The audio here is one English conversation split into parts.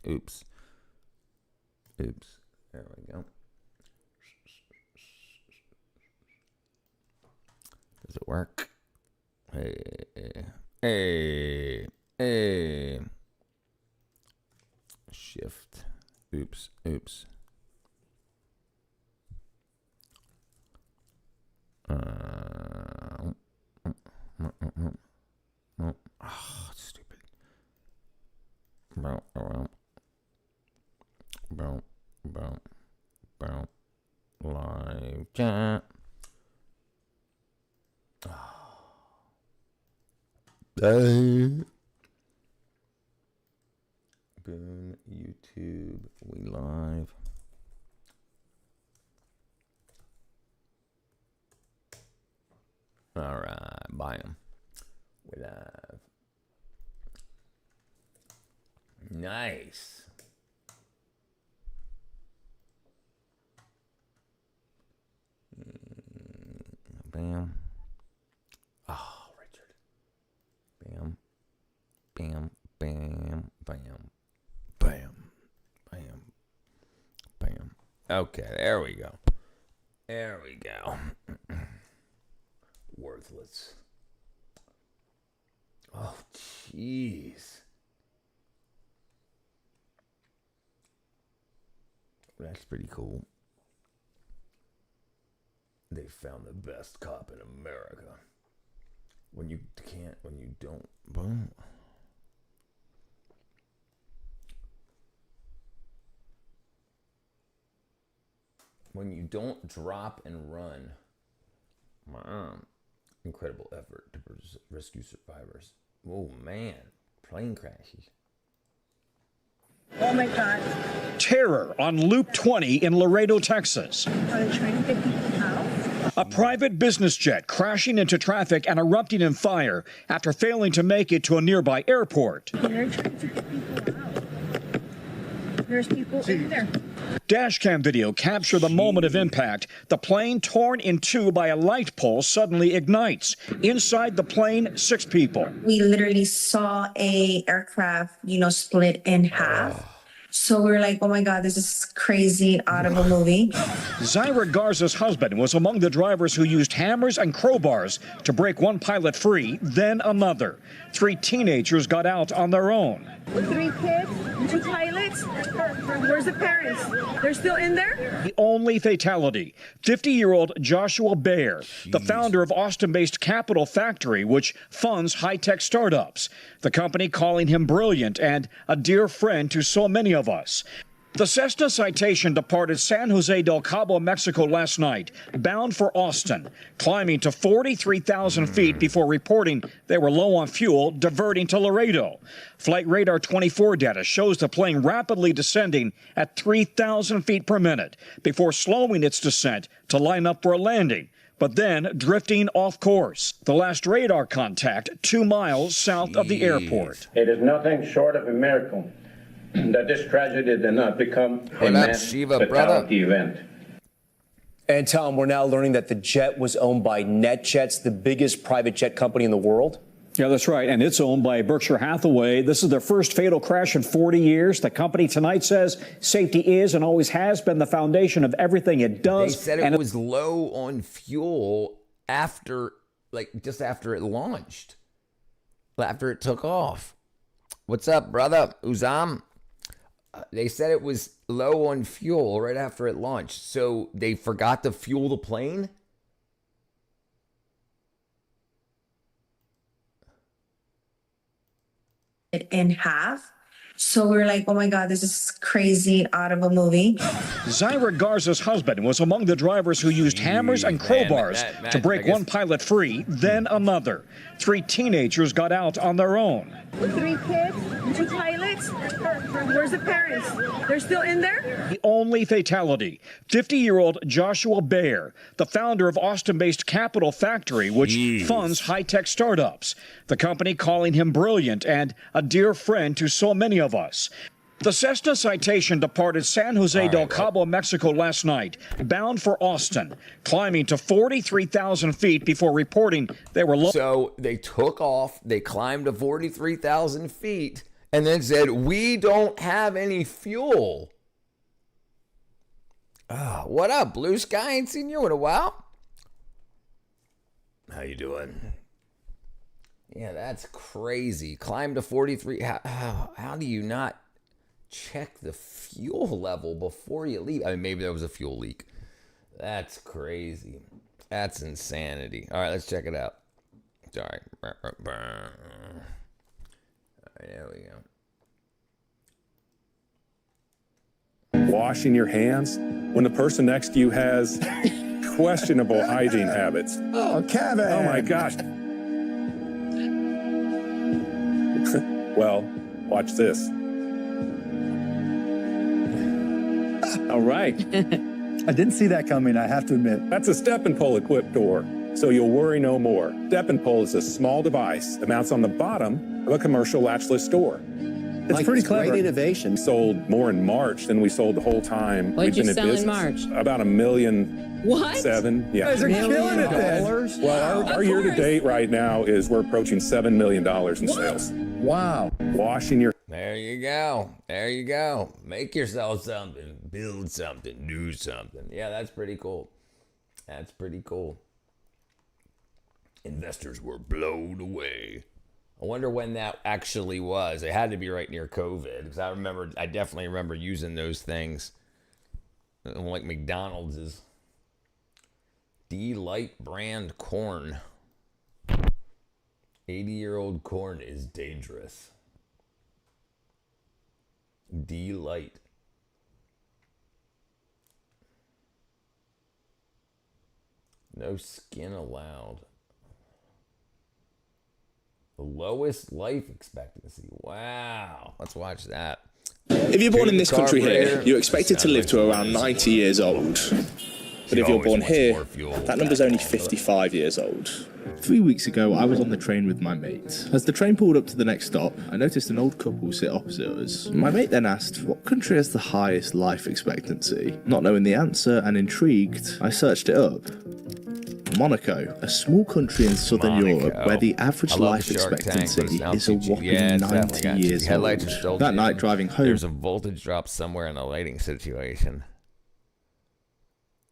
Oops. Oops. There we go. Does it work? Hey. Shift. Oops. Oh, stupid. Live chat. Boom, YouTube, we live. All right, buy them. We live. Nice. Bam. Oh, Richard. Bam. Bam. Bam. Bam. Bam. Bam. Bam. Okay, there we go. There we go. Worthless. Oh, jeez. That's pretty cool. They found the best cop in America. When you don't, boom. When you don't drop and run. Incredible effort to rescue survivors. Oh man, plane crashes. Oh my God. Terror on Loop 20 in Laredo, Texas. Are they trying to get people out? A private business jet crashing into traffic and erupting in fire after failing to make it to a nearby airport. They're trying to get people out. There's people in there. Dashcam video captured the moment of impact. The plane, torn in two by a light pole, suddenly ignites. Inside the plane, 6 people. We literally saw a aircraft, split in half. So we were like, oh my God, this is crazy, out of a movie. Zyra Garza's husband was among the drivers who used hammers and crowbars to break one pilot free, then another. 3 teenagers got out on their own. 3 kids, 2 pilots. Where's the parents? They're still in there? The only fatality, 50-year-old Joshua Baer, the founder of Austin-based Capital Factory, which funds high-tech startups. The company calling him brilliant and a dear friend to so many of us. The Cessna Citation departed San Jose del Cabo, Mexico last night, bound for Austin, climbing to 43,000 feet before reporting they were low on fuel, diverting to Laredo. Flight Radar 24 data shows the plane rapidly descending at 3,000 feet per minute before slowing its descent to line up for a landing, but then drifting off course. The last radar contact 2 miles south of the airport. It is nothing short of a miracle that this tragedy did not become a mass fatality event. And Tom, we're now learning that the jet was owned by NetJets, the biggest private jet company in the world. Yeah, that's right. And it's owned by Berkshire Hathaway. This is their first fatal crash in 40 years. The company tonight says safety is and always has been the foundation of everything it does. They said it was low on fuel just after it launched, after it took off. What's up, brother? Uzam? They said it was low on fuel right after it launched. So they forgot to fuel the plane? In half. So we were like, oh my God, this is crazy, out of a movie. Zyra Garza's husband was among the drivers who used hammers and crowbars to break one pilot free, then another. 3 teenagers got out on their own. 3 kids, 2 pilots. Where's the parents? They're still in there? The only fatality, 50-year-old Joshua Baer, the founder of Austin-based Capital Factory, which funds high-tech startups. The company calling him brilliant and a dear friend to so many of us. The Cessna Citation departed San Jose del Cabo, Mexico last night, bound for Austin, climbing to 43,000 feet before reporting they were low. So they took off, they climbed to 43,000 feet, and then said, we don't have any fuel. What up, Blue Sky? Ain't seen you in a while. How you doing? Yeah, that's crazy. Climb to 43. How do you not check the fuel level before you leave? I mean, maybe there was a fuel leak. That's crazy. That's insanity. All right, let's check it out. Sorry. All right, there we go. Washing your hands when the person next to you has questionable hygiene habits. Oh, Kevin. Oh my gosh. Well, watch this. All right. I didn't see that coming, I have to admit. That's a step and pull equipped door, so you'll worry no more. Step and pull is a small device that mounts on the bottom of a commercial latchless door. It's pretty clever. Great innovation. We sold more in March than we sold the whole time. What did you we've been sell in in business. March? About $1.7 million. Yeah. You guys are killing it then. Well, our year to date right now is we're approaching $7 million in sales. Wow. Washing your There you go. There you go. Make yourself something. Build something. Do something. Yeah, that's pretty cool. That's pretty cool. Investors were blown away. I wonder when that actually was. It had to be right near COVID, because I definitely remember using those things. Like McDonald's is D-Light brand corn. 80-year-old corn is dangerous. D-Light. No skin allowed. The lowest life expectancy. Wow. Let's watch that. If you're born in this country here, you're expected to live to around 90 years old. But if you're born here, that number's only 55 years old. 3 weeks ago, I was on the train with my mate. As the train pulled up to the next stop, I noticed an old couple sit opposite us. My mate then asked, what country has the highest life expectancy? Not knowing the answer and intrigued, I searched it up. Monaco, a small country in southern Europe where the average life expectancy is a whopping 90 years old. That night driving home, there's a voltage drop somewhere in a lighting situation.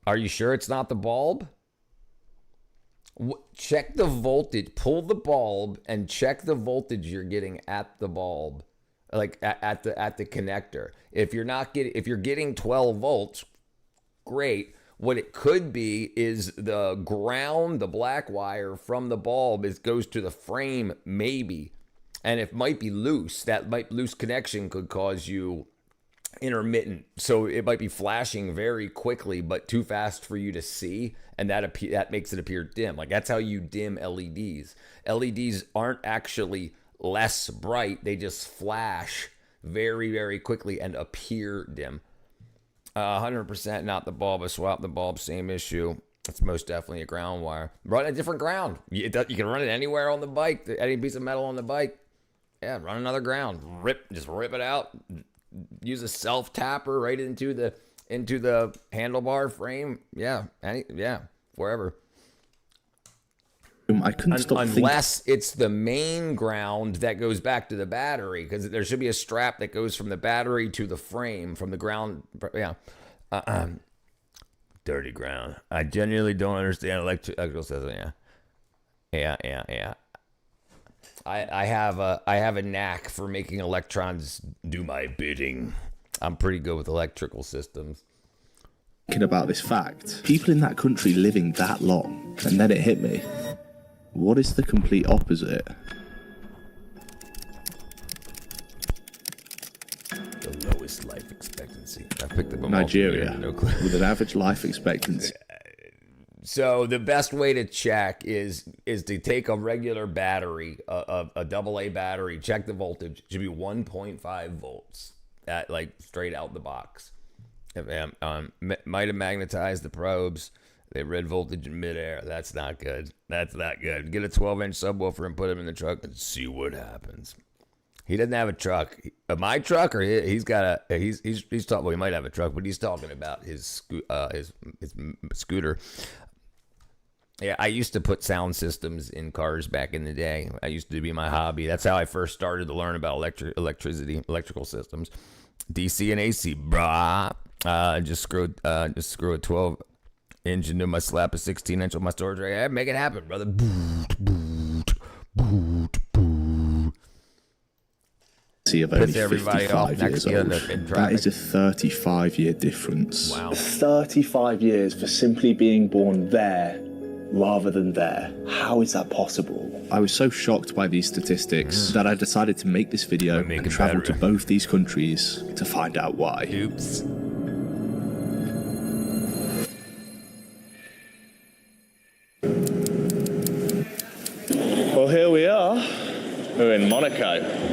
Are you sure it's not the bulb? Check the voltage. Pull the bulb and check the voltage you're getting at the bulb, like at the connector. If you're getting 12 volts, great. What it could be is the ground, the black wire from the bulb goes to the frame, maybe. And it might be loose. That loose connection could cause you intermittent. So it might be flashing very quickly, but too fast for you to see. And that makes it appear dim. Like, that's how you dim LEDs. LEDs aren't actually less bright. They just flash very, very quickly and appear dim. 100% not the bulb. I swapped the bulb, same issue. It's most definitely a ground wire. Run a different ground. You can run it anywhere on the bike, any piece of metal on the bike. Yeah, run another ground. Just rip it out. Use a self tapper right into the handlebar frame. Yeah, wherever. I couldn't stop unless it's the main ground that goes back to the battery, because there should be a strap that goes from the battery to the frame from the ground. Yeah, dirty ground. I genuinely don't understand electrical system. Yeah. I have a knack for making electrons do my bidding. I'm pretty good with electrical systems. Thinking about this fact, people in that country living that long, and then it hit me. What is the complete opposite? The lowest life expectancy. I picked up Nigeria, with an average life expectancy. So the best way to check is to take a regular battery, a AA battery, check the voltage. It should be 1.5 volts, straight out the box. Might have magnetized the probes. They read voltage in midair. That's not good. That's not good. Get a 12-inch subwoofer and put them in the truck and see what happens. He doesn't have a truck. My truck, or he's got a. He's talking. Well, he might have a truck, but he's talking about his scooter. Yeah, I used to put sound systems in cars back in the day. I used to be my hobby. That's how I first started to learn about electrical systems, DC and AC. Brah. Just screw a 12-inch into my slap, a 16-inch on my storage rack. Yeah, make it happen, brother. Of only everybody off 55 next years to old. in That is a 35-year difference. Wow. 35 years for simply being born there rather than there. How is that possible? I was so shocked by these statistics that I decided to make this video and travel to both these countries to find out why. Oops. Well, here we are. We're in Monaco.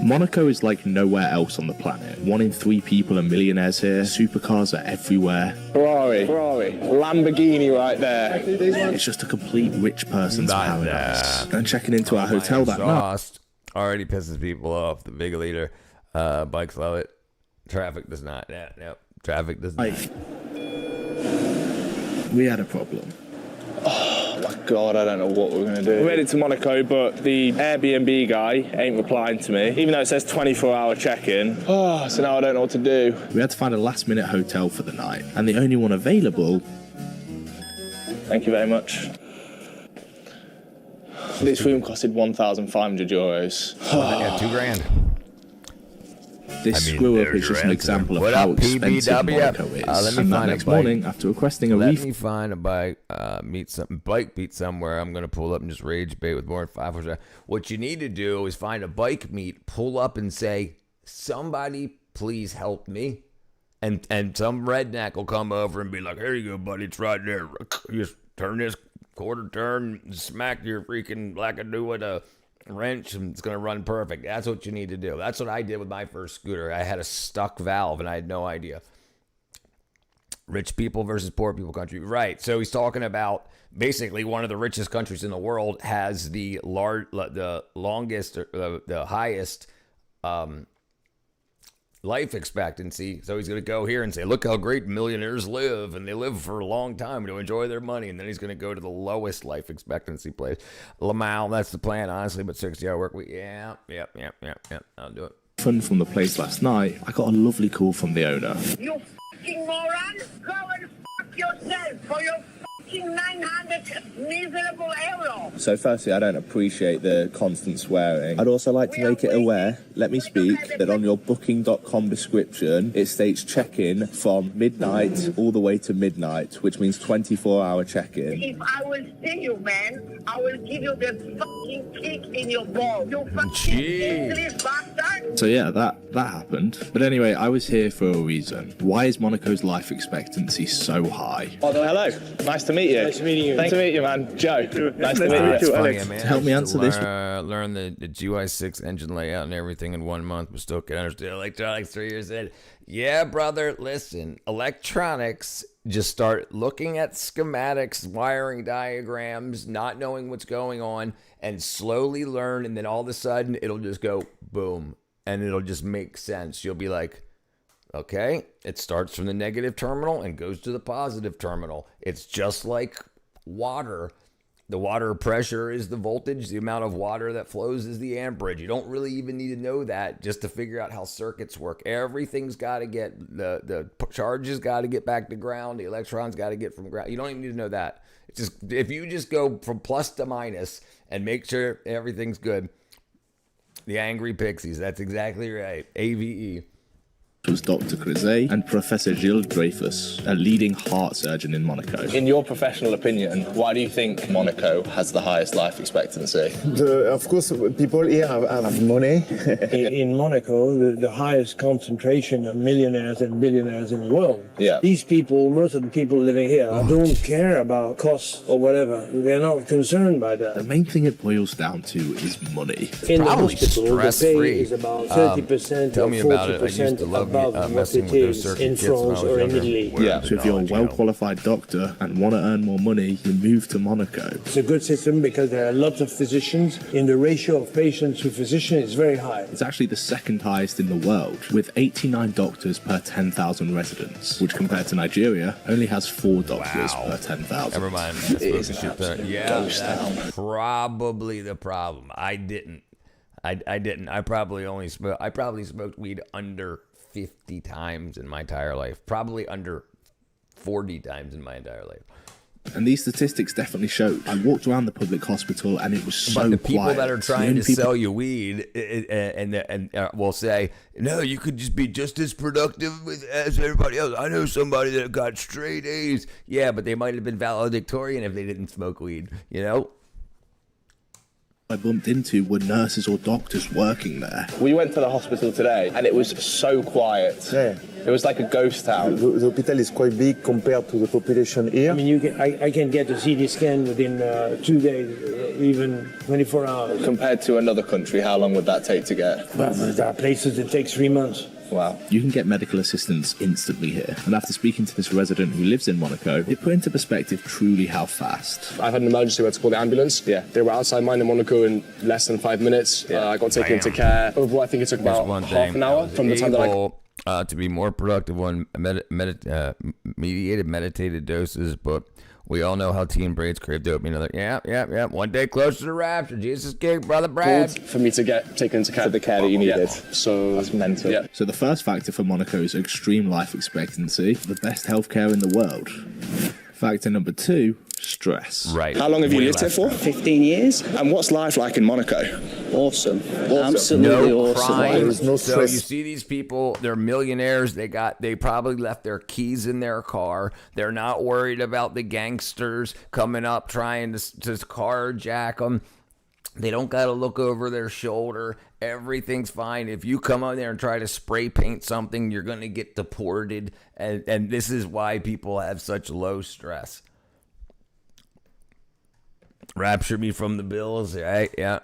Monaco is like nowhere else on the planet. 1 in 3 people are millionaires here. Supercars are everywhere. Ferrari, Lamborghini right there. It's just a complete rich person's paradise. And checking into our hotel that night already pisses people off. The big leader, bikes love it. Traffic does not. Yeah, no, traffic does not. We had a problem. Oh my God, I don't know what we're gonna do. We're headed to Monaco, but the Airbnb guy ain't replying to me, even though it says 24-hour check-in. Oh, so now I don't know what to do. We had to find a last-minute hotel for the night, and the only one available... Thank you very much. This room costed €1,500. Yeah, $2,000. This screw-up is just an example of how expensive Monaco is. And that next morning, after requesting a Let me find a bike, bike meet somewhere. I'm going to pull up and just rage bait with more than 500. What you need to do is find a bike meet, pull up and say, somebody please help me. And some redneck will come over and be like, here you go, buddy, it's right there. You just turn this quarter turn, smack your freaking Blackadoo with a wrench, and it's going to run perfect. That's what you need to do. That's what I did with my first scooter. I had a stuck valve and I had no idea. Rich people versus poor people country. Right. So he's talking about basically one of the richest countries in the world has the longest, the highest life expectancy. So he's going to go here and say, look how great millionaires live, and they live for a long time to enjoy their money. And then he's going to go to the lowest life expectancy place. Lamal, that's the plan, honestly, but 60-hour work week. Yeah, I'll do it. Fun from the place last night, I got a lovely call from the owner. You fucking moron! Go and fuck yourself for your fucking 900 miserable euro! So firstly, I don't appreciate the constant swearing. I'd also like to make it aware, let me speak, that on your booking.com description, it states check-in from midnight all the way to midnight, which means 24-hour check-in. If I will see you, man, I will give you the fucking kick in your balls. You fucking English bastard! So yeah, that happened. But anyway, I was here for a reason. Why is Monaco's life expectancy so high? Oh, hello. Nice to meet you. Nice meeting you. Nice to meet you, man. Joe. Nice to meet you, Alex. Man. To help me answer this. Learn the GY6 engine layout and everything in 1 month, but still can understand electronics 3 years in. Yeah, brother, listen. Electronics, just start looking at schematics, wiring diagrams, not knowing what's going on, and slowly learn, and then all of a sudden, it'll just go boom, and it'll just make sense. You'll be like, okay, it starts from the negative terminal and goes to the positive terminal. It's just like water. The water pressure is the voltage. The amount of water that flows is the amperage. You don't really even need to know that just to figure out how circuits work. Everything's got to get, the charges got to get back to ground. The electrons got to get from ground. You don't even need to know that. It's just, if you just go from plus to minus and make sure everything's good. The Angry Pixies, that's exactly right. AVE. Was Dr. Creuset and Professor Gilles Dreyfus, a leading heart surgeon in Monaco. In your professional opinion, why do you think Monaco has the highest life expectancy? Of course, people here have money. In Monaco, the highest concentration of millionaires and billionaires in the world. Yeah. These people, most of the people living here, don't care about costs or whatever. They're not concerned by that. The main thing it boils down to is money. In the hospital, the pay is about 30% Tell or me about it. I 40% used to love above what messing it with those is circuit in kits when I France was or in younger. Italy. Yeah, so if you're a well-qualified doctor and want to earn more money, you move to Monaco. It's a good system because there are lots of physicians, and the ratio of patients to physicians is very high. It's actually the second highest in the world, with 89 doctors per 10,000 residents, which compared to Nigeria only has 4 doctors per 10,000. Never mind. Yeah, that's probably the problem. I didn't. I probably smoked weed under 50 times in my entire life. Probably under 40 times in my entire life. And these statistics definitely showed. I walked around the public hospital and it was so quiet. But the people that are trying to sell you weed and will say, no, you could just be just as productive as everybody else. I know somebody that got straight A's. Yeah, but they might have been valedictorian if they didn't smoke weed, you know? I bumped into were nurses or doctors working there. We went to the hospital today and it was so quiet. Yeah. It was like a ghost town. The hospital is quite big compared to the population here. I mean, I can get a CT scan within 2 days, even 24 hours. Compared to another country, how long would that take to get? But there are places it takes 3 months. Wow. You can get medical assistance instantly here. And after speaking to this resident who lives in Monaco, it put into perspective truly how fast. I had an emergency, we had to call the ambulance. Yeah. They were outside mine in Monaco in less than 5 minutes. I got taken into care. Overall, I think it took about half an hour from the time that to be more productive on mediated meditated doses, but we all know how teen brains crave dopamine. Like, yeah. 1 day closer to the rapture. Jesus King, brother Brad. For me to get taken into care. For the care that you needed. So that's mental. Yeah. So the first factor for Monaco is extreme life expectancy, the best healthcare in the world. Factor number 2, stress. Right. How long have you lived here for? 15 years. And what's life like in Monaco? Awesome. Absolutely no awesome. Crime. There's no So stress. you see these people, they're millionaires. They probably left their keys in their car. They're not worried about the gangsters coming up trying to carjack them. They don't got to look over their shoulder. Everything's fine. If you come out there and try to spray paint something, you're going to get deported. And this is why people have such low stress. Rapture me from the bills, right? Yeah.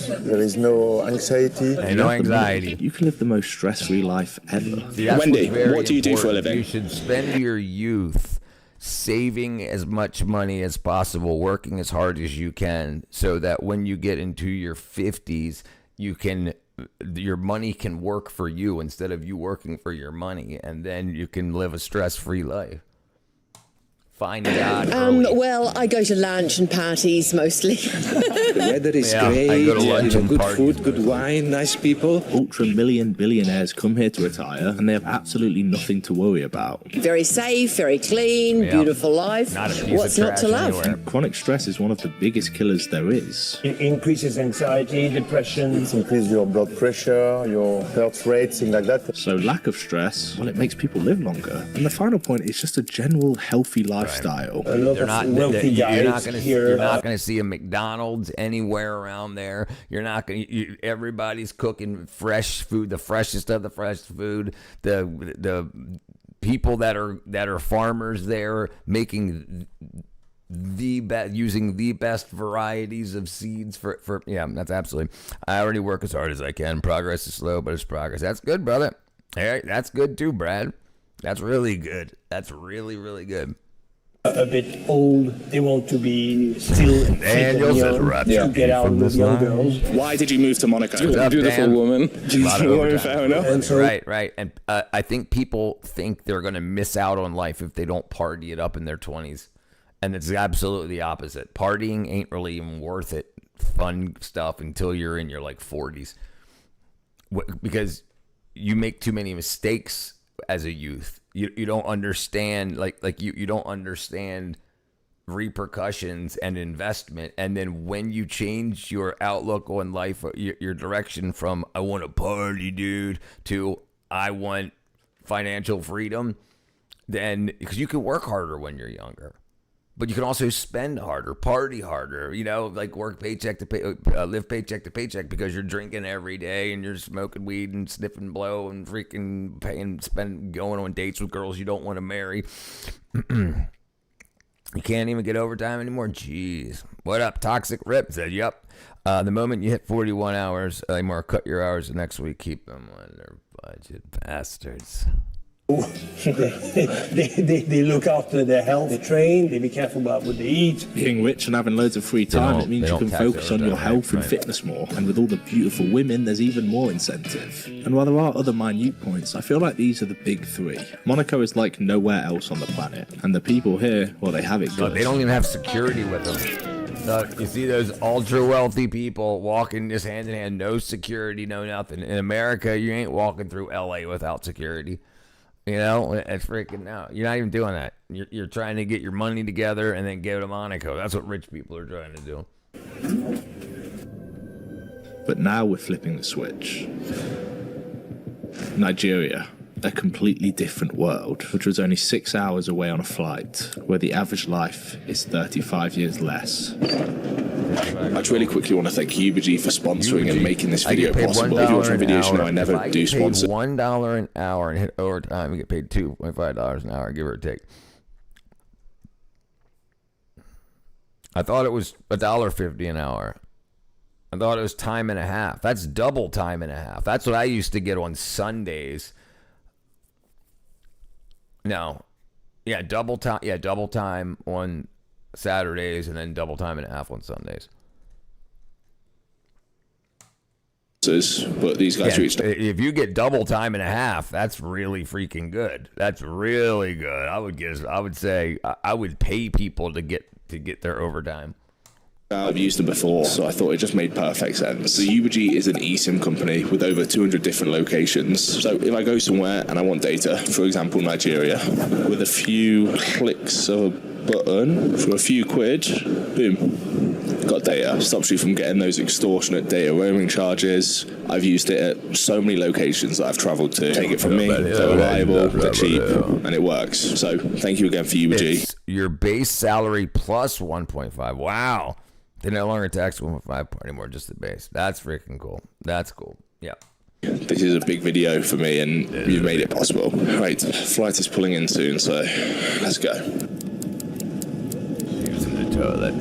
There is no anxiety. And no anxiety. You can live the most stress-free life ever. See, that's Wendy, what's very what do you do for a important. living? You should spend your youth saving as much money as possible, working as hard as you can, so that when you get into your 50s, your money can work for you instead of you working for your money, and then you can live a stress-free life. Find God early. Well, I go to lunch and parties mostly. The weather is Yeah, I go to lunch and good parties, food, good wine, nice people. Ultra-million billionaires come here to retire, and they have absolutely nothing to worry about. Very safe, very clean, Yeah. beautiful life. Not a piece What's of not to trash love? anywhere. Chronic stress is one of the biggest killers there is. It increases anxiety, depression. It increases your blood pressure, your heart rate, things like that. So lack of stress, well, it makes people live longer. And the final point is just a general healthy lifestyle. A lot They're of not. wealthy You're guys not going to. here. You're not going to see a McDonald's anywhere around there. You're not going. Everybody's cooking fresh food, the freshest of the fresh food. The people that are farmers there making the best, using the best varieties of seeds for. Yeah, that's absolutely. I already work as hard as I can. Progress is slow, but it's progress. That's good, brother. Hey, that's good too, Brad. That's really good. That's really, really good. A bit old, they want to be still fit and young, to get out with young girls. Why did you move to Monaco? Beautiful woman. Fair enough. And so, Right. And I think people think they're going to miss out on life if they don't party it up in their 20s. And it's absolutely the opposite. Partying ain't really even worth it, fun stuff, until you're in your like 40s. Because you make too many mistakes as a youth. You don't understand you don't understand repercussions and investment, and then when you change your outlook on life, your direction from I want to party, dude, to I want financial freedom, then because you can work harder when you're younger, but you can also spend harder, party harder, like work paycheck to pay, live paycheck to paycheck, because you're drinking every day and you're smoking weed and sniffing blow and freaking going on dates with girls you don't want to marry. You can't even get overtime anymore. Jeez. What up? Toxic Rip said, yep. The moment you hit 41 hours, more cut your hours the next week. Keep them on their Budget bastards. They look after their health. They train. They be careful about what they eat. Being rich and having loads of free time, it means you can focus on your health and fitness more. And with all the beautiful women, there's even more incentive. And while there are other minute points, I feel like these are the big three. Monaco is like nowhere else on the planet. And the people here, well, they have it good. They don't even have security with them. You see those ultra wealthy people walking just hand in hand, no security, no nothing. In America, you ain't walking through LA without security. You know, it's freaking out. You're not even doing that. You're trying to get your money together and then go to Monaco. That's what rich people are trying to do. But now we're flipping the switch. Nigeria, a completely different world, which was only 6 hours away on a flight, where the average life is 35 years less. I'd really quickly want to thank Uberg for sponsoring and making this video possible. If you watch my videos, you know I never do sponsor. $1 an hour and hit overtime, you get paid $2.5 an hour, give or take. I thought it was $1.50 an hour. I thought it was time and a half. That's double time and a half. That's what I used to get on Sundays. No. Yeah, double time. Yeah, double time on Saturdays and then double time and a half on Sundays. But these guys reached. If you get double time and a half, that's really freaking good. That's really good. I would say I would pay people to get their overtime. I've used them before, so I thought it just made perfect sense. So Uberg is an eSIM company with over 200 different locations. So if I go somewhere and I want data, for example, Nigeria, with a few clicks of a button for a few quid, boom, got data. Stops you from getting those extortionate data roaming charges. I've used it at so many locations that I've traveled to. Take it from me, they're reliable, they're cheap, and it works. So thank you again for Uberg. It's your base salary plus 1.5. Wow. They no longer tax 1.5 anymore, just the base. That's freaking cool. That's cool. Yeah. This is a big video for me, and you've made it possible. Right, flight is pulling in soon, so let's go. Using the toilet.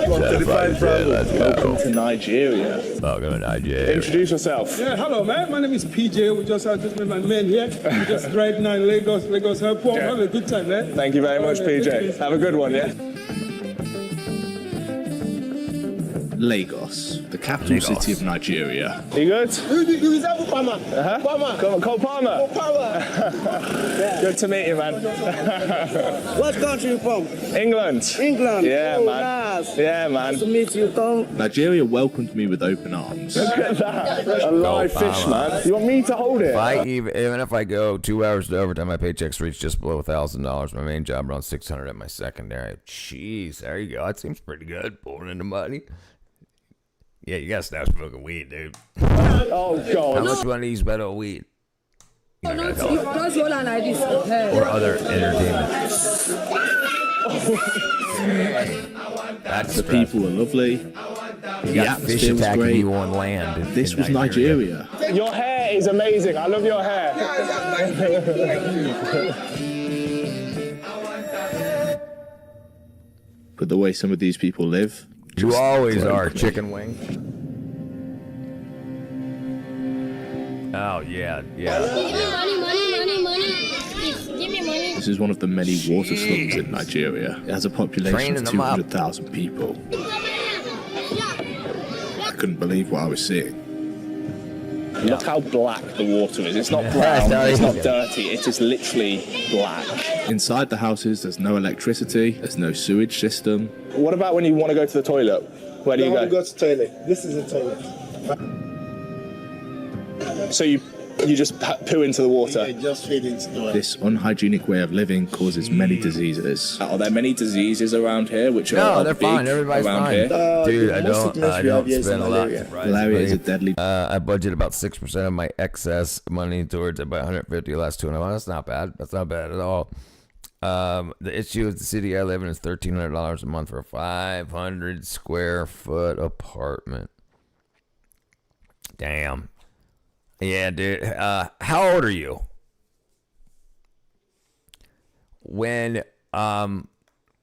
Welcome to Nigeria. Welcome to Nigeria. Introduce yourself. Yeah, hello, man. My name is PJ. We just met my man here. We just driving now in Lagos Airport. Yeah. Have a good time, man. Thank you very much, PJ. Have a good one, yeah? Lagos, the capital city of Nigeria. You good? You resemble Palmer. Palmer. Come on, Cole Palmer. Good to meet you, man. What country you from? England. England. Yeah, oh, man. Nice. Yeah, man. Nice to meet you, Tom. Nigeria welcomed me with open arms. Look at that. A live fish, man. You want me to hold it? Even if I go 2 hours to overtime, my paychecks reach just below $1,000. My main job around $600 at my secondary. Jeez, there you go. That seems pretty good. Pulling into money. Yeah, you gotta stop smoking weed, dude. Oh, God. How much money you spend on weed? You know, Just hold on like this. or other entertainment. That's the people are lovely. You got fish attacking you on land. This was Nigeria. Your hair is amazing. I love your hair. But the way some of these people live, you always are, chicken wing. Oh, yeah. Give me money. Please, give me money. This is one of the many water slums in Nigeria. It has a population of 200,000 people. I couldn't believe what I was seeing. Look how black the water is. It's not brown, it's not dirty, it is literally black. Inside the houses, there's no electricity, there's no sewage system. What about when you want to go to the toilet? Where do you go? Go to toilet. This is the toilet. So you just poo into the water? Yeah, just feed into the water. This unhygienic way of living causes many diseases. Are there many diseases around here which are they're fine. Everybody's fine. Here? Dude, I don't spend a lot. Malaria is a deadly... I budget about 6% of my excess money towards about $150 the last 2 and a half. That's not bad. That's not bad at all. The issue is the city I live in is $1,300 a month for a 500 square foot apartment. Damn. Yeah, dude. How old are you? When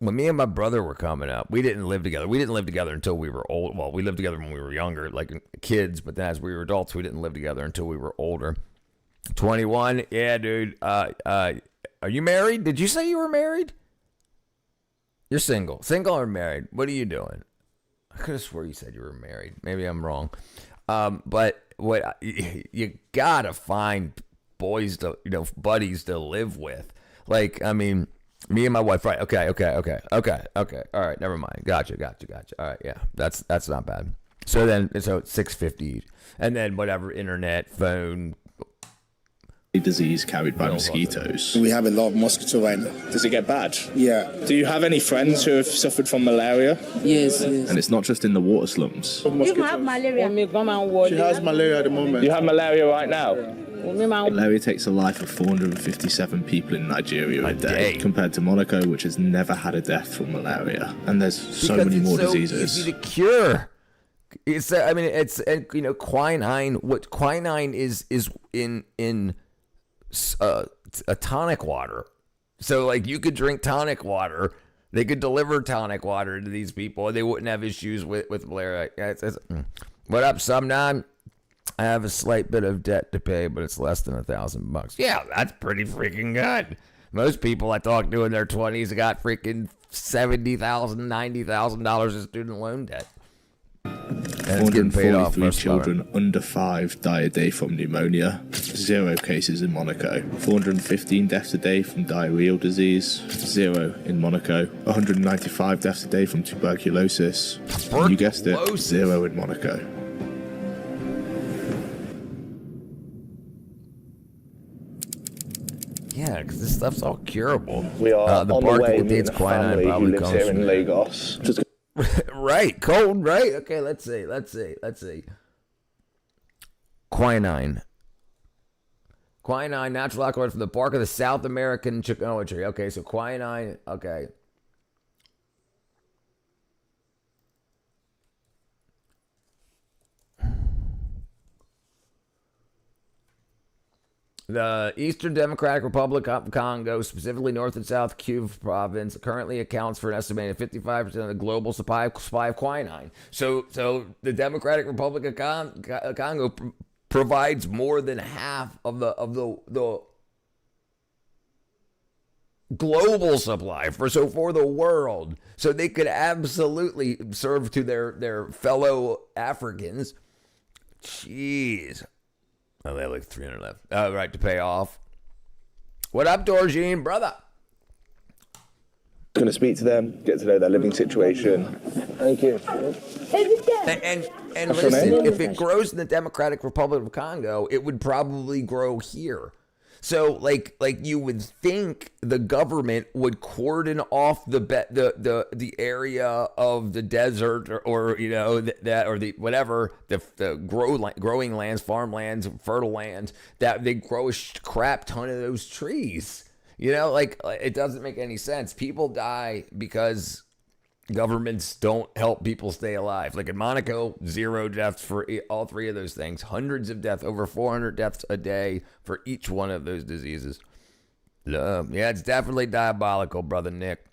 me and my brother were coming up, we didn't live together. We didn't live together until we were old. Well, we lived together when we were younger, like kids. But then as we were adults, we didn't live together until we were older. 21. Yeah, dude. Are you married? Did you say you were married? You're single. Single or married? What are you doing? I could have swore you said you were married. Maybe I'm wrong. But what you gotta find boys to, buddies to live with. Like, I mean, me and my wife, right? Okay. All right, never mind. Gotcha. All right, yeah, that's not bad. So it's $650, and then whatever, internet, phone. Disease carried by mosquitoes. We have a lot of mosquito right now. Does it get bad? Yeah. Do you have any friends who have suffered from malaria? Yes. And it's not just in the water slums. You have malaria. She has malaria at the moment. You have malaria right now? Malaria takes the life of 457 people in Nigeria a day, compared to Monaco, which has never had a death from malaria. And there's so many more diseases. Easy to cure. It's quinine. What quinine is in a tonic water. So like you could drink tonic water. They could deliver tonic water to these people, and they wouldn't have issues with malaria. What up, Sumnon? I have a slight bit of debt to pay, but it's less than $1,000. Yeah, that's pretty freaking good. Most people I talk to in their 20s got freaking $70,000, $90,000 in student loan debt. And it's getting paid off. 443 children under 5 die a day from pneumonia. 0 cases in Monaco. 415 deaths a day from diarrheal disease. 0 in Monaco. 195 deaths a day from tuberculosis. You guessed it, 0 in Monaco. Yeah, because this stuff's all curable. We are the on the way meeting a family who lives here in Lagos. Right, cold, right? Okay, let's see. Quinine, natural alkaloid from the bark of the South American chiconia tree. Okay, so quinine, okay. The Eastern Democratic Republic of Congo, specifically North and South Kivu province, currently accounts for an estimated 55% of the global supply of quinine. So the Democratic Republic of Congo provides more than half of the global supply for the world. So they could absolutely serve to their fellow Africans. Jeez. Oh, they have like 300 left. Right, to pay off. What up, Dorjean, brother? Going to speak to them, get to know their living situation. Thank you. And listen, if it grows in the Democratic Republic of Congo, it would probably grow here. So, like you would think the government would cordon off the area of the desert or the growing lands, farmlands, fertile lands, that they grow a crap ton of those trees. It doesn't make any sense. People die because governments don't help people stay alive. Like in Monaco, 0 deaths for all 3 of those things. Hundreds of deaths, over 400 deaths a day for each one of those diseases. Yeah, it's definitely diabolical, brother Nick.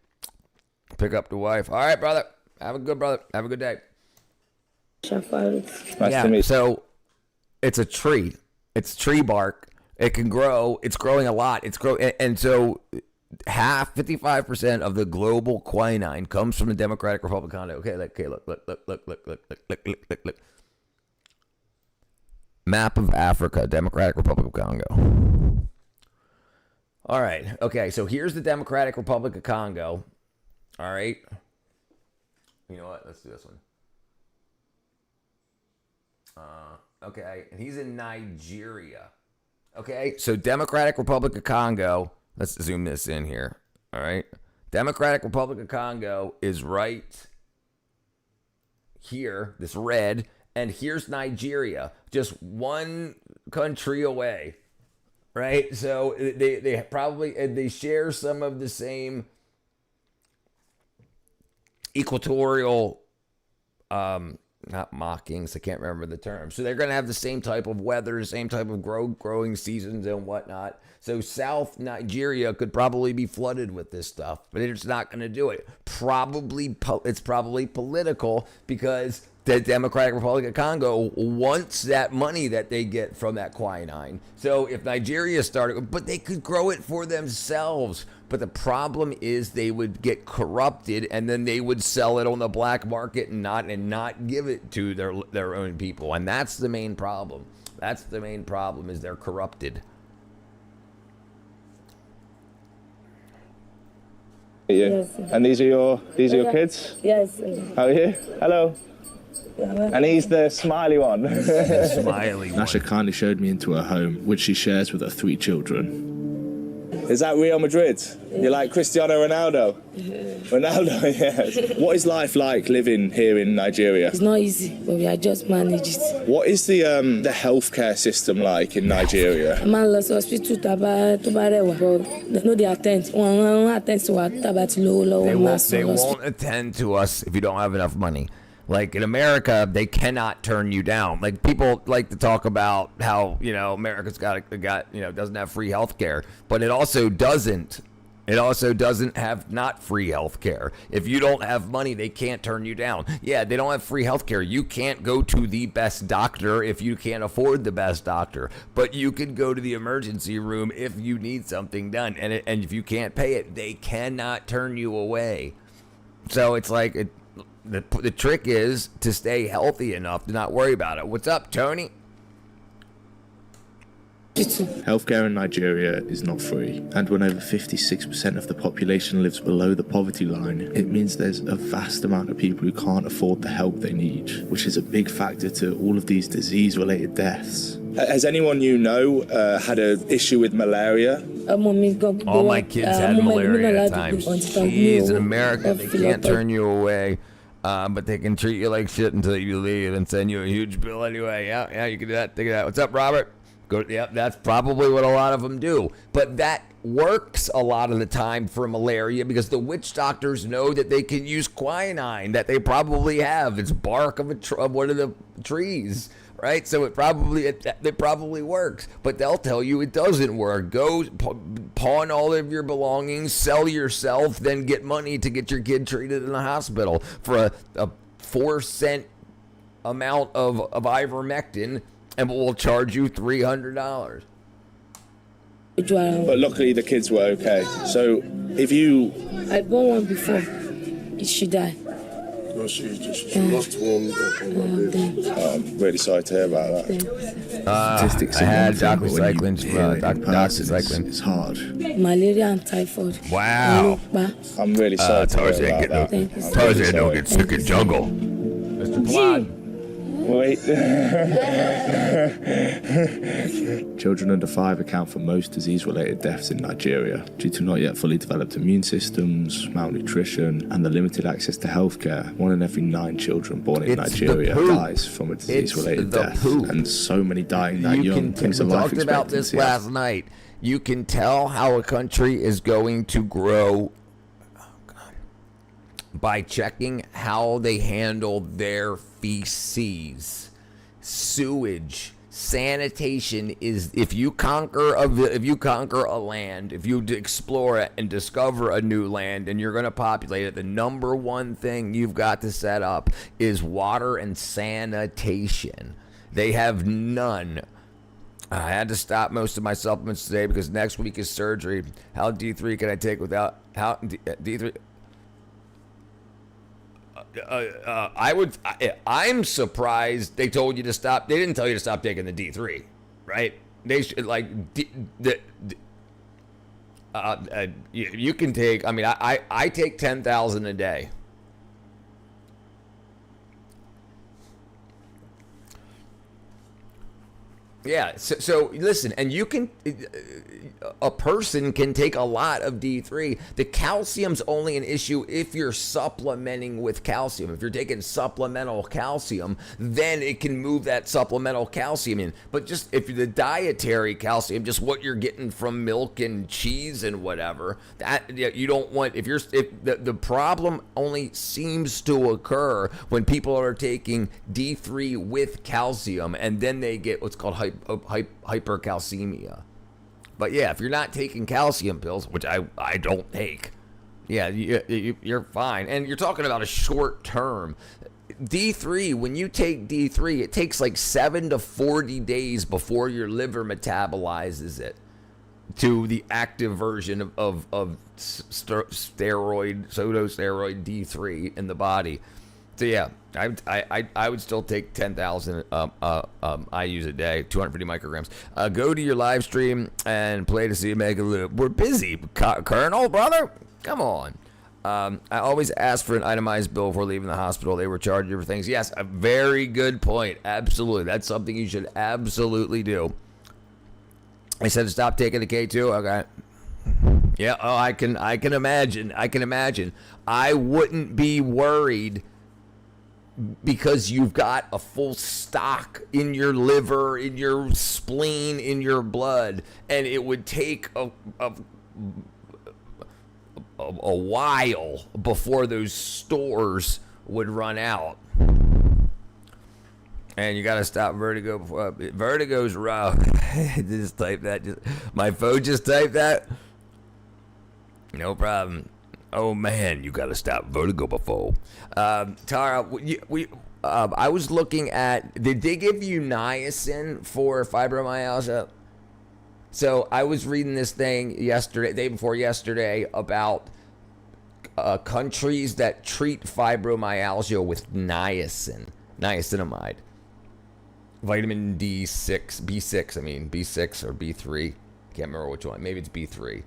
Pick up the wife. All right, brother. Have a good day. Nice to meet you. So it's a tree. It's tree bark. It can grow. It's growing a lot. And so 55% of the global quinine comes from the Democratic Republic of Congo. Okay, look. Map of Africa, Democratic Republic of Congo. All right. Okay, so here's the Democratic Republic of Congo. All right. You know what? Let's do this one. Okay, and he's in Nigeria. Okay, so Democratic Republic of Congo. Let's zoom this in here. All right. Democratic Republic of Congo is right here, this red, and here's Nigeria, just one country away. Right? So they share some of the same equatorial not mockings, I can't remember the term. So they're going to have the same type of weather, same type of growing seasons and whatnot. So South Nigeria could probably be flooded with this stuff, but it's not going to do it. It's probably political because the Democratic Republic of Congo wants that money that they get from that quinine. So if Nigeria started, but they could grow it for themselves. But the problem is they would get corrupted, and then they would sell it on the black market and not give it to their own people. And that's the main problem. That's the main problem, is they're corrupted. Yes. And these are your kids? Yes. How are you? Hello. And he's the smiley one. Smiley one. Nasha kindly showed me into her home, which she shares with her 3 children. Is that Real Madrid? You're like Cristiano Ronaldo? Ronaldo, yes. What is life like living here in Nigeria? It's not easy, but we are just managed it. What is the healthcare system like in Nigeria? Man lost hospital to Barewa, but no, they attend. They won't attend to us if you don't have enough money. Like in America, they cannot turn you down. Like people like to talk about how, America's got doesn't have free health care, but it also doesn't. It also doesn't have not free health care. If you don't have money, they can't turn you down. Yeah, they don't have free health care. You can't go to the best doctor if you can't afford the best doctor, but you can go to the emergency room if you need something done. And if you can't pay it, they cannot turn you away. So it's like the trick is to stay healthy enough to not worry about it. What's up, Tony? Healthcare in Nigeria is not free, and when over 56% of the population lives below the poverty line, it means there's a vast amount of people who can't afford the help they need, which is a big factor to all of these disease-related deaths. Has anyone had an issue with malaria? All my kids had malaria at times. Jeez, in America, they can't turn you away. But they can treat you like shit until you leave and send you a huge bill anyway. Yeah, you can do that. Think of that. What's up, Robert? Yeah, that's probably what a lot of them do. But that works a lot of the time for malaria because the witch doctors know that they can use quinine that they probably have. It's bark of one of the trees, right? So it probably works. But they'll tell you it doesn't work. Go pawn all of your belongings, sell yourself, then get money to get your kid treated in the hospital for a 4-cent amount of ivermectin, and we'll charge you $300. But luckily the kids were okay. So if you... I born one before. She died. No, she lost one. I'm really sorry to hear about that. Statistics I had doxycycline. It's hard. Malaria and typhoid. Wow. I'm really sorry to hear about that. Tarzan don't get sick in jungle. Mr. Plod. Wait. Children under 5 account for most disease-related deaths in Nigeria due to not yet fully developed immune systems, malnutrition, and the limited access to healthcare. 1 in every 9 children born in Nigeria dies from a disease-related death, and so many dying that young. Things of life expectancy. We talked about this last night. You can tell how a country is going to grow by checking how they handle their feces. Sewage, sanitation is, if you conquer a land, if you explore it and discover a new land and you're going to populate it, the number one thing you've got to set up is water and sanitation. They have none. I had to stop most of my supplements today because next week is surgery. How D3 can I take without D3? I'm surprised they told you to stop. They didn't tell you to stop taking the D3, right? They should you can take. I mean, I take 10,000 a day. Yeah, so listen, and you can, a person can take a lot of D3. The calcium's only an issue if you're supplementing with calcium. If you're taking supplemental calcium, then it can move that supplemental calcium in. But just if the dietary calcium, just what you're getting from milk and cheese and whatever, that you don't want. If the problem only seems to occur when people are taking D3 with calcium, and then they get what's called hypercalcemia. But yeah, if you're not taking calcium pills, which I don't take, yeah, you're fine. And you're talking about a short term. D3, when you take D3, it takes like 7 to 40 days before your liver metabolizes it to the active version of pseudosteroid D3 in the body. So yeah, I would still take 10,000 IUs a day, 250 micrograms. Go to your live stream and play to see Mega Loop. We're busy, Colonel, brother. Come on. I always ask for an itemized bill before leaving the hospital. They were charged for things. Yes, a very good point. Absolutely. That's something you should absolutely do. I said to stop taking the K2. Okay. Yeah, oh, I can imagine. I wouldn't be worried because you've got a full stock in your liver, in your spleen, in your blood, and it would take a while before those stores would run out. And you got to stop vertigo before vertigo's rough. Just type that. My phone just typed that. No problem. Oh man, you got to stop vertigo before. Tara, I was looking at. Did they give you niacin for fibromyalgia? So I was reading this thing yesterday, day before yesterday, about countries that treat fibromyalgia with niacinamide, vitamin B6 or B3. Can't remember which one. Maybe it's B3.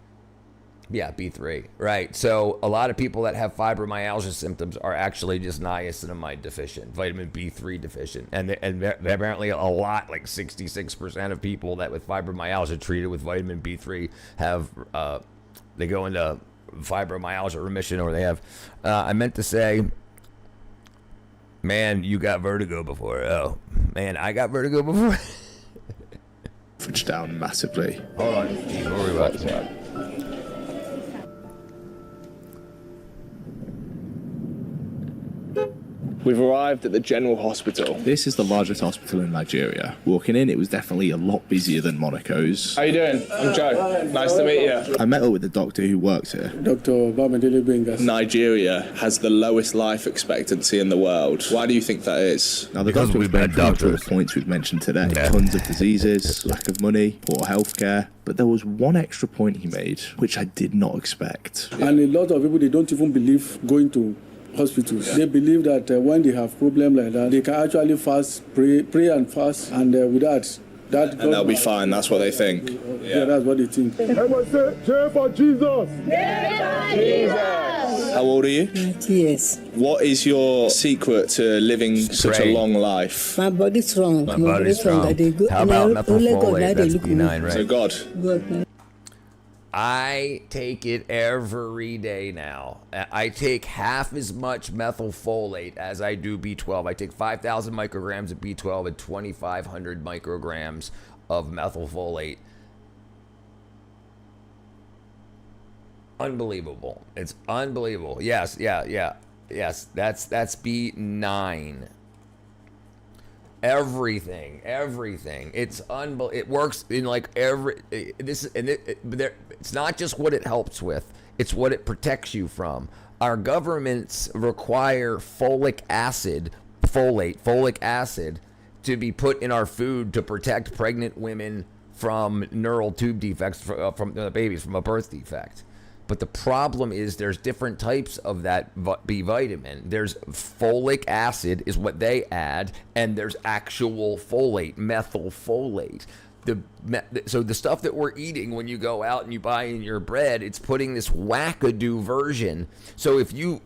Yeah, B3. Right. So a lot of people that have fibromyalgia symptoms are actually just niacinamide deficient, vitamin B3 deficient. And apparently a lot, like 66% of people that with fibromyalgia treated with vitamin B3 have, they go into fibromyalgia remission, or they have, I meant to say, man, you got vertigo before. Oh, man, I got vertigo before. Average down massively. Hold on. Don't worry about that. We've arrived at the General Hospital. This is the largest hospital in Nigeria. Walking in, it was definitely a lot busier than Monaco's. How you doing? I'm Joe. Nice to meet you. I met up with the doctor who works here. Dr. Bamidele Bengas. Nigeria has the lowest life expectancy in the world. Why do you think that is? Now, the doctor was been doctor the points we've mentioned today. Yeah. Tons of diseases, lack of money, poor healthcare. But there was one extra point he made, which I did not expect. And a lot of people, they don't even believe going to hospitals. Yeah. They believe that when they have problems like that, they can actually fast, pray and fast, and with that and they'll be fine. That's what they think. Yeah, that's what they think. Everyone say, cheer for Jesus! Cheer for Jesus! How old are you? 90 years. What is your secret to living such a long life? My body's strong. My body's strong. How about methylfolate? That's B9, right? So God. I take it every day now. I take half as much methylfolate as I do B12. I take 5,000 micrograms of B12 and 2,500 micrograms of methylfolate. Unbelievable. It's unbelievable. Yes, yes. That's B9. Everything. It's unbelievable. It works in like it's not just what it helps with, it's what it protects you from. Our governments require folic acid to be put in our food to protect pregnant women from neural tube defects from the babies, from a birth defect. But the problem is there's different types of that B vitamin. There's folic acid is what they add, and there's actual folate, methylfolate. So the stuff that we're eating when you go out and you buy in your bread, it's putting this wackadoo version. So if you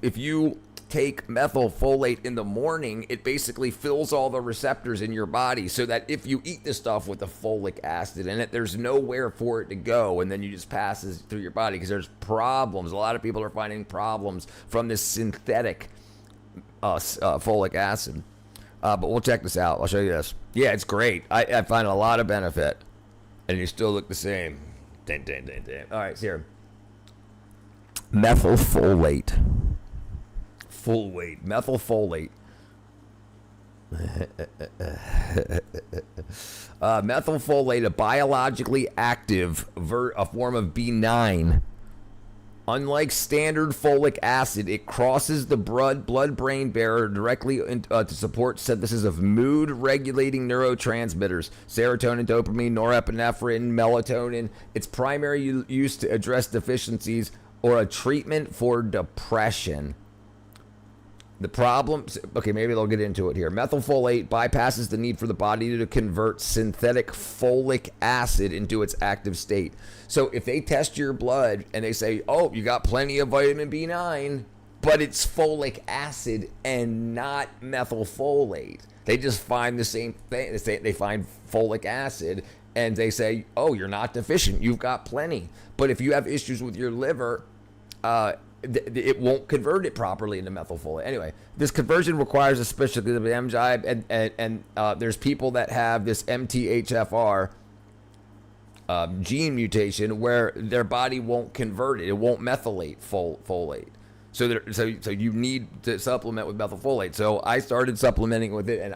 take methylfolate in the morning, it basically fills all the receptors in your body so that if you eat the stuff with the folic acid in it, there's nowhere for it to go, and then you just passes through your body because there's problems. A lot of people are finding problems from this synthetic folic acid. But we'll check this out. I'll show you this. Yeah, it's great. I find a lot of benefit, and you still look the same. Dang. All right, here. Methylfolate. Full weight. Methylfolate. Methylfolate, a biologically active a form of B9, Unlike standard folic acid, it crosses the blood-brain barrier directly to support synthesis of mood-regulating neurotransmitters, serotonin, dopamine, norepinephrine, melatonin. Its primary use to address deficiencies or a treatment for depression. The problem, okay, maybe they'll get into it here. Methylfolate bypasses the need for the body to convert synthetic folic acid into its active state. So if they test your blood and they say, oh, you got plenty of vitamin B9, but it's folic acid and not methylfolate, they just find the same thing. They find folic acid and they say, oh, you're not deficient, you've got plenty. But if you have issues with your liver, it won't convert it properly into methylfolate. Anyway, this conversion requires a specific enzyme, and there's people that have this MTHFR gene mutation where their body won't convert it. It won't methylate folate. So you need to supplement with methylfolate. So I started supplementing with it, and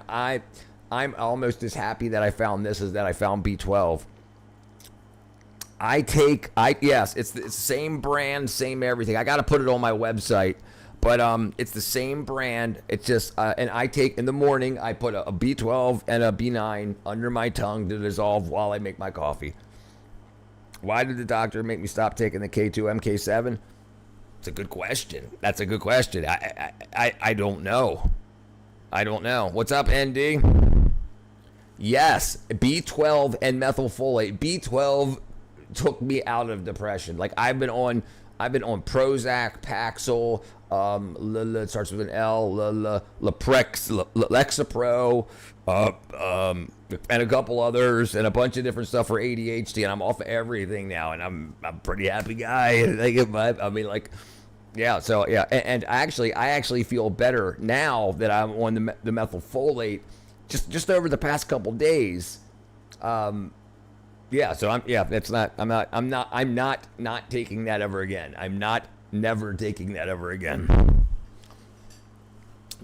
I'm almost as happy that I found this as that I found B12. Yes, it's the same brand, same everything. I got to put it on my website, but it's the same brand. It's just, and I take, in the morning, I put a B12 and a B9 under my tongue to dissolve while I make my coffee. Why did the doctor make me stop taking the K2 MK7? It's a good question. That's a good question. I don't know. I don't know. What's up, ND? Yes, B12 and methylfolate. B12 took me out of depression. Like I've been on Prozac, Paxil, it starts with an L, Leprex, Lexapro, and a couple others, and a bunch of different stuff for ADHD, and I'm off everything now, and I'm a pretty happy guy. Yeah. So yeah, and I actually feel better now that I'm on the methylfolate, just over the past couple days. Yeah, so I'm not taking that ever again. I'm never taking that ever again.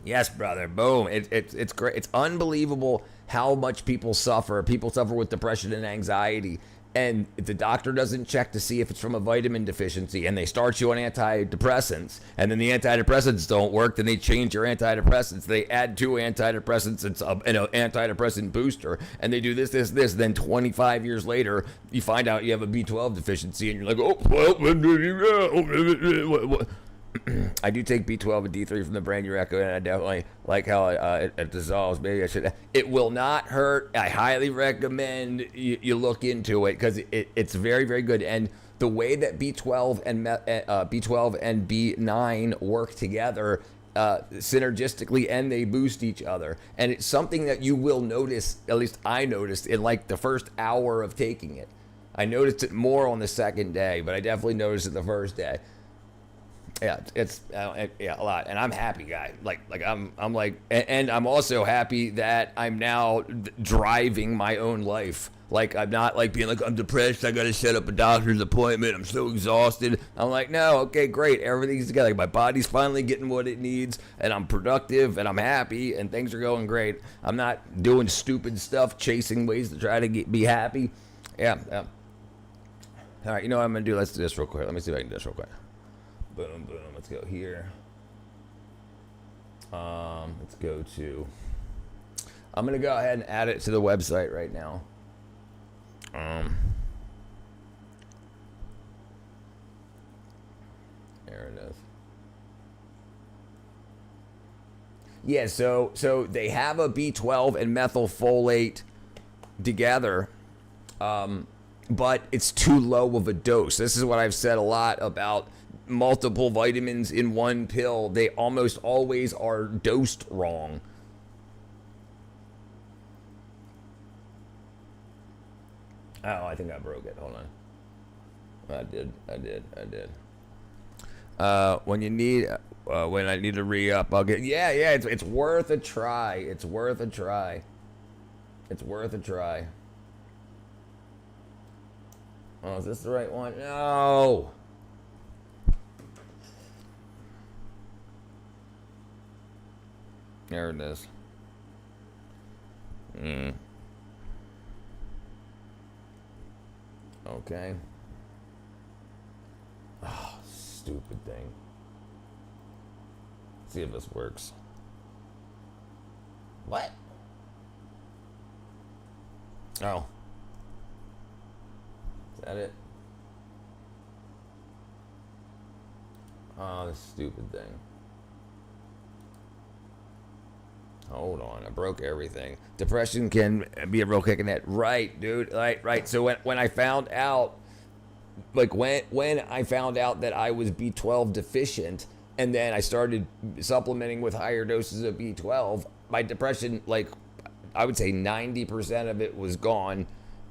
Yes, brother. Boom. It's great. It's unbelievable how much people suffer. People suffer with depression and anxiety. And if the doctor doesn't check to see if it's from a vitamin deficiency, and they start you on antidepressants, and then the antidepressants don't work, then they change your antidepressants. They add 2 antidepressants and an antidepressant booster, and they do this. Then 25 years later, you find out you have a B12 deficiency, and you're like, oh, well, I do take B12 and D3 from the brand you recommend, and I definitely like how it dissolves. Maybe I should. It will not hurt. I highly recommend you look into it because it's very, very good. And the way that B12 and B9 work together synergistically, and they boost each other. And it's something that you will notice. At least I noticed in like the first hour of taking it. I noticed it more on the second day, but I definitely noticed it the first day. Yeah, it's a lot, and I'm happy, guy. I'm like, and I'm also happy that I'm now driving my own life. Like I'm not like being like I'm depressed. I got to set up a doctor's appointment. I'm so exhausted. I'm like, no, okay, great, everything's together. Like, my body's finally getting what it needs, and I'm productive, and I'm happy, and things are going great. I'm not doing stupid stuff, chasing ways to try to be happy. Yeah. All right, you know what I'm gonna do? Let's do this real quick. Let me see if I can do this real quick. Boom, boom. Let's go here. Let's go to. I'm gonna go ahead and add it to the website right now. There it is. Yeah, so they have a B12 and methylfolate together. But it's too low of a dose. This is what I've said a lot about multiple vitamins in one pill. They almost always are dosed wrong. Oh, I think I broke it. Hold on. I did. When I need to re-up, I'll get. Yeah. It's worth a try. It's worth a try. Oh, is this the right one? No. There it is. Okay. Oh, stupid thing. See if this works. What? Oh. Is that it? Oh, this stupid thing. Hold on, I broke everything. Depression can be a real kick in the head. Right, dude. Right. So when I found out, like when I found out that I was B12 deficient, and then I started supplementing with higher doses of B12, my depression, like, I would say 90% of it was gone.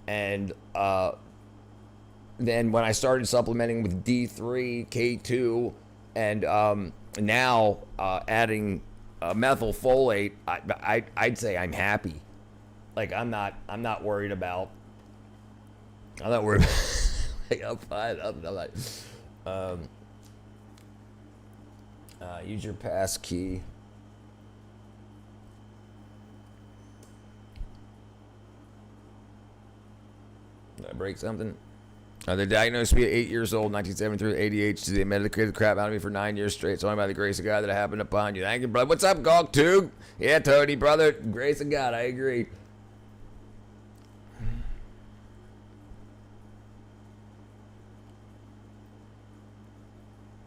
And then when I started supplementing with D3, K2, and now adding methylfolate, I'd say I'm happy. Like, I'm not worried about. I'm not worried. Like, I'm fine. I'm like, use your pass key. Did I break something? They diagnosed me at 8 years old, 1973, ADHD. They medicated the crap out of me for 9 years straight. It's only by the grace of God that I happened upon you. Thank you, brother. What's up, Gog2? Yeah, Tony, brother. Grace of God, I agree.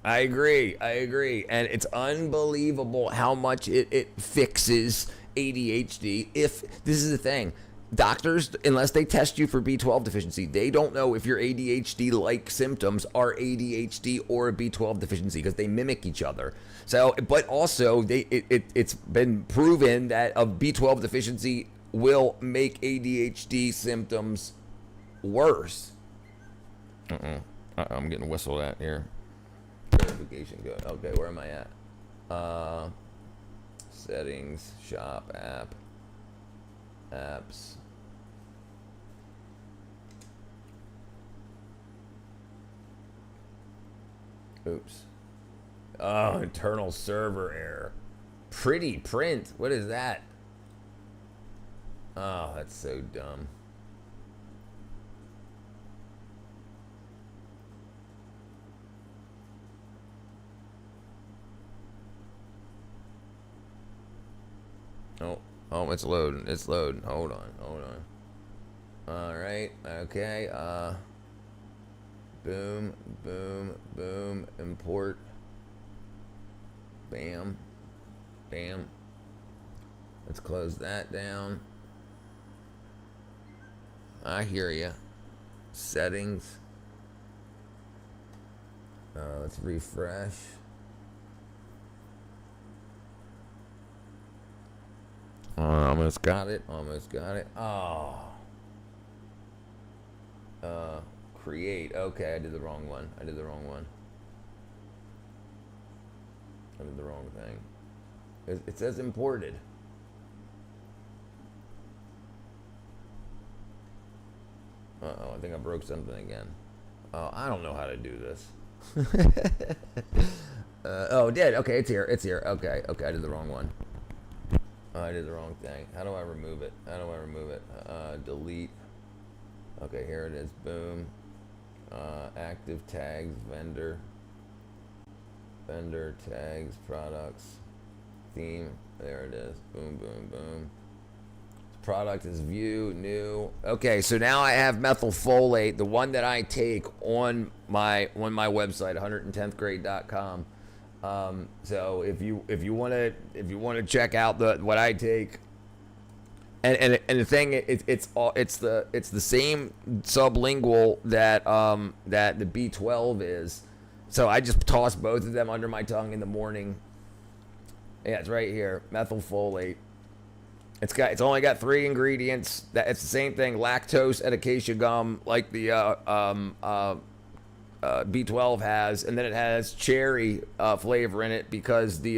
I agree. And it's unbelievable how much it fixes ADHD. If this is the thing. Doctors, unless they test you for B12 deficiency, they don't know if your ADHD-like symptoms are ADHD or a B12 deficiency because they mimic each other. So, but also, it's been proven that a B12 deficiency will make ADHD symptoms worse. I'm getting whistled at here. Notification good. Okay, where am I at? Settings, shop, apps. Oops. Oh, internal server error. Pretty print. What is that? Oh, that's so dumb. Oh, it's loading. Hold on. All right. Okay. Boom. Import. Bam. Let's close that down. I hear ya. Settings. Let's refresh. Almost got it. Oh. Create. Okay, I did the wrong one. I did the wrong thing. It says imported. I think I broke something again. Oh, I don't know how to do this. Oh, it did. Okay, it's here. Okay, I did the wrong one. I did the wrong thing. How do I remove it? Delete. Okay, here it is. Boom. Active tags, vendor tags, products, theme. There it is. Boom. Product is view, new. Okay, so now I have methylfolate, the one that I take on my website, 110thgrade.com. So if you want to check out what I take, and the thing it's the same sublingual that the B12 is. So I just toss both of them under my tongue in the morning. Yeah, it's right here, methylfolate. It's only got 3 ingredients. It's the same thing, lactose, echinacea gum, like the B12 has, and then it has cherry flavor in it because the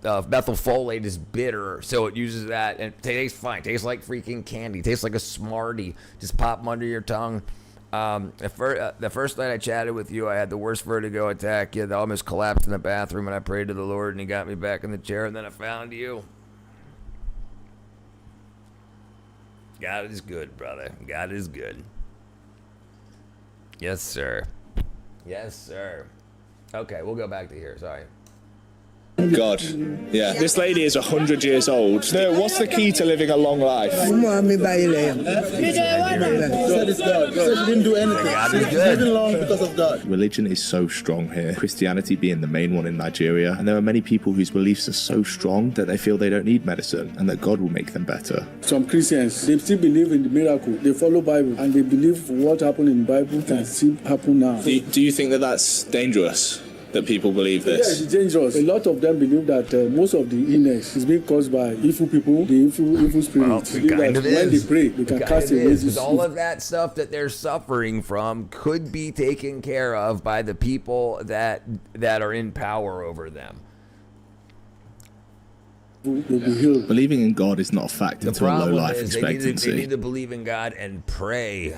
methylfolate is bitter, so it uses that, and it tastes fine. It tastes like freaking candy. It tastes like a Smartie. Just pop them under your tongue. The first night I chatted with you, I had the worst vertigo attack. I almost collapsed in the bathroom, and I prayed to the Lord, and He got me back in the chair, and then I found you. God is good, brother. God is good. Yes, sir. Okay, we'll go back to here. Sorry. God. Yeah. This lady is 100 years old. What's the key to living a long life? Said it's God. Said she didn't do anything. She's living long because of God. Religion is so strong here, Christianity being the main one in Nigeria, and there are many people whose beliefs are so strong that they feel they don't need medicine and that God will make them better. Some Christians, they still believe in the miracle. They follow Bible and they believe what happened in the Bible can still happen now. Do you think that that's dangerous? That people believe this? Yes, it's dangerous. A lot of them believe that most of the illness is being caused by evil people, the evil spirits. Well, kind of when they pray, they can cast away this. Because all of that stuff that they're suffering from could be taken care of by the people that are in power over them. Believing in God is not a fact into a low life expectancy. They need to believe in God and pray.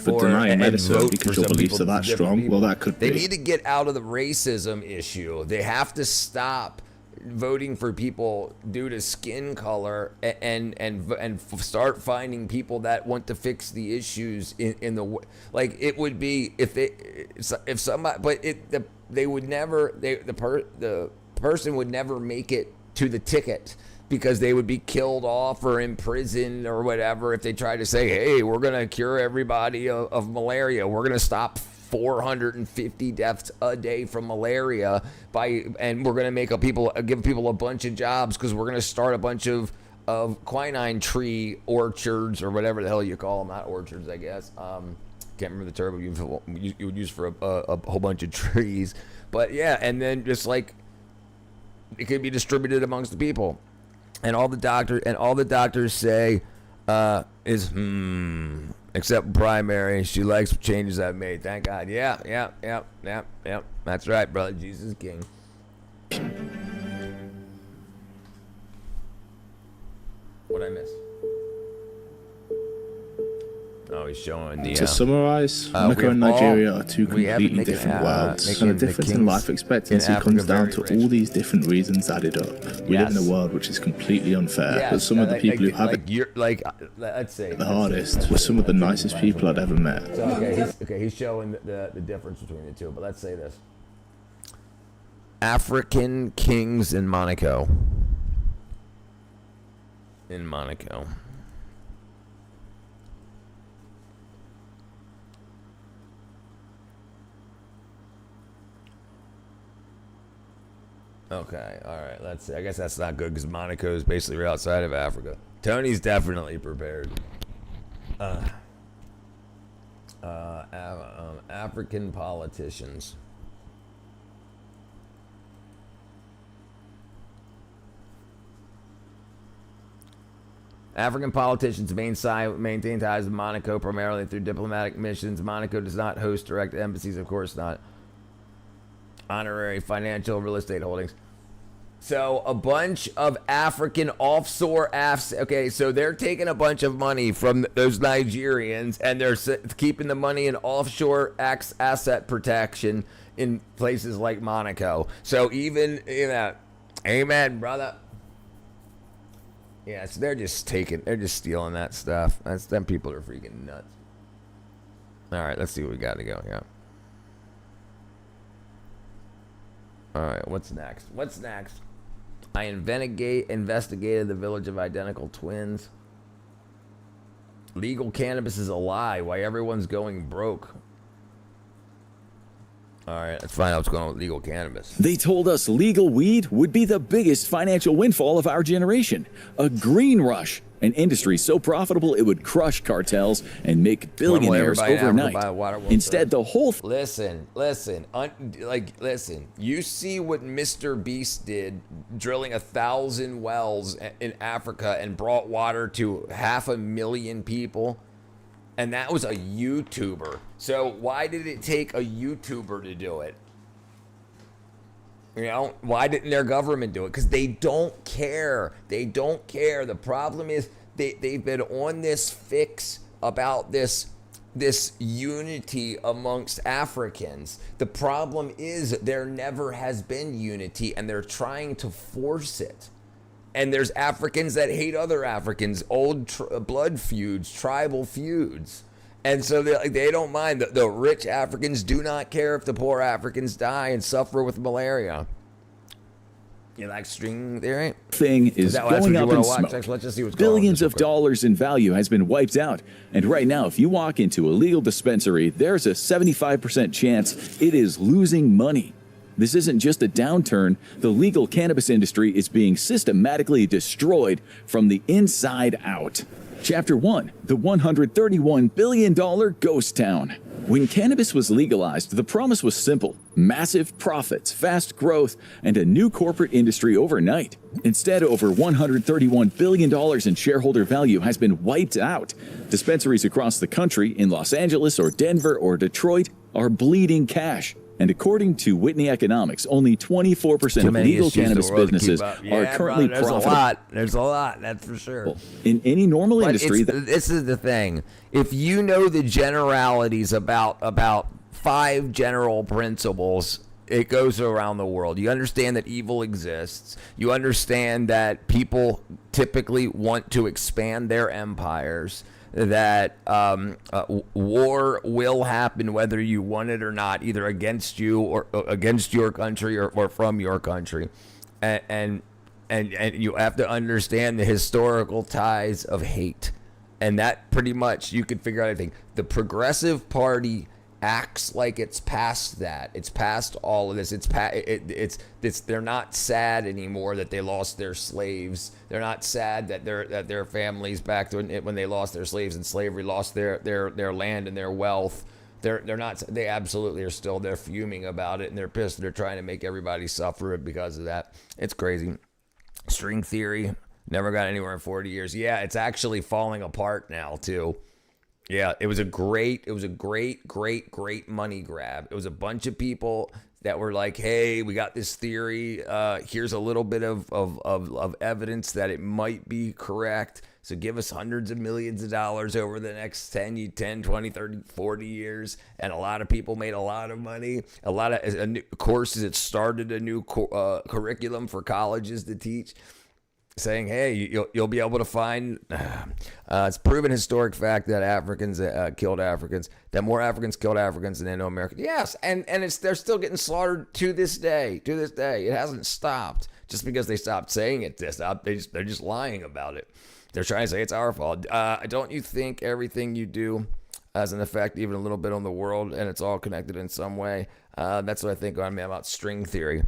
But denying medicine because your beliefs are that strong, well, that could be. They need to get out of the racism issue. They have to stop voting for people due to skin color and start finding people that want to fix the issues in the like. It would be if somebody, but they would never. The person would never make it to the ticket, because they would be killed off or imprisoned or whatever if they try to say, hey, we're going to cure everybody of malaria. We're going to stop 450 deaths a day from malaria and we're going to give people a bunch of jobs because we're going to start a bunch of quinine tree orchards or whatever the hell you call them. Not orchards, I guess. Can't remember the term you would use for a whole bunch of trees. But yeah, and then just like it could be distributed amongst the people. And all the doctors say is except primary. She likes changes I've made. Thank God. Yeah. That's right, brother. Jesus is king. What'd I miss? Oh, he's showing the. To summarize, Monaco and Nigeria are two completely different worlds, and the difference in life expectancy comes down to all these different reasons added up. We live in a world which is completely unfair, but some of the people who have it let's say the hardest were some of the nicest people I'd ever met. So, he's showing the difference between the two, but let's say this. African kings in Monaco. Okay, all right. Let's see. I guess that's not good because Monaco is basically right outside of Africa. Tony's definitely prepared. African politicians. African politicians maintain ties with Monaco primarily through diplomatic missions. Monaco does not host direct embassies, of course not. Honorary financial real estate holdings. So a bunch of African offshore okay, so they're taking a bunch of money from those Nigerians and they're keeping the money in offshore asset protection in places like Monaco. So even, amen, brother. Yeah, so they're just stealing that stuff. Them people are freaking nuts. All right, let's see what we got to go. Yeah. All right, what's next? I investigated the village of identical twins. Legal cannabis is a lie. Why everyone's going broke. All right, let's find out what's going on with legal cannabis. They told us legal weed would be the biggest financial windfall of our generation. A green rush. An industry so profitable it would crush cartels and make billionaires overnight. Instead, the whole... Listen. You see what Mr. Beast did, drilling 1,000 wells in Africa and brought water to 500,000 people? And that was a YouTuber. So why did it take a YouTuber to do it? Why didn't their government do it? Because they don't care. The problem is they've been on this fix about this unity amongst Africans. The problem is there never has been unity, and they're trying to force it. And there's Africans that hate other Africans, old blood feuds, tribal feuds. And so they don't mind. The rich Africans do not care if the poor Africans die and suffer with malaria. You like string theory? Thing is going up in smoke. Let's just see what's Billions of dollars in value has been wiped out. And right now, if you walk into a legal dispensary, there's a 75% chance it is losing money. This isn't just a downturn. The legal cannabis industry is being systematically destroyed from the inside out. Chapter 1, the $131 billion ghost town. When cannabis was legalized, the promise was simple: massive profits, fast growth, and a new corporate industry overnight. Instead, over $131 billion in shareholder value has been wiped out. Dispensaries across the country, in Los Angeles or Denver or Detroit, are bleeding cash. And according to Whitney Economics, only 24% of legal cannabis businesses are currently profitable. There's a lot, that's for sure. In any normal industry... This is the thing. If you know the generalities about 5 general principles, it goes around the world. You understand that evil exists. You understand that people typically want to expand their empires. That war will happen whether you want it or not, either against you or against your country or from your country, and you have to understand the historical ties of hate, and that pretty much you can figure out anything. The Progressive Party acts like it's past that. It's past all of this. It's they're not sad anymore that they lost their slaves. They're not sad that their families back to when they lost their slaves in slavery lost their land and their wealth. They're not. They absolutely are still. They're fuming about it and they're pissed. They're trying to make everybody suffer because of that. It's crazy. String theory never got anywhere in 40 years. Yeah, it's actually falling apart now too. Yeah, it was a great money grab. It was a bunch of people that were like, hey, we got this theory. Here's a little bit of evidence that it might be correct. So give us hundreds of millions of dollars over the next 10, 20, 30, 40 years. And a lot of people made a lot of money. A lot of new courses. It started a new curriculum for colleges to teach, saying, hey, you'll be able to find, it's proven historic fact that Africans killed Africans, that more Africans killed Africans than Indo-Americans. Yes, and they're still getting slaughtered to this day. To this day, it hasn't stopped. Just because they stopped saying it, they're just lying about it. They're trying to say it's our fault. Don't you think everything you do has an effect even a little bit on the world, and it's all connected in some way? That's what I think about string theory.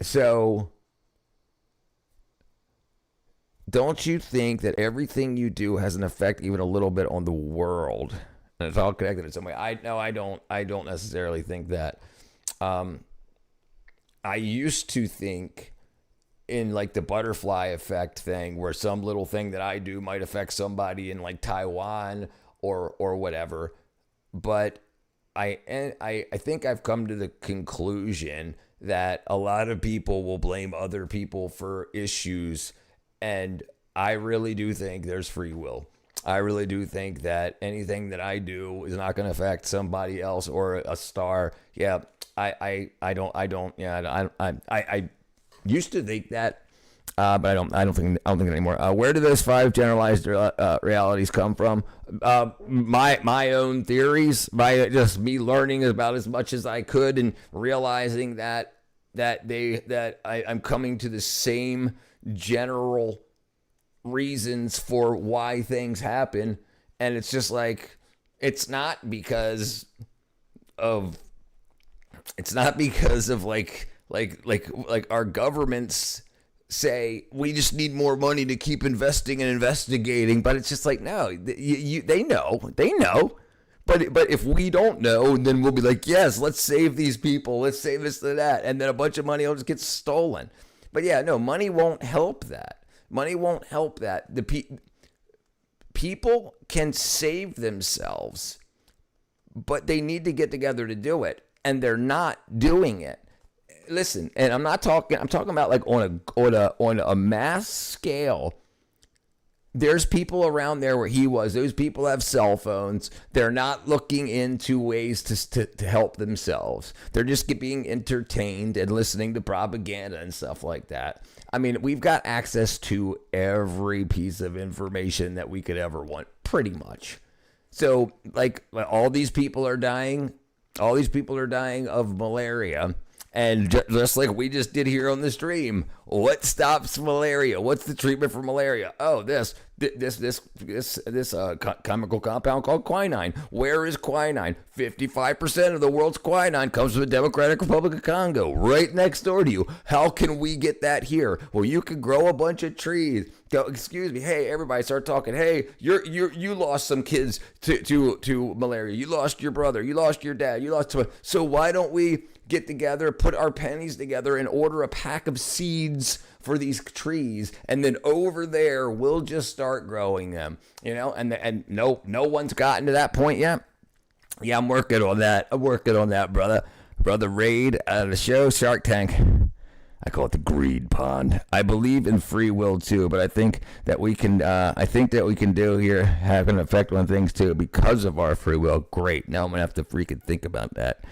So, don't you think that everything you do has an effect even a little bit on the world? And it's all connected in some way. I don't necessarily think that. I used to think in like the butterfly effect thing, where some little thing that I do might affect somebody in like Taiwan or whatever. But I think I've come to the conclusion that a lot of people will blame other people for issues, and I really do think there's free will. I really do think that anything that I do is not going to affect somebody else or a star. Yeah, I used to think that, but I don't think it anymore. Where do those 5 generalized realities come from? My own theories, by just me learning about as much as I could and realizing that I'm coming to the same general reasons for why things happen, and it's just like it's not because of like our governments say we just need more money to keep investing and investigating, but it's just like, no, they know. But if we don't know, then we'll be like, yes, let's save these people. Let's save this to that. And then a bunch of money will just get stolen. But yeah, no, money won't help that. Money won't help that. People can save themselves, but they need to get together to do it. And they're not doing it. Listen, and I'm talking about like on a mass scale. There's people around there where he was. Those people have cell phones. They're not looking into ways to help themselves. They're just being entertained and listening to propaganda and stuff like that. I mean, we've got access to every piece of information that we could ever want, pretty much. So, like, all these people are dying. All these people are dying of malaria. And just like we just did here on the stream, what stops malaria? What's the treatment for malaria? Oh, this chemical compound called quinine. Where is quinine? 55% of the world's quinine comes from the Democratic Republic of Congo, right next door to you. How can we get that here? Well, you could grow a bunch of trees. Go, excuse me. Hey, everybody, start talking. Hey, you lost some kids to malaria. You lost your brother. You lost your dad. You lost. So why don't we get together, put our pennies together, and order a pack of seeds for these trees, and then over there we'll just start growing them, you know? And no one's gotten to that point yet. Yeah, I'm working on that. Brother Raid out of the show Shark Tank. I call it the greed pond. I believe in free will too, but I think that we can. Do here have an effect on things too because of our free will. Great. Now I'm gonna have to freaking think about that.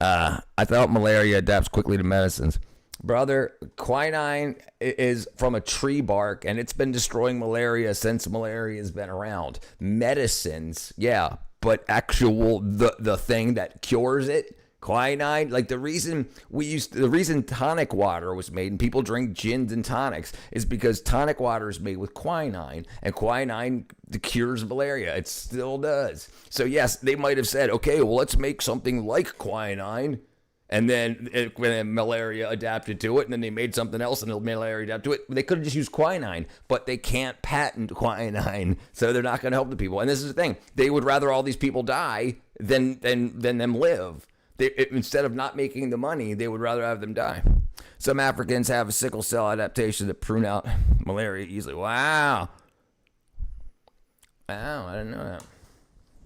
I thought malaria adapts quickly to medicines. Brother, quinine is from a tree bark, and it's been destroying malaria since malaria has been around. Medicines, yeah, but the thing that cures it, quinine, like the reason tonic water was made and people drink gins and tonics is because tonic water is made with quinine, and quinine cures malaria. It still does. So yes, they might have said, okay, well, let's make something like quinine, and then when malaria adapted to it, and then they made something else and the malaria adapted to it. They could have just used quinine, but they can't patent quinine, so they're not going to help the people. And this is the thing: they would rather all these people die than them live. Instead of not making the money, they would rather have them die. Some Africans have a sickle cell adaptation that prune out malaria easily. Wow, I didn't know that.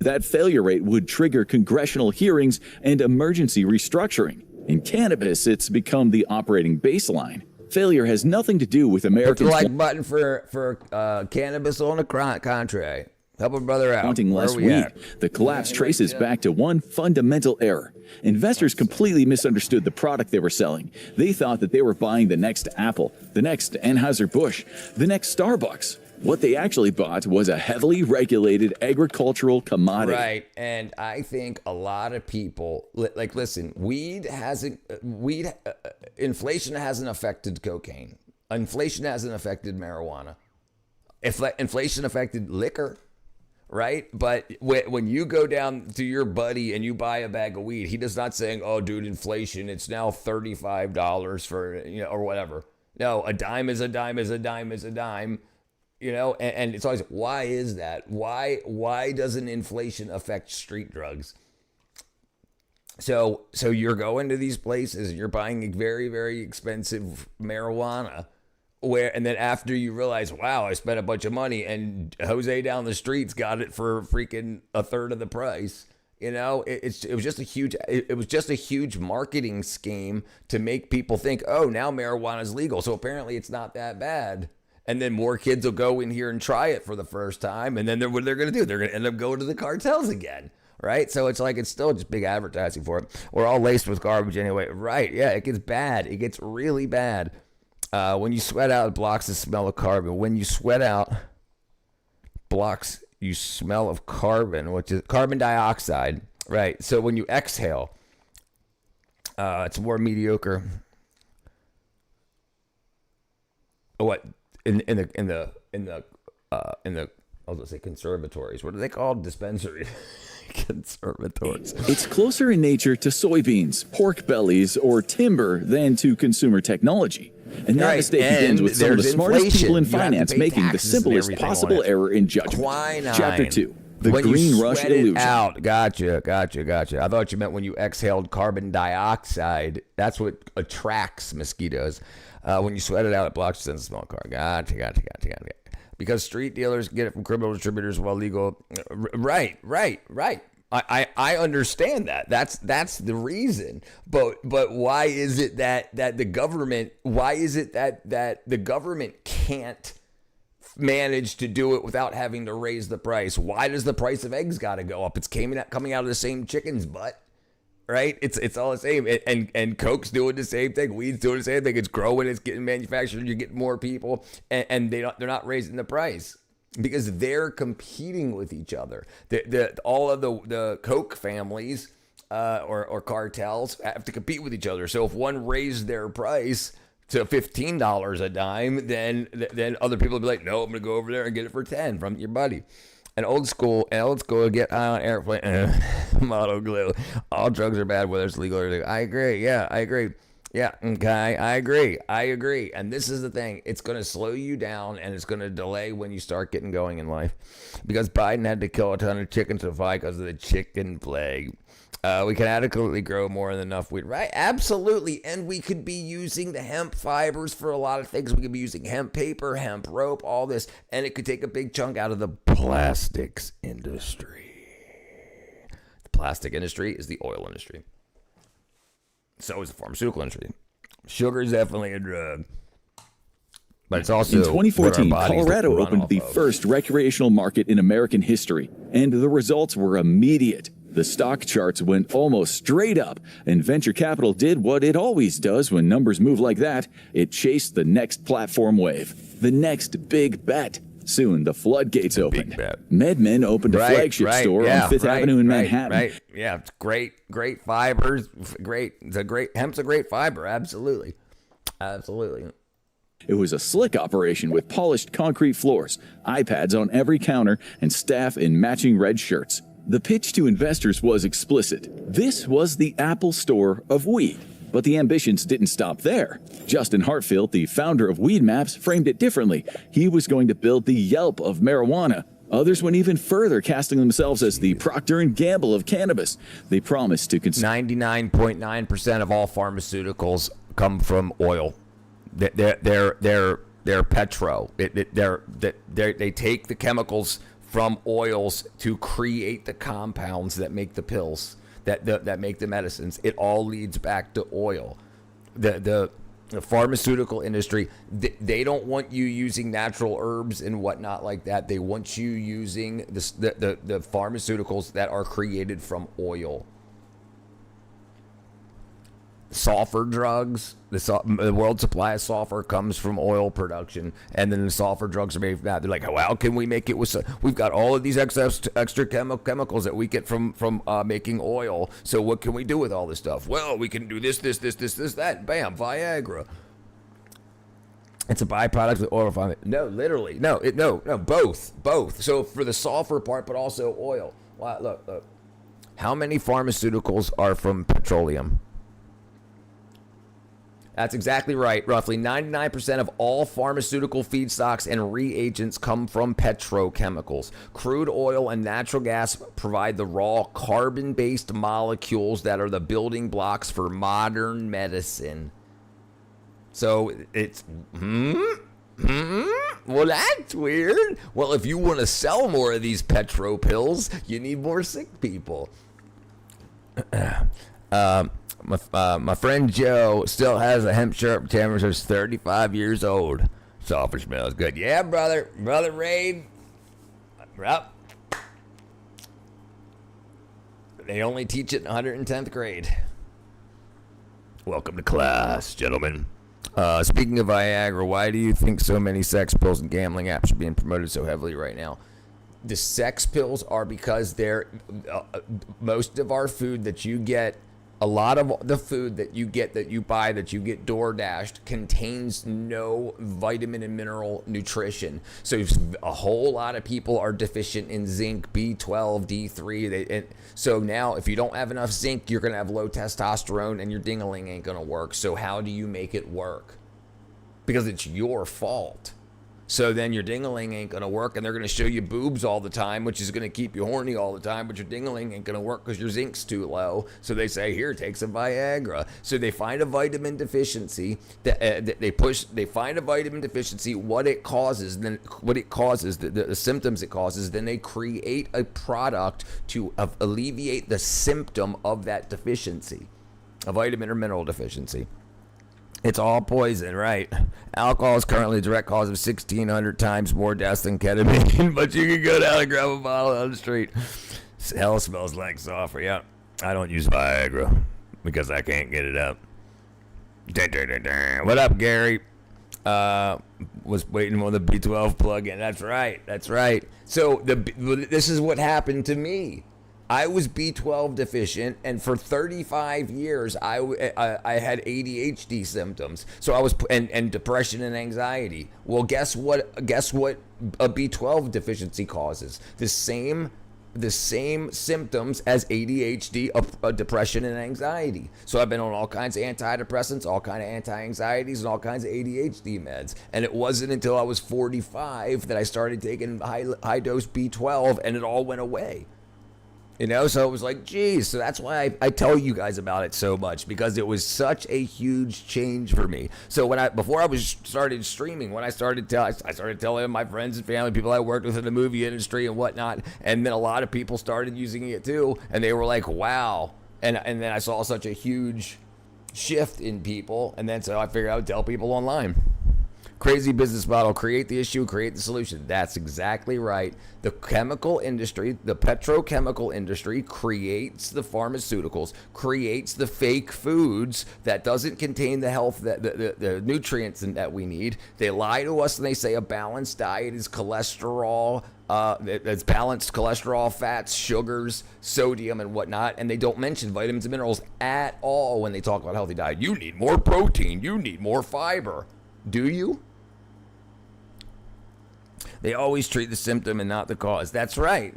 That failure rate would trigger congressional hearings and emergency restructuring. In cannabis, it's become the operating baseline. Failure has nothing to do with Americans. Put the like button for cannabis on the contrary. Help a brother out. Wanting less weed. The collapse traces back to one fundamental error. Investors completely misunderstood the product they were selling. They thought that they were buying the next Apple, the next Anheuser-Busch, the next Starbucks. What they actually bought was a heavily regulated agricultural commodity. Right, and I think a lot of people, like, listen, inflation hasn't affected cocaine. Inflation hasn't affected marijuana. Inflation affected liquor. Right? But when you go down to your buddy and you buy a bag of weed, he does not saying, oh, dude, inflation, it's now $35 for, or whatever. No, a dime is a dime is a dime is a dime, and it's always, why is that? Why doesn't inflation affect street drugs? So you're going to these places, you're buying very, very expensive marijuana, and then after you realize, wow, I spent a bunch of money, and Jose down the street's got it for freaking a third of the price. It was just a huge marketing scheme to make people think, oh, now marijuana is legal, so apparently it's not that bad. And then more kids will go in here and try it for the first time, and then what they're going to do? They're going to end up going to the cartels again. Right? So it's like, it's still just big advertising for it. We're all laced with garbage anyway. Right? Yeah, it gets bad. It gets really bad. When you sweat out, it blocks the smell of carbon. When you sweat out, you smell of carbon, which is carbon dioxide. Right. So when you exhale, it's more mediocre. What in the I was gonna say conservatories. What are they called? Dispensaries. Conservatories. It's closer in nature to soybeans, pork bellies, or timber than to consumer technology. And that mistake begins with some of the smartest people in finance making the simplest possible error in judgment. Quinine. Chapter 2. The green rush illusion. Out. Gotcha. I thought you meant when you exhaled carbon dioxide. That's what attracts mosquitoes. When you sweat it out, it blocks the sense of smell of carbon. Gotcha. Because street dealers get it from criminal distributors while legal. Right. I understand that. That's the reason. But why is it that the government? Why is it that the government can't managed to do it without having to raise the price. Why does the price of eggs got to go up? It's coming out of the same chicken's butt, right? It's all the same. And Coke's doing the same thing. Weed's doing the same thing. It's growing. It's getting manufactured. You get more people, and they're not raising the price because they're competing with each other. All of the Coke families or cartels have to compete with each other. So if one raised their price to $15 a dime, then other people will be like, no, I'm gonna go over there and get it for 10 from your buddy. And old school get on airplane model glue. All drugs are bad, whether it's legal or illegal. I agree. Yeah, I agree. Yeah, okay, I agree. And this is the thing. It's going to slow you down, and it's going to delay when you start getting going in life. Because Biden had to kill a ton of chickens to fight because of the chicken plague. We can adequately grow more than enough wheat, right? Absolutely. And we could be using the hemp fibers for a lot of things. We could be using hemp paper, hemp rope, all this. And it could take a big chunk out of the plastics industry. The plastic industry is the oil industry. So is the pharmaceutical industry. Sugar is definitely a drug. But it's also in 2014, Colorado opened the first recreational market in American history, and the results were immediate. The stock charts went almost straight up, and venture capital did what it always does when numbers move like that. It chased the next platform wave, the next big bet. Soon, the floodgates opened. MedMen opened a flagship store on Fifth Avenue in Manhattan. Yeah, it's great fibers. Hemp's a great fiber. Absolutely. It was a slick operation with polished concrete floors, iPads on every counter, and staff in matching red shirts. The pitch to investors was explicit. This was the Apple Store of weed. But the ambitions didn't stop there. Justin Hartfield, the founder of Weed Maps, framed it differently. He was going to build the Yelp of marijuana. Others went even further, casting themselves as the Procter & Gamble of cannabis. They promised to 99.9% of all pharmaceuticals come from oil. They're petro. They take the chemicals from oils to create the compounds that make the pills. That make the medicines. It all leads back to oil. The pharmaceutical industry, they don't want you using natural herbs and whatnot like that. They want you using the pharmaceuticals that are created from oil. Sulfur drugs, the world supply of sulfur comes from oil production, and then the sulfur drugs are made from that. They're like, how can we make it with? We've got all of these extra chemicals that we get from making oil. So what can we do with all this stuff? Well, we can do this, that. Bam, Viagra. It's a byproduct of oil refinement. No, literally, no, both. So for the sulfur part, but also oil. Wow, look. How many pharmaceuticals are from petroleum? That's exactly right. Roughly 99% of all pharmaceutical feedstocks and reagents come from petrochemicals. Crude oil and natural gas provide the raw carbon-based molecules that are the building blocks for modern medicine. So it's, well, that's weird. Well, if you want to sell more of these petro pills, you need more sick people. My friend Joe still has a hemp shirt from he's 35 years old. Sulfur smells good. Yeah, brother Raid. Yep. They only teach it in 110th grade. Welcome to class, gentlemen. Speaking of Viagra, why do you think so many sex pills and gambling apps are being promoted so heavily right now? The sex pills are because they're most of our food that you get. A lot of the food that you get, that you buy, that you get DoorDashed contains no vitamin and mineral nutrition. So a whole lot of people are deficient in zinc, B12, D3. So now if you don't have enough zinc, you're going to have low testosterone and your ding-a-ling ain't going to work. So how do you make it work? Because it's your fault. So then your ding-a-ling ain't going to work, and they're going to show you boobs all the time, which is going to keep you horny all the time, but your ding-a-ling ain't going to work because your zinc's too low. So they say, here, take some Viagra. So they find a vitamin deficiency, they find a vitamin deficiency, what it causes, the symptoms it causes, then they create a product to alleviate the symptom of that deficiency, a vitamin or mineral deficiency. It's all poison, right? Alcohol is currently a direct cause of 1,600 times more deaths than ketamine, but you can go down and grab a bottle on the street. Hell smells like sulfur. Yeah, I don't use Viagra because I can't get it up. What up, Gary? Was waiting for the B12 plug-in. That's right. So this is what happened to me. I was B12 deficient, and for 35 years, I had ADHD symptoms. So I was and depression and anxiety. Well, guess what? A B12 deficiency causes the same symptoms as ADHD, depression and anxiety. So I've been on all kinds of antidepressants, all kinds of anti-anxieties, and all kinds of ADHD meds. And it wasn't until I was 45 that I started taking high dose B12, and it all went away. You know, so it was like, geez. So that's why I tell you guys about it so much, because it was such a huge change for me. So before I started streaming, I started telling my friends and family, people I worked with in the movie industry and whatnot, and then a lot of people started using it too, and they were like, wow. And then I saw such a huge shift in people, and then so I figured I would tell people online. Crazy business model. Create the issue, create the solution. That's exactly right. The chemical industry, the petrochemical industry creates the pharmaceuticals, creates the fake foods that doesn't contain the health, the nutrients that we need. They lie to us and they say a balanced diet is cholesterol, it's balanced cholesterol, fats, sugars, sodium, and whatnot. And they don't mention vitamins and minerals at all when they talk about healthy diet. You need more protein. You need more fiber. Do you? They always treat the symptom and not the cause. That's right.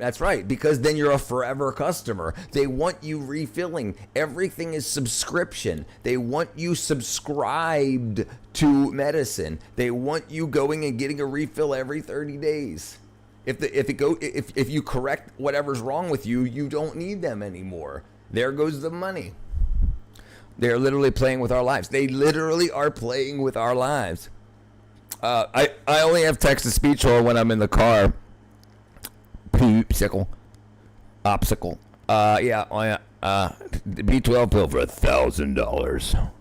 Because then you're a forever customer. They want you refilling. Everything is subscription. They want you subscribed to medicine. They want you going and getting a refill every 30 days. If you correct whatever's wrong with you, you don't need them anymore. There goes the money. They're literally playing with our lives. They literally are playing with our lives. I only have text-to-speech on when I'm in the car. Popsicle. The B12 pill for $1,000.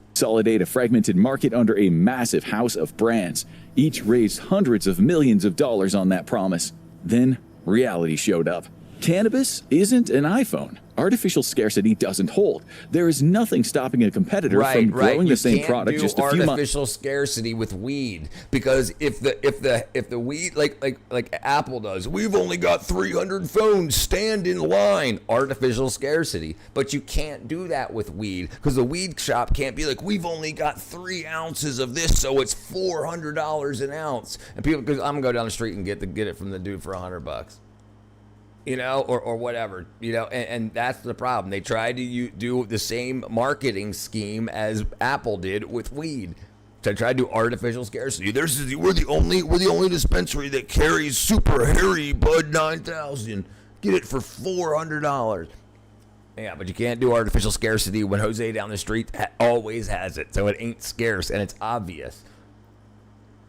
Consolidate a fragmented market under a massive house of brands. Each raised hundreds of millions of dollars on that promise. Then reality showed up. Cannabis isn't an iPhone. Artificial scarcity doesn't hold. There is nothing stopping a competitor from growing the same product just a few months. Artificial scarcity with weed, because if the weed like Apple does, we've only got 300 phones, stand in line. Artificial scarcity, but you can't do that with weed, because the weed shop can't be like, we've only got 3 ounces of this, so it's $400 an ounce. And people, because I'm gonna go down the street and get it from the dude for $100. You know, or whatever, you know, and that's the problem. They tried to do the same marketing scheme as Apple did with weed. To try to do artificial scarcity. We're the only dispensary that carries Super Hairy Bud 9000. Get it for $400. Yeah, but you can't do artificial scarcity when Jose down the street always has it, so it ain't scarce and it's obvious.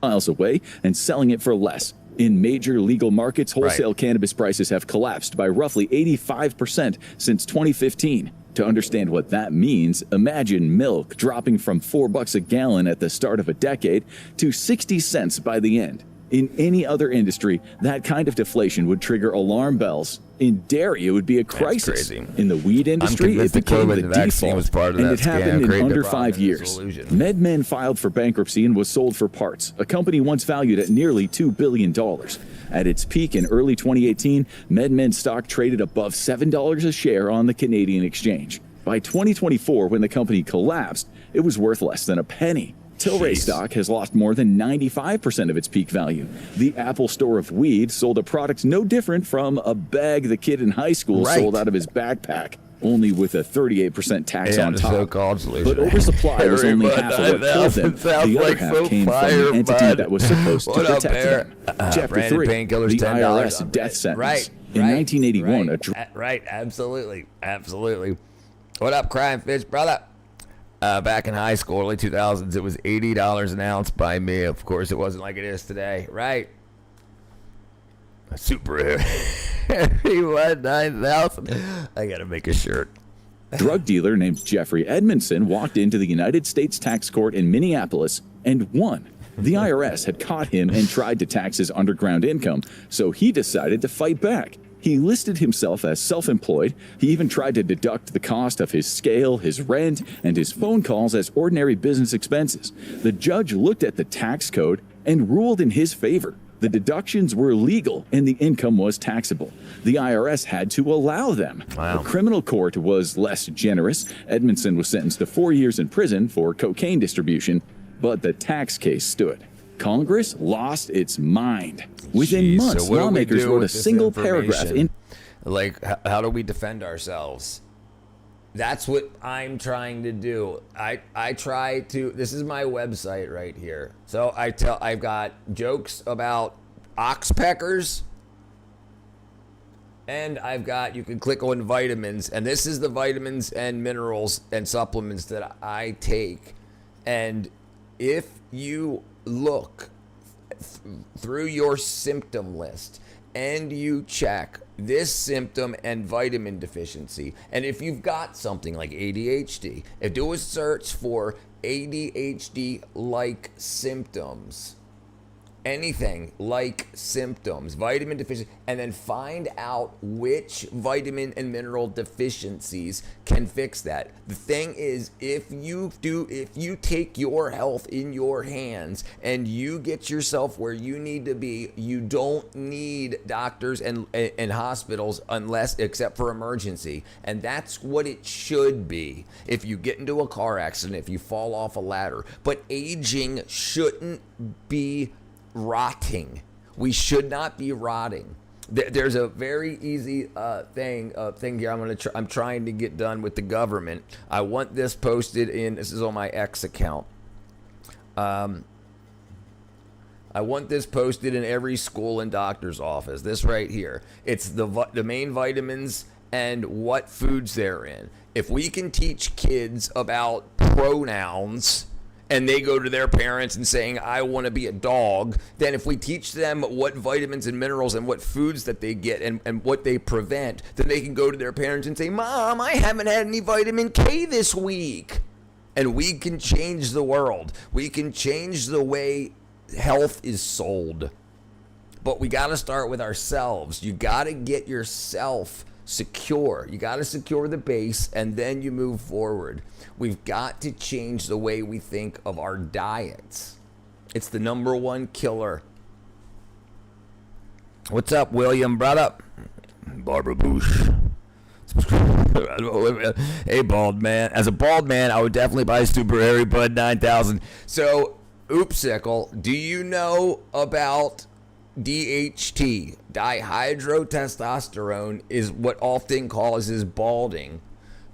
Miles away and selling it for less. In major legal markets, wholesale cannabis prices have collapsed by roughly 85% since 2015. To understand what that means, imagine milk dropping from $4 a gallon at the start of a decade to 60 cents by the end. In any other industry, that kind of deflation would trigger alarm bells. In dairy, it would be a crisis. In the weed industry, it became the default, and it happened in under 5 years. MedMen filed for bankruptcy and was sold for parts, a company once valued at nearly $2 billion. At its peak in early 2018, MedMen stock traded above $7 a share on the Canadian exchange. By 2024, when the company collapsed, it was worth less than a penny. Tilray stock has lost more than 95% of its peak value. The Apple Store of weed sold a product no different from a bag the kid in high school sold out of his backpack, only with a 38% tax on top. But oversupply was only half of what killed them. The other half came from the entity that was supposed to protect them. Chapter 3, the IRS death sentence. In 1981, absolutely. What up, Crying Fish, brother? Back in high school, early 2000s, it was $80 an ounce by me. Of course, it wasn't like it is today, right? Super Hairy Bud 9000. I gotta make a shirt. drug dealer named Jeffrey Edmondson walked into the United States Tax Court in Minneapolis and won. The IRS had caught him and tried to tax his underground income, so he decided to fight back. He listed himself as self-employed. He even tried to deduct the cost of his scale, his rent, and his phone calls as ordinary business expenses. The judge looked at the tax code and ruled in his favor. The deductions were legal and the income was taxable. The IRS had to allow them. Wow. The criminal court was less generous. Edmondson was sentenced to 4 years in prison for cocaine distribution, but the tax case stood. Congress lost its mind. Within months, so lawmakers wrote a single paragraph in. Like, how do we defend ourselves? That's what I'm trying to do. I try to. This is my website right here. So I've got jokes about oxpeckers, and I've got, you can click on vitamins, and this is the vitamins and minerals and supplements that I take. And if you look through your symptom list and you check this symptom and vitamin deficiency, and if you've got something like ADHD, do a search for ADHD-like symptoms, anything like symptoms, vitamin deficiency, and then find out which vitamin and mineral deficiencies can fix that. The thing is, if you take your health in your hands and you get yourself where you need to be, you don't need doctors and hospitals except for emergency. And that's what it should be. If you get into a car accident, if you fall off a ladder. But aging shouldn't be rotting. We should not be rotting. There's a very easy thing here. I'm trying to get done with the government. I want this posted in. This is on my X account. I want this posted in every school and doctor's office. This right here. It's the main vitamins and what foods they're in. If we can teach kids about pronouns, and they go to their parents and saying, I want to be a dog, then if we teach them what vitamins and minerals and what foods that they get and what they prevent, then they can go to their parents and say, Mom, I haven't had any vitamin K this week. And we can change the world. We can change the way health is sold. But we got to start with ourselves. You got to get yourself secure. You got to secure the base, and then you move forward. We've got to change the way we think of our diets. It's the number one killer. What's up, William, brother? Barbara Bush. Hey, bald man. As a bald man, I would definitely buy Super Harry Bud 9000. So, Oopsicle, do you know about DHT? Dihydrotestosterone is what often causes balding.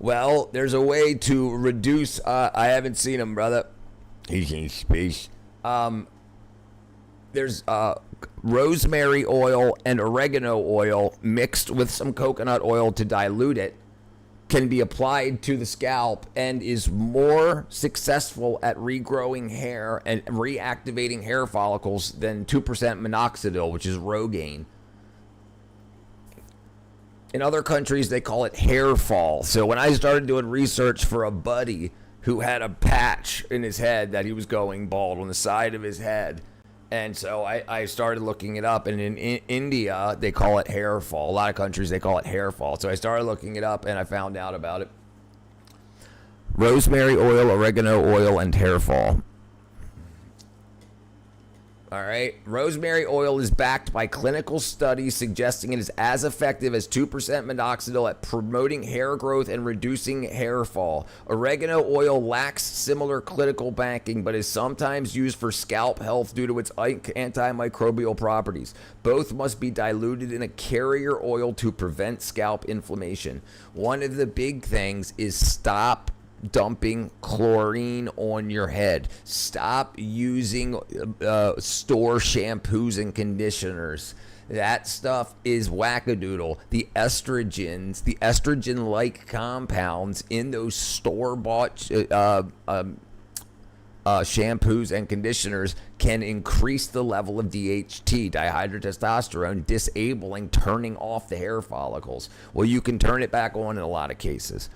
Well, there's a way to reduce. I haven't seen him, brother. He's in space. There's rosemary oil and oregano oil mixed with some coconut oil to dilute it. Can be applied to the scalp and is more successful at regrowing hair and reactivating hair follicles than 2% minoxidil, which is Rogaine. In other countries, they call it hair fall. So when I started doing research for a buddy who had a patch in his head that he was going bald on the side of his head, and so I started looking it up, and in India, they call it hair fall. A lot of countries, they call it hair fall. So I started looking it up, and I found out about it. Rosemary oil, oregano oil, and hair fall. All right. Rosemary oil is backed by clinical studies suggesting it is as effective as 2% minoxidil at promoting hair growth and reducing hair fall. Oregano oil lacks similar clinical backing, but is sometimes used for scalp health due to its antimicrobial properties. Both must be diluted in a carrier oil to prevent scalp inflammation. One of the big things is stop dumping chlorine on your head. Stop using store shampoos and conditioners. That stuff is wackadoodle. The estrogens, the estrogen-like compounds in those store-bought shampoos and conditioners can increase the level of DHT, dihydrotestosterone, disabling, turning off the hair follicles. Well, you can turn it back on in a lot of cases.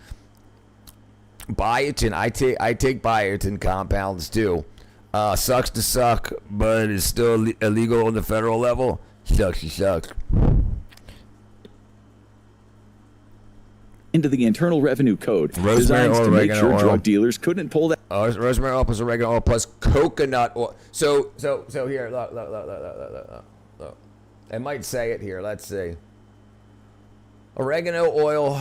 Biotin, I take biotin compounds too. Sucks to suck, but it's still illegal on the federal level. Sucks. Into the Internal Revenue Code, designed to make sure drug dealers couldn't pull that. Rosemary oil plus oregano oil plus coconut oil. So here, look. I might say it here. Let's see. Oregano oil.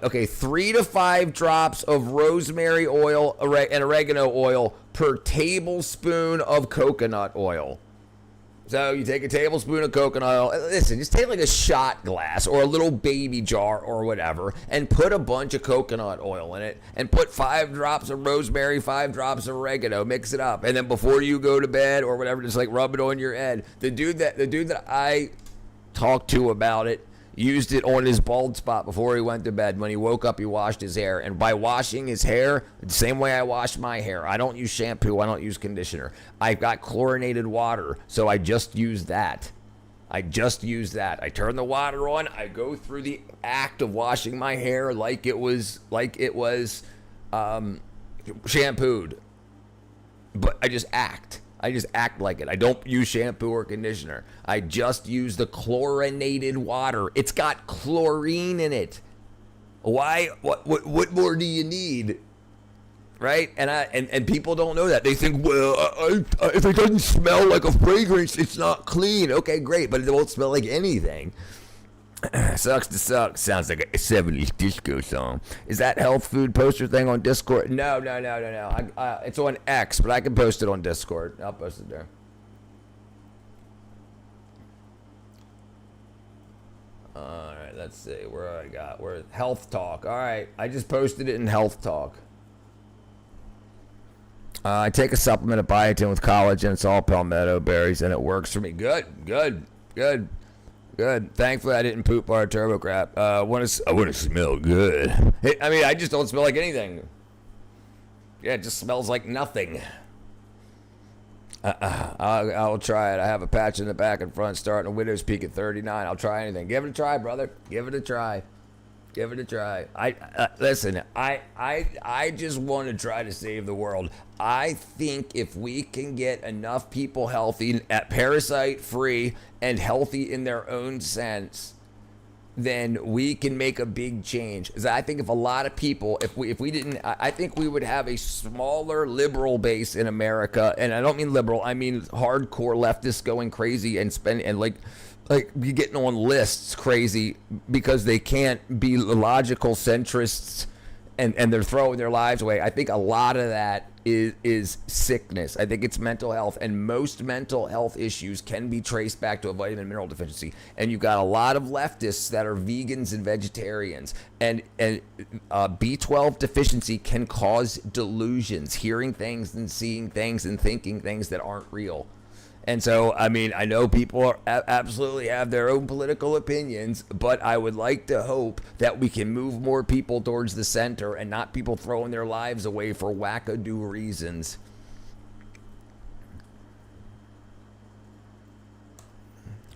Okay, 3 to 5 drops of rosemary oil and oregano oil per tablespoon of coconut oil. So you take a tablespoon of coconut oil. Listen, just take like a shot glass or a little baby jar or whatever and put a bunch of coconut oil in it and put 5 drops of rosemary, 5 drops of oregano, mix it up. And then before you go to bed or whatever, just like rub it on your head. The dude that I talked to about it used it on his bald spot before he went to bed. When he woke up, he washed his hair. And by washing his hair, the same way I wash my hair, I don't use shampoo, I don't use conditioner. I've got chlorinated water, so I just use that. I turn the water on. I go through the act of washing my hair like it was shampooed. But I just act like it. I don't use shampoo or conditioner. I just use the chlorinated water. It's got chlorine in it. Why? What more do you need? Right? And people don't know that. They think, well, if it doesn't smell like a fragrance, it's not clean. Okay, great, but it won't smell like anything. Sucks to suck. Sounds like a 70s disco song. Is that health food poster thing on Discord? No. It's on X, but I can post it on Discord. I'll post it there. All right, let's see. We're Health Talk. All right, I just posted it in Health Talk. I take a supplement of biotin with collagen. It's all palmetto berries, and it works for me. Good. Thankfully, I didn't poop our turbo crap. I want to smell good. I just don't smell like anything. Yeah, it just smells like nothing. I'll try it. I have a patch in the back and front starting a widow's peak at 39. I'll try anything. Give it a try, brother. Give it a try. Listen, I just want to try to save the world. I think if we can get enough people healthy, parasite-free, and healthy in their own sense, then we can make a big change. Because I think if a lot of people, if we didn't, I think we would have a smaller liberal base in America. And I don't mean liberal, I mean hardcore leftists going crazy and be getting on lists crazy because they can't be logical centrists and they're throwing their lives away. I think a lot of that is sickness. I think it's mental health, and most mental health issues can be traced back to a vitamin and mineral deficiency. And you've got a lot of leftists that are vegans and vegetarians, and B12 deficiency can cause delusions, hearing things and seeing things and thinking things that aren't real. And so, I know people absolutely have their own political opinions, but I would like to hope that we can move more people towards the center and not people throwing their lives away for wackadoo reasons.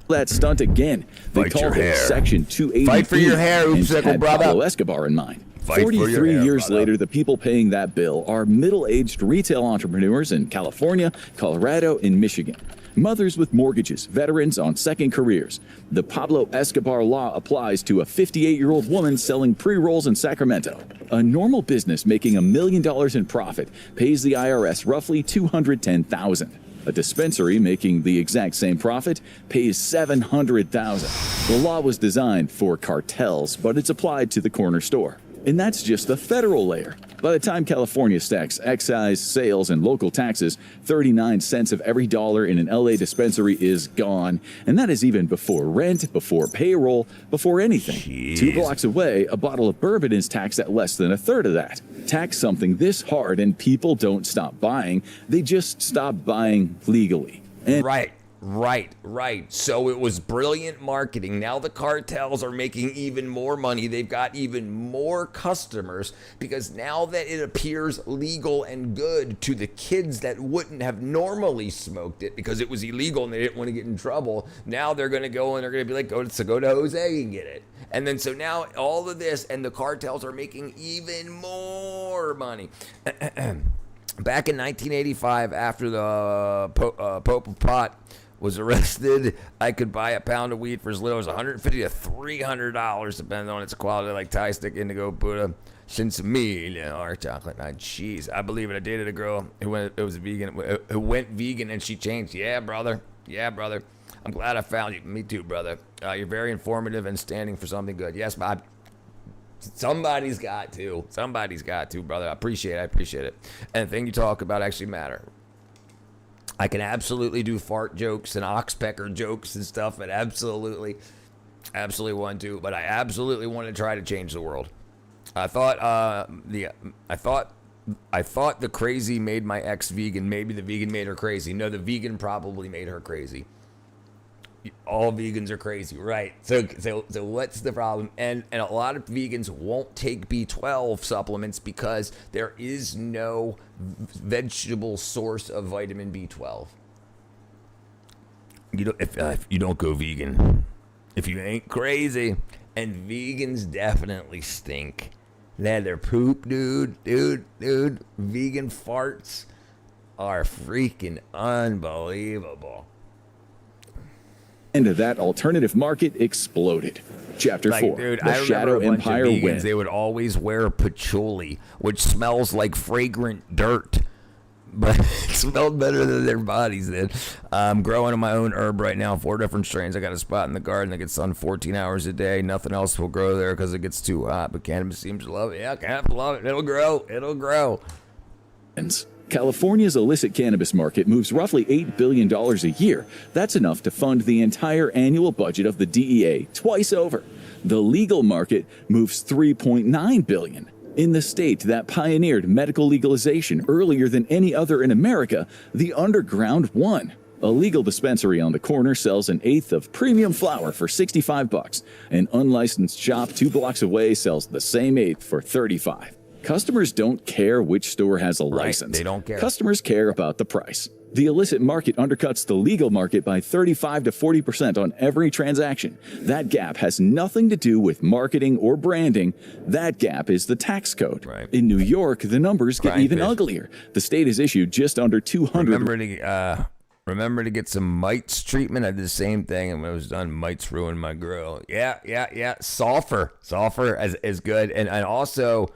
That stunt again. They called it Section 280. Fight for your hair, and brother. Pablo Escobar in mind. 43 years later, the people paying that bill are middle-aged retail entrepreneurs in California, Colorado, and Michigan. Mothers with mortgages, veterans on second careers. The Pablo Escobar law applies to a 58-year-old woman selling pre-rolls in Sacramento. A normal business making $1 million in profit pays the IRS roughly $210,000. A dispensary making the exact same profit pays $700,000. The law was designed for cartels, but it's applied to the corner store. And that's just the federal layer. By the time California stacks excise, sales, and local taxes, 39 cents of every dollar in an LA dispensary is gone. And that is even before rent, before payroll, before anything. Jeez. 2 blocks away, a bottle of bourbon is taxed at less than a third of that. Tax something this hard and people don't stop buying. They just stop buying legally. And Right. Right. So it was brilliant marketing. Now the cartels are making even more money. They've got even more customers because now that it appears legal and good to the kids that wouldn't have normally smoked it because it was illegal and they didn't want to get in trouble, now they're going to go and they're going to be like, go to Jose and get it. And then so now all of this and the cartels are making even more money. Back in 1985, after the Pope of Pot was arrested, I could buy a pound of weed for as little as $150 to $300, depending on its quality, like Thai stick, indigo, Buddha, Shinsamil, or chocolate nut cheese. I believe it. I dated a girl who went vegan, and she changed. Yeah, brother. I'm glad I found you. Me too, brother. You're very informative and standing for something good. Yes, Bob. Somebody's got to, brother. I appreciate it. And the thing you talk about actually matter. I can absolutely do fart jokes and oxpecker jokes and stuff, and absolutely want to. But I absolutely want to try to change the world. I thought the crazy made my ex vegan. Maybe the vegan made her crazy. No, the vegan probably made her crazy. All vegans are crazy, right? So what's the problem? And a lot of vegans won't take B12 supplements because there is no vegetable source of vitamin B12. If you don't go vegan, if you ain't crazy, and vegans definitely stink. Their poop, dude. Vegan farts are freaking unbelievable. And that alternative market exploded. Chapter 4, dude, the Shadow Empire wins. They would always wear patchouli, which smells like fragrant dirt, but it smelled better than their bodies did. I'm growing my own herb right now, 4 different strains. I got a spot in the garden that gets sun 14 hours a day. Nothing else will grow there because it gets too hot, but cannabis seems to love it. Yeah, cannabis love it. It'll grow. California's illicit cannabis market moves roughly $8 billion a year. That's enough to fund the entire annual budget of the DEA twice over. The legal market moves $3.9 billion. In the state that pioneered medical legalization earlier than any other in America, the Underground won. A legal dispensary on the corner sells 1/8 of premium flower for $65. An unlicensed shop 2 blocks away sells the same 1/8 for $35. Customers don't care which store has a license. They don't care. Customers care about the price. The illicit market undercuts the legal market by 35 to 40% on every transaction. That gap has nothing to do with marketing or branding. That gap is the tax code. Right. In New York, the numbers get even uglier. The state has issued just under 200. Remember to get some mites treatment. I did the same thing, and when it was done, mites ruined my grow. Yeah. Sulfur is good, and also.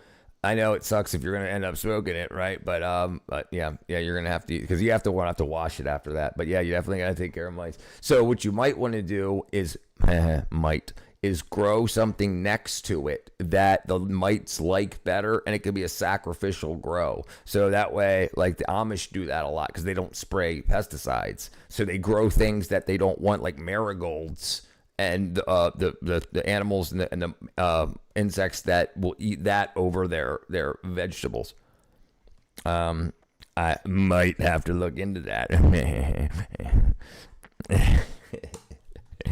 I know it sucks if you're going to end up smoking it, right? But yeah, you're going to have to, because you have to wash it after that. But yeah, you definitely got to take care of mites. So what you might want to do is grow something next to it that the mites like better, and it could be a sacrificial grow. So that way, like the Amish do that a lot because they don't spray pesticides. So they grow things that they don't want, like marigolds. And the animals and the insects that will eat that over their vegetables. I might have to look into that.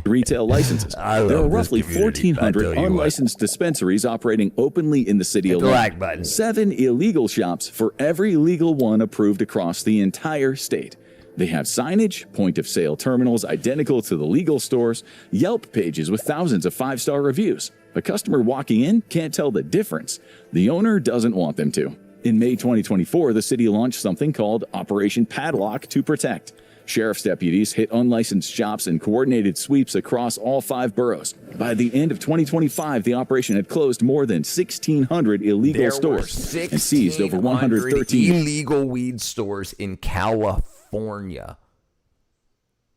Retail licenses. There are roughly 1,400 unlicensed dispensaries operating openly in the city alone. 7 illegal shops for every legal one approved across the entire state. They have signage, point-of-sale terminals identical to the legal stores, Yelp pages with thousands of 5-star reviews. A customer walking in can't tell the difference. The owner doesn't want them to. In May 2024, the city launched something called Operation Padlock to Protect. Sheriff's deputies hit unlicensed shops and coordinated sweeps across all 5 boroughs. By the end of 2025, the operation had closed more than 1,600 illegal stores and seized over 113 illegal weed stores in California.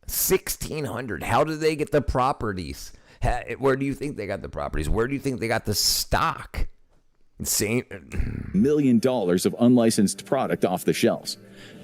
1,600. How do they get the properties? Where do you think they got the properties? Where do you think they got the stock? Insane. $1 million of unlicensed product off the shelves.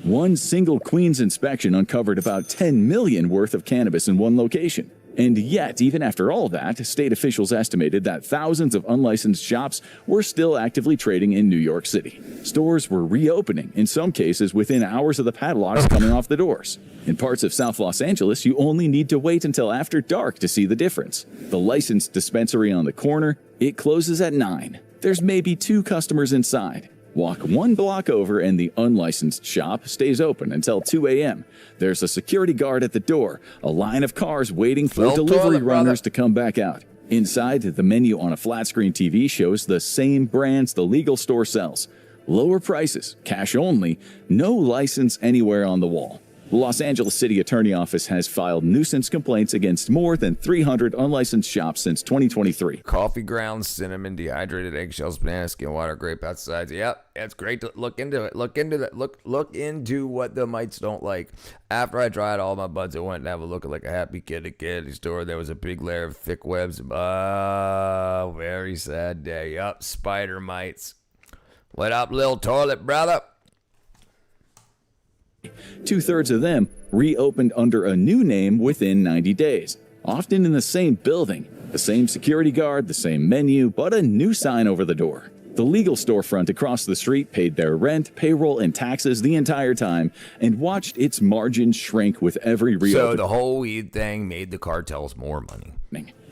One single Queens inspection uncovered about $10 million worth of cannabis in one location. And yet, even after all that, state officials estimated that thousands of unlicensed shops were still actively trading in New York City. Stores were reopening, in some cases within hours of the padlocks coming off the doors. In parts of South Los Angeles, you only need to wait until after dark to see the difference. The licensed dispensary on the corner, it closes at 9. There's maybe 2 customers inside. Walk 1 block over and the unlicensed shop stays open until 2 a.m. There's a security guard at the door, a line of cars waiting for delivery runners to come back out. Inside, the menu on a flat-screen TV shows the same brands the legal store sells. Lower prices, cash only, no license anywhere on the wall. The Los Angeles City Attorney Office has filed nuisance complaints against more than 300 unlicensed shops since 2023. Coffee grounds, cinnamon, dehydrated eggshells, banana skin, water, grape pesticides. Yep, it's great to look into it. Look into that. Look into what the mites don't like. After I tried all my buds, I went and have a look at like a Happy Kid at candy store. There was a big layer of thick webs. Oh, very sad day. Yup, spider mites. What up, little toilet brother? 2/3 of them reopened under a new name within 90 days, often in the same building, the same security guard, the same menu, but a new sign over the door. The legal storefront across the street paid their rent, payroll, and taxes the entire time and watched its margins shrink with every reopening. So the whole weed thing made the cartels more money.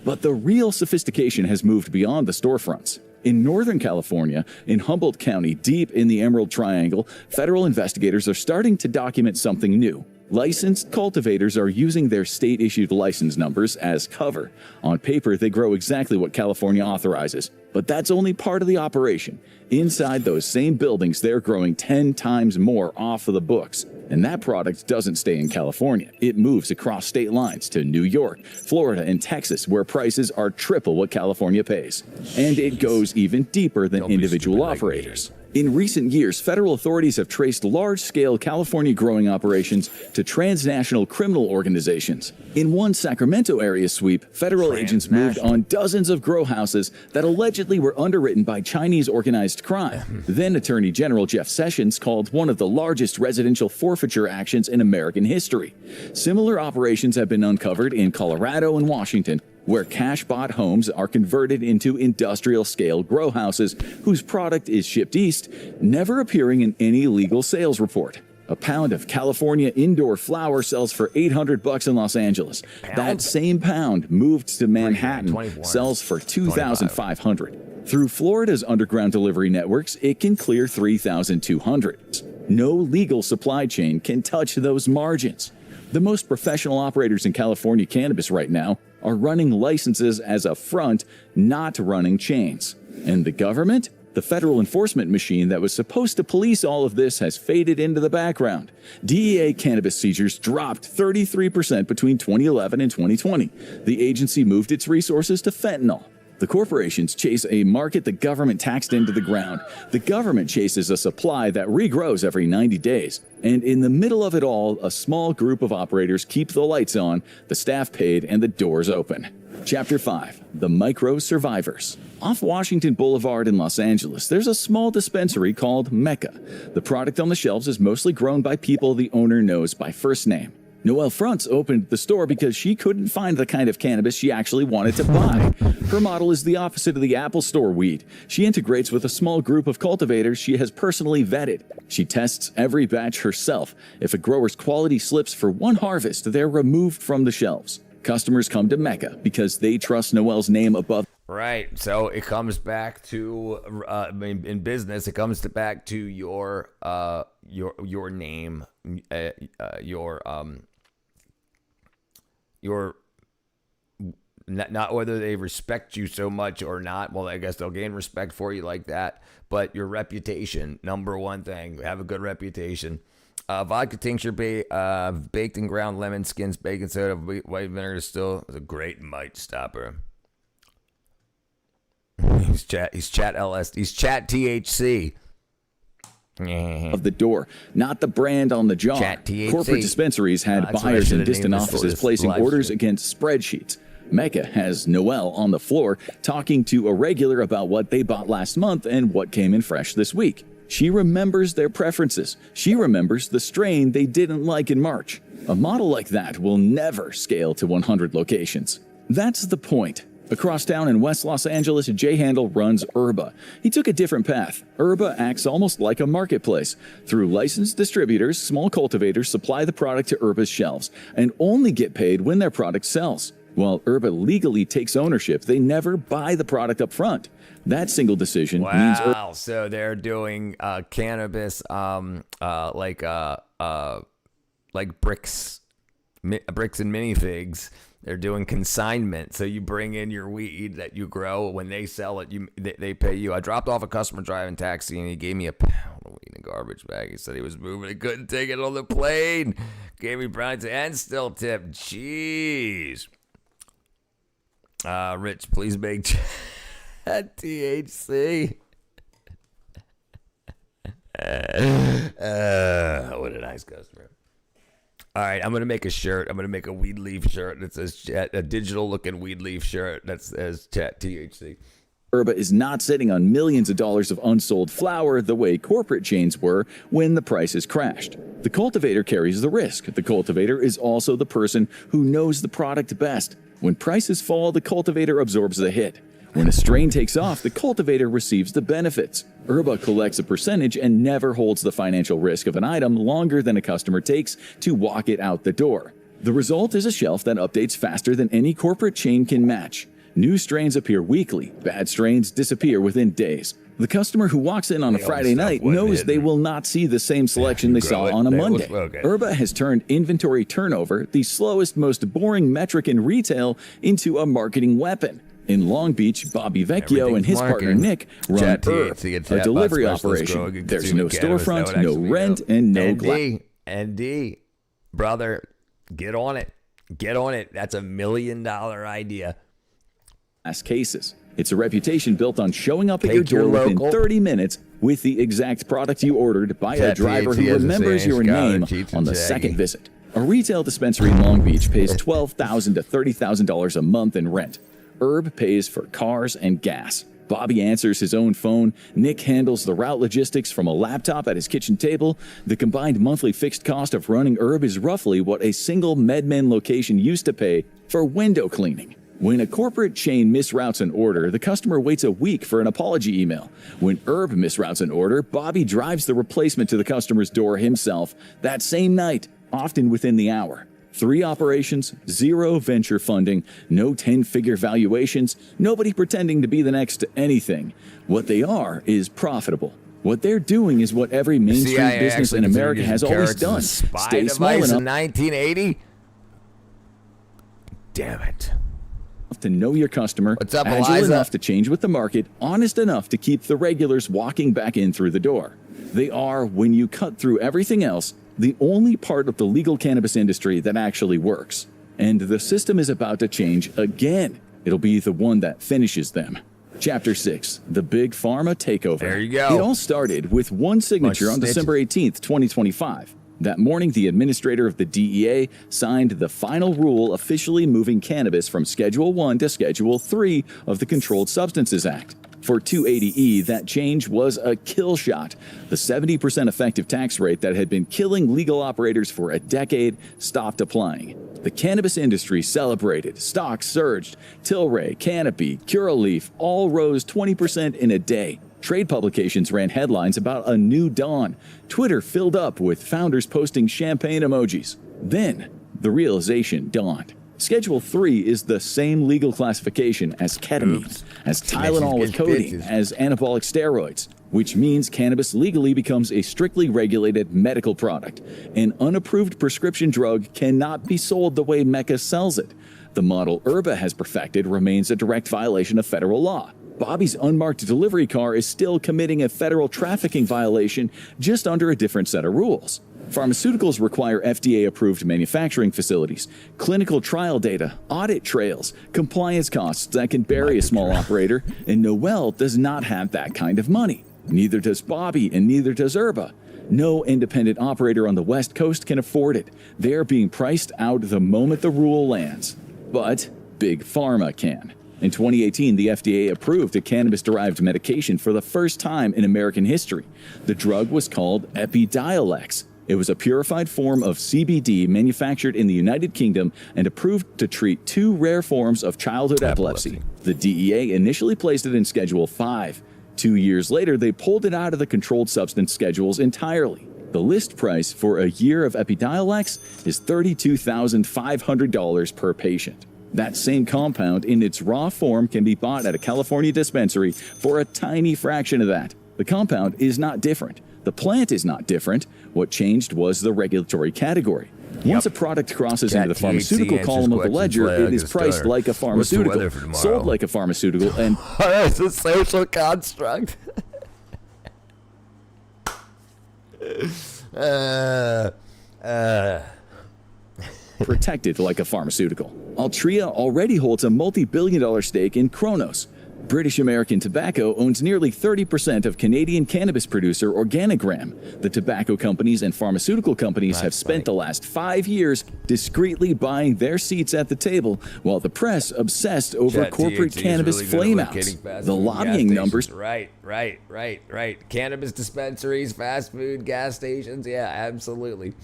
But the real sophistication has moved beyond the storefronts. In Northern California, in Humboldt County, deep in the Emerald Triangle, federal investigators are starting to document something new. Licensed cultivators are using their state-issued license numbers as cover. On paper, they grow exactly what California authorizes. But that's only part of the operation. Inside those same buildings, they're growing 10 times more off of the books. And that product doesn't stay in California. It moves across state lines to New York, Florida, and Texas, where prices are triple what California pays. And it goes even deeper than individual operators. In recent years, federal authorities have traced large-scale California growing operations to transnational criminal organizations. In one Sacramento area sweep, federal agents moved on dozens of grow houses that allegedly were underwritten by Chinese organized crime. Then Attorney General Jeff Sessions called one of the largest residential forfeiture actions in American history. Similar operations have been uncovered in Colorado and Washington, where cash-bought homes are converted into industrial-scale grow houses whose product is shipped east, never appearing in any legal sales report. A pound of California indoor flower sells for $800 in Los Angeles. That same pound moved to Manhattan sells for $2,500. Through Florida's underground delivery networks, it can clear $3,200. No legal supply chain can touch those margins. The most professional operators in California cannabis right now are running licenses as a front, not running chains. And the government? The federal enforcement machine that was supposed to police all of this has faded into the background. DEA cannabis seizures dropped 33% between 2011 and 2020. The agency moved its resources to fentanyl. The corporations chase a market the government taxed into the ground. The government chases a supply that regrows every 90 days. And in the middle of it all, a small group of operators keep the lights on, the staff paid, and the doors open. Chapter 5. The Micro Survivors. Off Washington Boulevard in Los Angeles, there's a small dispensary called Mecca. The product on the shelves is mostly grown by people the owner knows by first name. Noelle Frantz opened the store because she couldn't find the kind of cannabis she actually wanted to buy. Her model is the opposite of the Apple Store weed. She integrates with a small group of cultivators she has personally vetted. She tests every batch herself. If a grower's quality slips for one harvest, they're removed from the shelves. Customers come to Mecca because they trust Noelle's name above. Right. So it comes back to in business. It comes back to your name, your not whether they respect you so much or not. Well, I guess they'll gain respect for you like that. But your reputation, number one thing. Have a good reputation. Vodka tincture baked and ground lemon skins, baking soda, white vinegar still is a great mite stopper. He's chat THC. Of the door, not the brand on the jar. Corporate dispensaries had buyers in distant offices placing orders against spreadsheets. Mecca has Noelle on the floor talking to a regular about what they bought last month and what came in fresh this week. She remembers their preferences. She remembers the strain they didn't like in March. A model like that will never scale to 100 locations. That's the point. Across town in West Los Angeles, Jay Handel runs Herba. He took a different path. Herba acts almost like a marketplace. Through licensed distributors, small cultivators supply the product to Herba's shelves and only get paid when their product sells. While Herba legally takes ownership, they never buy the product up front. That single decision means Wow, so they're doing cannabis like bricks and minifigs. They're doing consignment, so you bring in your weed that you grow. When they sell it, they pay you. I dropped off a customer driving taxi, and he gave me a pound of weed in a garbage bag. He said he was moving, he couldn't take it on the plane. Gave me brownies and still tipped. Jeez. Rich, please make chat THC. What a nice customer. All right, I'm going to make a shirt. I'm going to make a weed leaf shirt that says a digital-looking weed leaf shirt that says chat THC. Herba is not sitting on millions of dollars of unsold flower the way corporate chains were when the prices crashed. The cultivator carries the risk. The cultivator is also the person who knows the product best. When prices fall, the cultivator absorbs the hit. When a strain takes off, the cultivator receives the benefits. Herba collects a percentage and never holds the financial risk of an item longer than a customer takes to walk it out the door. The result is a shelf that updates faster than any corporate chain can match. New strains appear weekly. Bad strains disappear within days. The customer who walks in on a Friday night knows they will not see the same selection they saw on a Monday. Herba has turned inventory turnover, the slowest, most boring metric in retail, into a marketing weapon. In Long Beach, Bobby Vecchio and his partner Nick run Herb, a delivery operation. There's no storefront, no rent, and no ND, brother, get on it. Get on it. That's $1 million idea. Cases. It's a reputation built on showing up at your door within 30 minutes with the exact product you ordered by a driver who remembers your name on the second visit. A retail dispensary in Long Beach pays $12,000 to $30,000 a month in rent. Herb pays for cars and gas. Bobby answers his own phone. Nick handles the route logistics from a laptop at his kitchen table. The combined monthly fixed cost of running Herb is roughly what a single MedMen location used to pay for window cleaning. When a corporate chain misroutes an order, the customer waits a week for an apology email. When Herb misroutes an order, Bobby drives the replacement to the customer's door himself that same night, often within the hour. 3 operations, 0 venture funding, no 10-figure valuations, nobody pretending to be the next to anything. What they are is profitable. What they're doing is what every mainstream business in America has always done. Stay small enough in 1980. Damn it. To know your customer, what's up, agile Eliza? Enough to change with the market, honest enough to keep the regulars walking back in through the door. They are, when you cut through everything else, the only part of the legal cannabis industry that actually works. And the system is about to change again. It'll be the one that finishes them. Chapter 6, the Big Pharma Takeover. There you go. It all started with one signature on December 18th, 2025. That morning, the administrator of the DEA signed the final rule officially moving cannabis from Schedule 1 to Schedule 3 of the Controlled Substances Act. For 280E, that change was a kill shot. The 70% effective tax rate that had been killing legal operators for a decade stopped applying. The cannabis industry celebrated. Stocks surged. Tilray, Canopy, Curaleaf all rose 20% in a day. Trade publications ran headlines about a new dawn. Twitter filled up with founders posting champagne emojis. Then, the realization dawned. Schedule 3 is the same legal classification as ketamine, as Tylenol with codeine, as anabolic steroids, which means cannabis legally becomes a strictly regulated medical product. An unapproved prescription drug cannot be sold the way Mecca sells it. The model Herba has perfected remains a direct violation of federal law. Bobby's unmarked delivery car is still committing a federal trafficking violation, just under a different set of rules. Pharmaceuticals require FDA-approved manufacturing facilities, clinical trial data, audit trails, compliance costs that can bury a small operator, and Noel does not have that kind of money. Neither does Bobby, and neither does Herba. No independent operator on the West Coast can afford it. They are being priced out the moment the rule lands. But Big Pharma can. In 2018, the FDA approved a cannabis-derived medication for the first time in American history. The drug was called Epidiolex. It was a purified form of CBD manufactured in the United Kingdom and approved to treat 2 rare forms of childhood epilepsy. The DEA initially placed it in Schedule 5. 2 years later, they pulled it out of the controlled substance schedules entirely. The list price for a year of Epidiolex is $32,500 per patient. That same compound in its raw form can be bought at a California dispensary for a tiny fraction of that. The compound is not different. The plant is not different. What changed was the regulatory category. Once a product crosses into the pharmaceutical column of the ledger, it is priced like a pharmaceutical, sold like a pharmaceutical, and it's a social construct. protected like a pharmaceutical. Altria already holds a multi-billion-dollar stake in Cronos. British American Tobacco owns nearly 30% of Canadian cannabis producer Organigram. The tobacco companies and pharmaceutical companies have spent the last 5 years discreetly buying their seats at the table, while the press obsessed over corporate cannabis flameouts. The lobbying numbers... Right. Cannabis dispensaries, fast food, gas stations. Yeah, absolutely.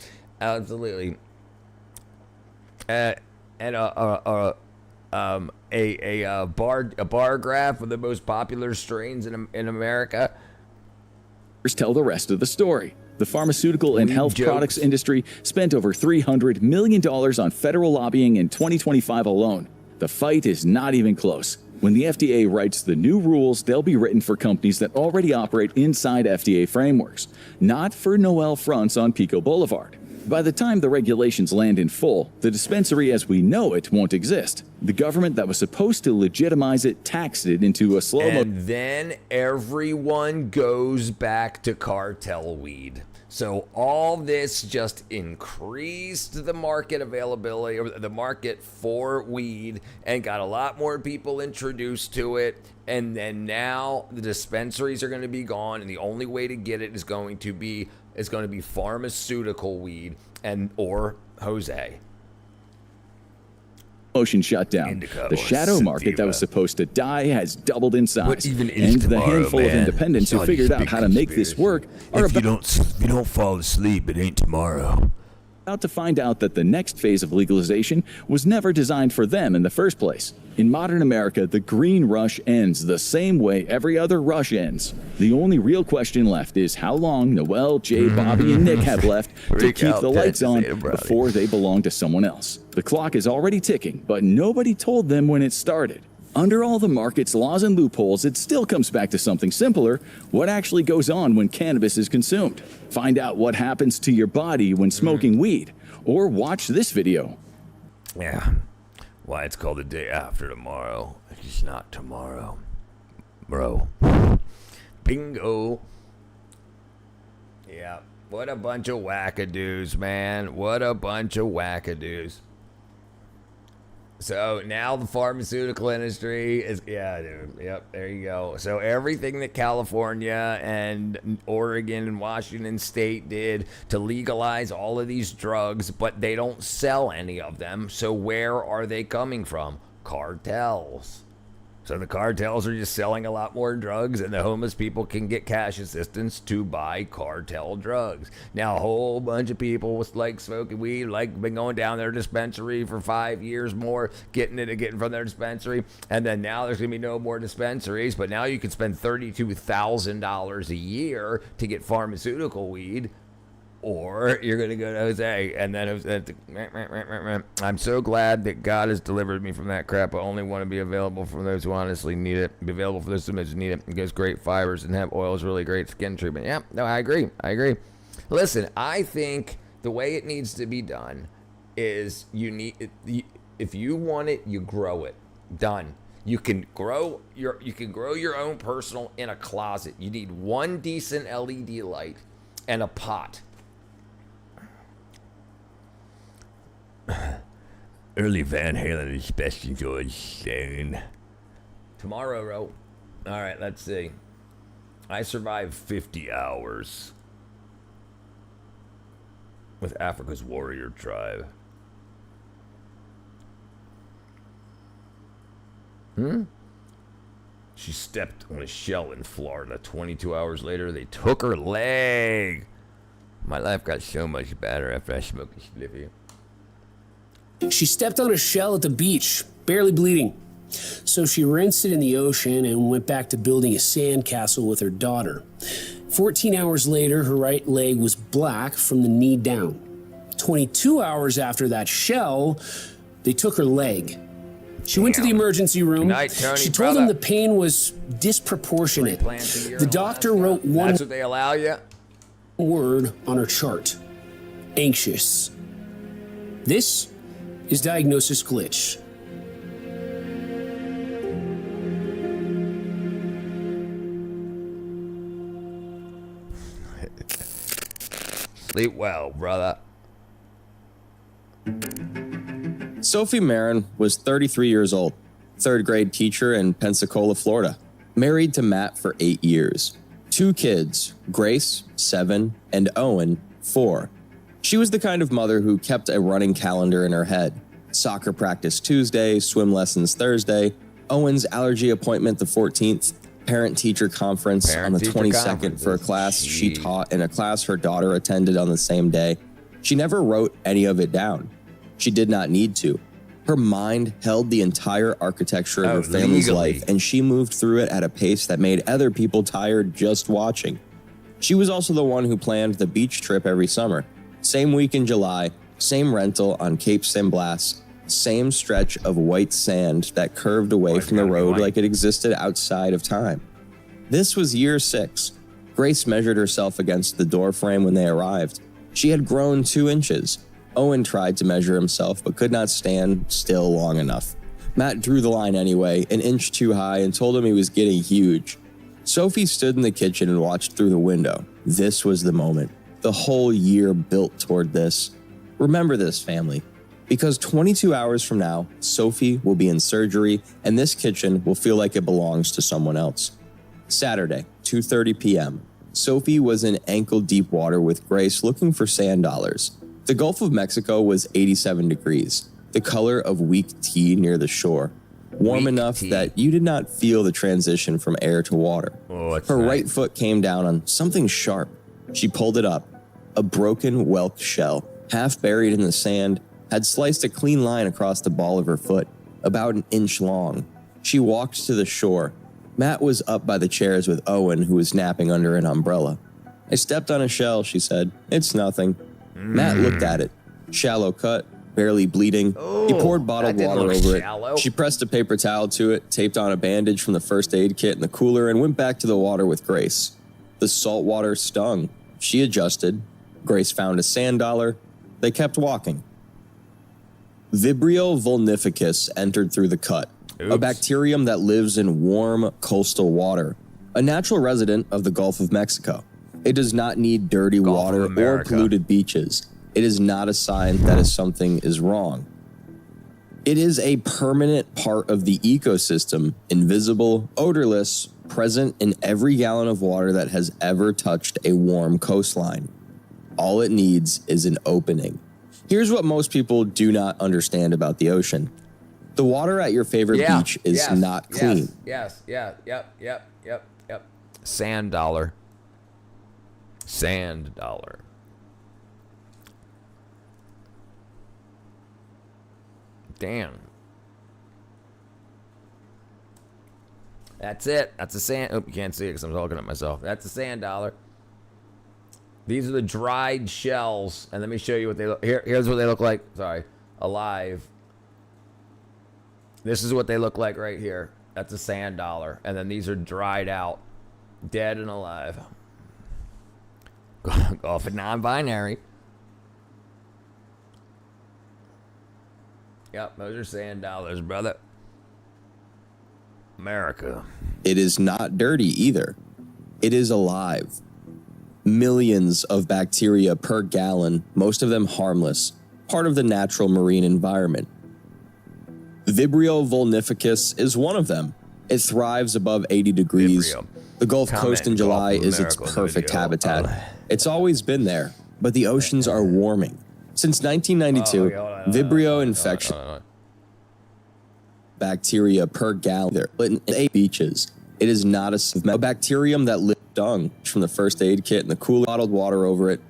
And a bar graph of the most popular strains in America. Tell the rest of the story. The pharmaceutical and health products industry spent over $300 million on federal lobbying in 2025 alone. The fight is not even close. When the FDA writes the new rules, they'll be written for companies that already operate inside FDA frameworks, not for Noel Fronts on Pico Boulevard. By the time the regulations land in full, the dispensary as we know it won't exist. The government that was supposed to legitimize it taxed it into a slow-mo... And then everyone goes back to cartel weed. So all this just increased the market availability, or the market for weed, and got a lot more people introduced to it. And then now the dispensaries are going to be gone, and the only way to get it is going to be pharmaceutical weed or Jose. Motion shut down. Indica the shadow market that was supposed to die has doubled in size. What even and is the tomorrow, handful of man? independents who figured out how to make this work are If you don't fall asleep, it ain't tomorrow. about to find out that the next phase of legalization was never designed for them in the first place. In modern America, the green rush ends the same way every other rush ends. The only real question left is how long Noel, Jay, Bobby, and Nick have left to keep the lights on before they belong to someone else. The clock is already ticking, but nobody told them when it started. Under all the market's laws and loopholes, it still comes back to something simpler: what actually goes on when cannabis is consumed. Find out what happens to your body when smoking weed, or watch this video. Yeah. Why it's called the day after tomorrow. It's not tomorrow. Bro. Bingo. Yeah. What a bunch of wackadoos, man. What a bunch of wackadoos. So now the pharmaceutical industry is, yeah, dude. Yep, there you go. So everything that California and Oregon and Washington State did to legalize all of these drugs, but they don't sell any of them. So where are they coming from? Cartels. So the cartels are just selling a lot more drugs, and the homeless people can get cash assistance to buy cartel drugs. Now, a whole bunch of people with like smoking weed, like been going down their dispensary for 5 years more, getting from their dispensary, and then now there's gonna be no more dispensaries. But now you can spend $32,000 a year to get pharmaceutical weed. Or you're going to go to Jose, and then I'm so glad that God has delivered me from that crap. I only want to be available for those who honestly need it. Be available for those who need it. It gives great fibers, and hemp oil is really great skin treatment. Yeah, no, I agree. Listen, I think the way it needs to be done is if you want it, you grow it. Done. You can grow your own personal in a closet. You need one decent LED light and a pot. Early Van Halen is best enjoyed stone. Tomorrow, Ro. All right, let's see. I survived 50 hours with Africa's warrior tribe. She stepped on a shell in Florida. 22 hours later, they took her leg. My life got so much better after I smoked a spliffy. She stepped on a shell at the beach, barely bleeding. So she rinsed it in the ocean and went back to building a sandcastle with her daughter. 14 hours later, her right leg was black from the knee down. 22 hours after that shell, they took her leg. She went to the emergency room. Night, Tony, she told them the pain was disproportionate. The doctor wrote one That's what they allow you? word on her chart: anxious. This is Diagnosis Glitch. Sleep well, brother. Sophie Marin was 33 years old, third grade teacher in Pensacola, Florida, married to Matt for 8 years. 2 kids, Grace, 7, and Owen, 4. She was the kind of mother who kept a running calendar in her head. Soccer practice Tuesday, swim lessons Thursday, Owen's allergy appointment the 14th, parent-teacher conference on the 22nd for a class she taught and a class her daughter attended on the same day. She never wrote any of it down. She did not need to. Her mind held the entire architecture of her family's life, and she moved through it at a pace that made other people tired just watching. She was also the one who planned the beach trip every summer. Same week in July, same rental on Cape San Blas, same stretch of white sand that curved away from the road like it existed outside of time. This was year 6. Grace measured herself against the door frame when they arrived. She had grown 2 inches. Owen tried to measure himself but could not stand still long enough. Matt drew the line anyway, an inch too high, and told him he was getting huge. Sophie stood in the kitchen and watched through the window. This was the moment. The whole year built toward this. Remember this, family, because 22 hours from now, Sophie will be in surgery and this kitchen will feel like it belongs to someone else. Saturday, 2:30 p.m. Sophie was in ankle-deep water with Grace looking for sand dollars. The Gulf of Mexico was 87 degrees, the color of weak tea near the shore. Warm enough that you did not feel the transition from air to water. Her right foot came down on something sharp. She pulled it up. A broken whelk shell, half buried in the sand, had sliced a clean line across the ball of her foot, about an inch long. She walked to the shore. Matt was up by the chairs with Owen, who was napping under an umbrella. I stepped on a shell, she said. It's nothing. Matt looked at it. Shallow cut, barely bleeding. He poured bottled water over it. She pressed a paper towel to it, taped on a bandage from the first aid kit in the cooler, and went back to the water with Grace. The salt water stung. She adjusted. Grace found a sand dollar. They kept walking. Vibrio vulnificus entered through the cut, a bacterium that lives in warm coastal water, a natural resident of the Gulf of Mexico. It does not need dirty water or polluted beaches. It is not a sign that something is wrong. It is a permanent part of the ecosystem, invisible, odorless, present in every gallon of water that has ever touched a warm coastline. All it needs is an opening. Here's what most people do not understand about the ocean. The water at your favorite beach is not clean. Yep. Sand dollar. Sand dollar. Damn. That's it. That's a sand. Oh, you can't see it because I'm talking at myself. That's a sand dollar. These are the dried shells, and let me show you what they look. Here's what they look like. Sorry, alive. This is what they look like right here. That's a sand dollar, and then these are dried out, dead and alive. Go for non-binary. Yep, those are sand dollars, brother. America. It is not dirty either. It is alive. Millions of bacteria per gallon, most of them harmless, part of the natural marine environment. Vibrio vulnificus is one of them. It thrives above 80 degrees. Vibrio. The Gulf Coast in July is its perfect habitat. It's always been there, but the oceans are warming. Since 1992, Vibrio infection bacteria per gallon in 8 beaches. It is not a bacterium that lives dung from the first aid kit and the cooler bottled water over it.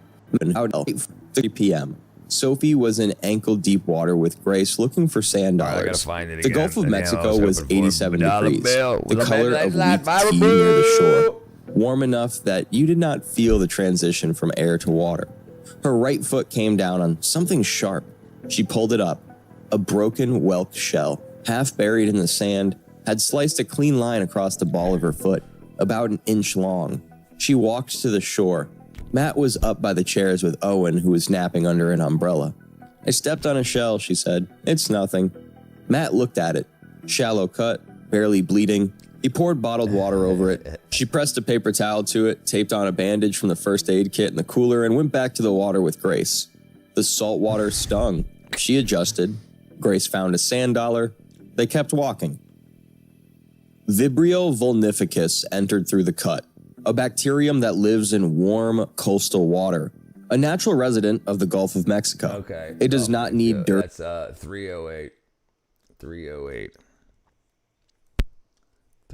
At 8:30 p.m., Sophie was in ankle-deep water with Grace looking for sand I gotta dollars. find it The again. Gulf of Yeah, I Mexico was was hoping for 87 $1 degrees, bill. the With a color man of like weak that, tea near the shore, warm enough that you did not feel the transition from air to water. Her right foot came down on something sharp. She pulled it up. A broken whelk shell, half buried in the sand, had sliced a clean line across the ball of her foot, about an inch long. She walked to the shore. Matt was up by the chairs with Owen, who was napping under an umbrella. I stepped on a shell, she said. It's nothing. Matt looked at it. Shallow cut, barely bleeding. He poured bottled water over it. She pressed a paper towel to it, taped on a bandage from the first aid kit in the cooler, and went back to the water with Grace. The salt water stung. She adjusted. Grace found a sand dollar. They kept walking. Vibrio vulnificus entered through the cut, a bacterium that lives in warm coastal water, a natural resident of the Gulf of Mexico. Okay. It does not need dirt. That's 308. 308.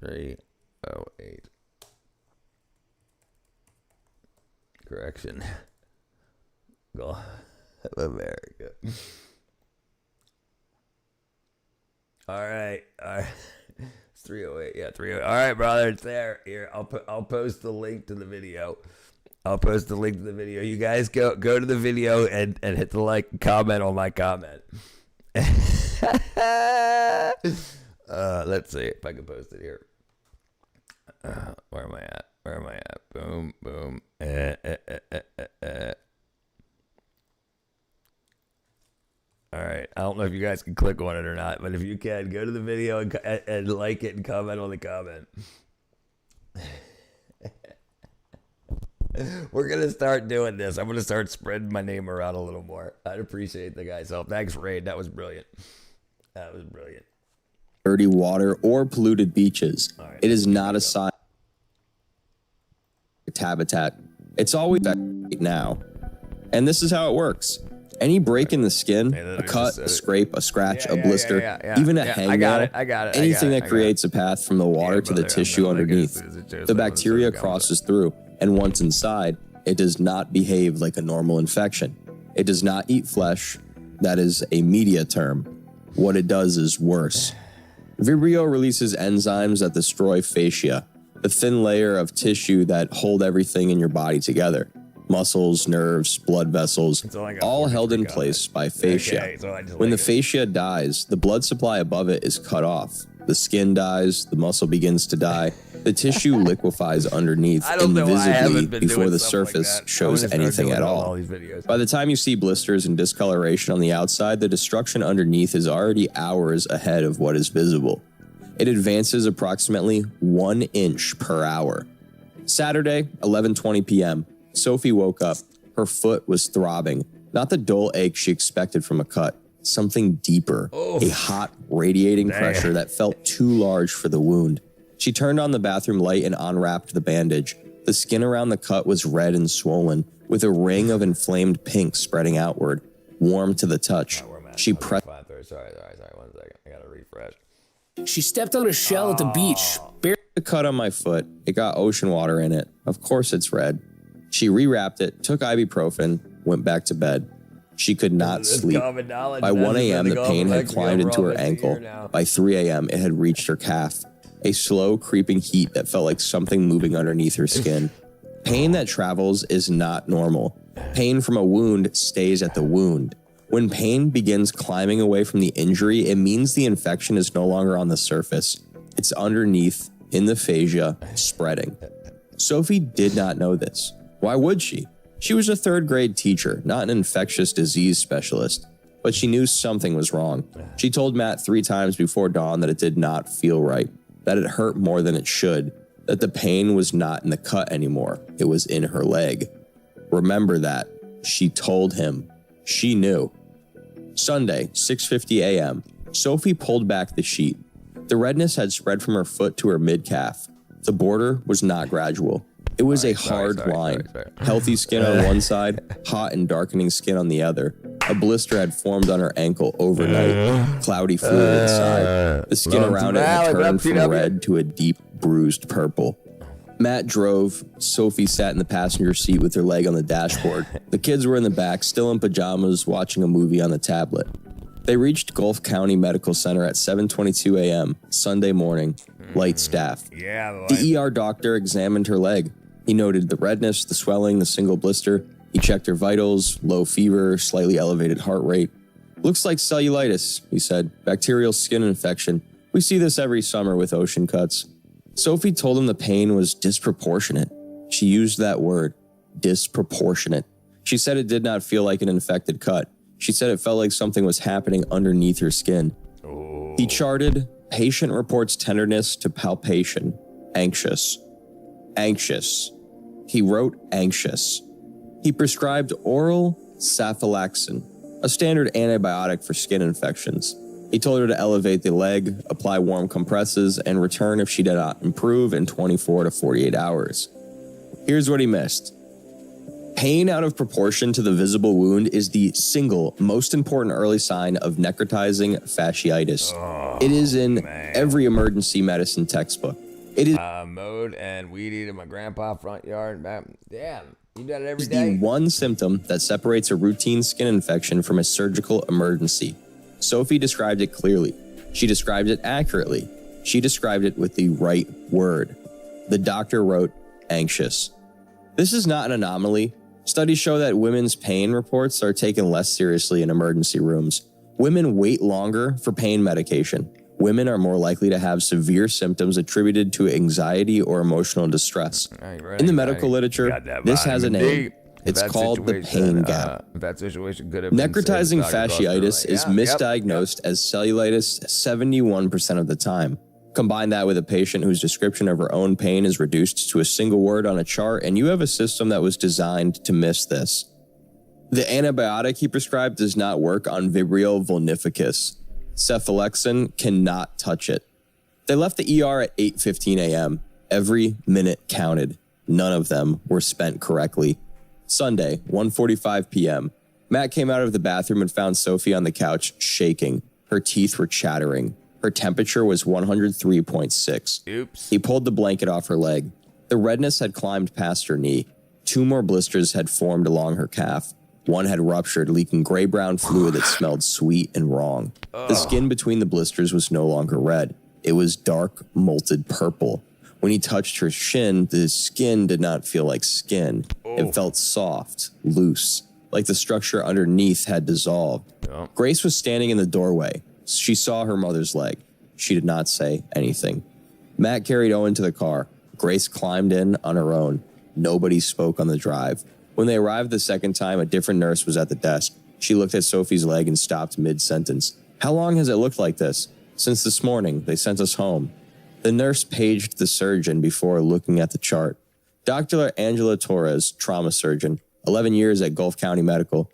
308. Correction. Gulf of America. All right. It's 308. Yeah, 308. All right, brother, it's there. Here, I'll post the link to the video. You guys go to the video and hit the like and comment on my comment. Let's see if I can post it here. Where am I at? Boom, boom. All right. I don't know if you guys can click on it or not, but if you can, go to the video and like it and comment on the comment. We're going to start doing this. I'm going to start spreading my name around a little more. I'd appreciate the guys' help. Thanks, Raid. That was brilliant. Dirty water or polluted beaches. Right, it is not a sign of habitat. It's always right now. And this is how it works. Any break in the skin, a cut, a scrape, a scratch, a blister, even a hangnail, anything that creates a path from the water to the tissue underneath, the bacteria crosses through, and once inside, it does not behave like a normal infection. It does not eat flesh. That is a media term. What it does is worse. Vibrio releases enzymes that destroy fascia, the thin layer of tissue that hold everything in your body together. Muscles, nerves, blood vessels, all held in place by fascia. When the fascia dies, the blood supply above it is cut off. The skin dies, the muscle begins to die, the tissue liquefies underneath invisibly before the surface shows anything at all. By the time you see blisters and discoloration on the outside, the destruction underneath is already hours ahead of what is visible. It advances approximately 1 inch per hour. Saturday, 11:20 p.m. Sophie woke up. Her foot was throbbing. Not the dull ache she expected from a cut. Something deeper. A hot, radiating pressure that felt too large for the wound. She turned on the bathroom light and unwrapped the bandage. The skin around the cut was red and swollen, with a ring of inflamed pink spreading outward. Warm to the touch. She pressed... Sorry, 1 second. I gotta refresh. She stepped on a shell at the beach. The cut on my foot. It got ocean water in it. Of course it's red. She rewrapped it, took ibuprofen, went back to bed. She could not sleep. By 1 a.m., the pain had climbed into her ankle. By 3 a.m., it had reached her calf. A slow, creeping heat that felt like something moving underneath her skin. Pain that travels is not normal. Pain from a wound stays at the wound. When pain begins climbing away from the injury, it means the infection is no longer on the surface. It's underneath, in the fascia, spreading. Sophie did not know this. Why would she? She was a third-grade teacher, not an infectious disease specialist, but she knew something was wrong. She told Matt 3 times before dawn that it did not feel right, that it hurt more than it should, that the pain was not in the cut anymore, it was in her leg. Remember that. She told him. She knew. Sunday, 6:50 a.m., Sophie pulled back the sheet. The redness had spread from her foot to her mid-calf. The border was not gradual. It was a hard line. Healthy skin on one side, hot and darkening skin on the other. A blister had formed on her ankle overnight. Cloudy fluid inside. The skin around it had turned from red to a deep bruised purple. Matt drove. Sophie sat in the passenger seat with her leg on the dashboard. The kids were in the back, still in pajamas, watching a movie on the tablet. They reached Gulf County Medical Center at 7:22 a.m. Sunday morning, light staff. The ER doctor examined her leg. He noted the redness, the swelling, the single blister. He checked her vitals, low fever, slightly elevated heart rate. Looks like cellulitis, he said, bacterial skin infection. We see this every summer with ocean cuts. Sophie told him the pain was disproportionate. She used that word, disproportionate. She said it did not feel like an infected cut. She said it felt like something was happening underneath her skin. He charted, patient reports tenderness to palpation, anxious. Anxious. He wrote anxious. He prescribed oral cephalexin, a standard antibiotic for skin infections. He told her to elevate the leg, apply warm compresses, and return if she did not improve in 24 to 48 hours. Here's what he missed. Pain out of proportion to the visible wound is the single most important early sign of necrotizing fasciitis. It is in every emergency medicine textbook. It is mowed and weed eating my grandpa front yard. Damn, you do that every day. The one symptom that separates a routine skin infection from a surgical emergency. Sophie described it clearly. She described it accurately. She described it with the right word. The doctor wrote anxious. This is not an anomaly. Studies show that women's pain reports are taken less seriously in emergency rooms. Women wait longer for pain medication. Women are more likely to have severe symptoms attributed to anxiety or emotional distress. In the medical literature, this has a name. It's called the pain gap. That situation could have been necrotizing fasciitis is misdiagnosed as cellulitis 71% of the time. Combine that with a patient whose description of her own pain is reduced to a single word on a chart, and you have a system that was designed to miss this. The antibiotic he prescribed does not work on Vibrio vulnificus. Cephalexin cannot touch it. They left the ER at 8:15 a.m. Every minute counted. None of them were spent correctly. Sunday, 1:45 p.m. Matt came out of the bathroom and found Sophie on the couch, shaking. Her teeth were chattering. Her temperature was 103.6. Oops. He pulled the blanket off her leg. The redness had climbed past her knee. 2 more blisters had formed along her calf. One had ruptured, leaking gray-brown fluid that smelled sweet and wrong. The skin between the blisters was no longer red. It was dark, molted purple. When he touched her shin, the skin did not feel like skin. It felt soft, loose, like the structure underneath had dissolved. Grace was standing in the doorway. She saw her mother's leg. She did not say anything. Matt carried Owen to the car. Grace climbed in on her own. Nobody spoke on the drive. When they arrived the second time, a different nurse was at the desk. She looked at Sophie's leg and stopped mid-sentence. How long has it looked like this? Since this morning. They sent us home. The nurse paged the surgeon before looking at the chart. Dr. Angela Torres, trauma surgeon, 11 years at Gulf County Medical.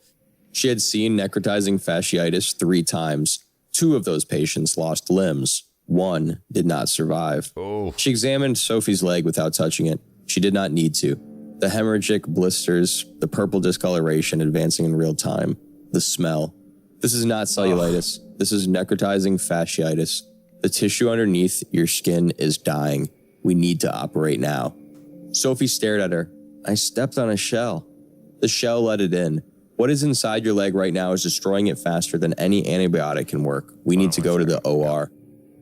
She had seen necrotizing fasciitis 3 times. 2 of those patients lost limbs. 1 did not survive. She examined Sophie's leg without touching it. She did not need to. The hemorrhagic blisters, the purple discoloration advancing in real time, the smell. This is not cellulitis. This is necrotizing fasciitis. The tissue underneath your skin is dying. We need to operate now. Sophie stared at her. I stepped on a shell. The shell let it in. What is inside your leg right now is destroying it faster than any antibiotic can work. We need to go to the OR.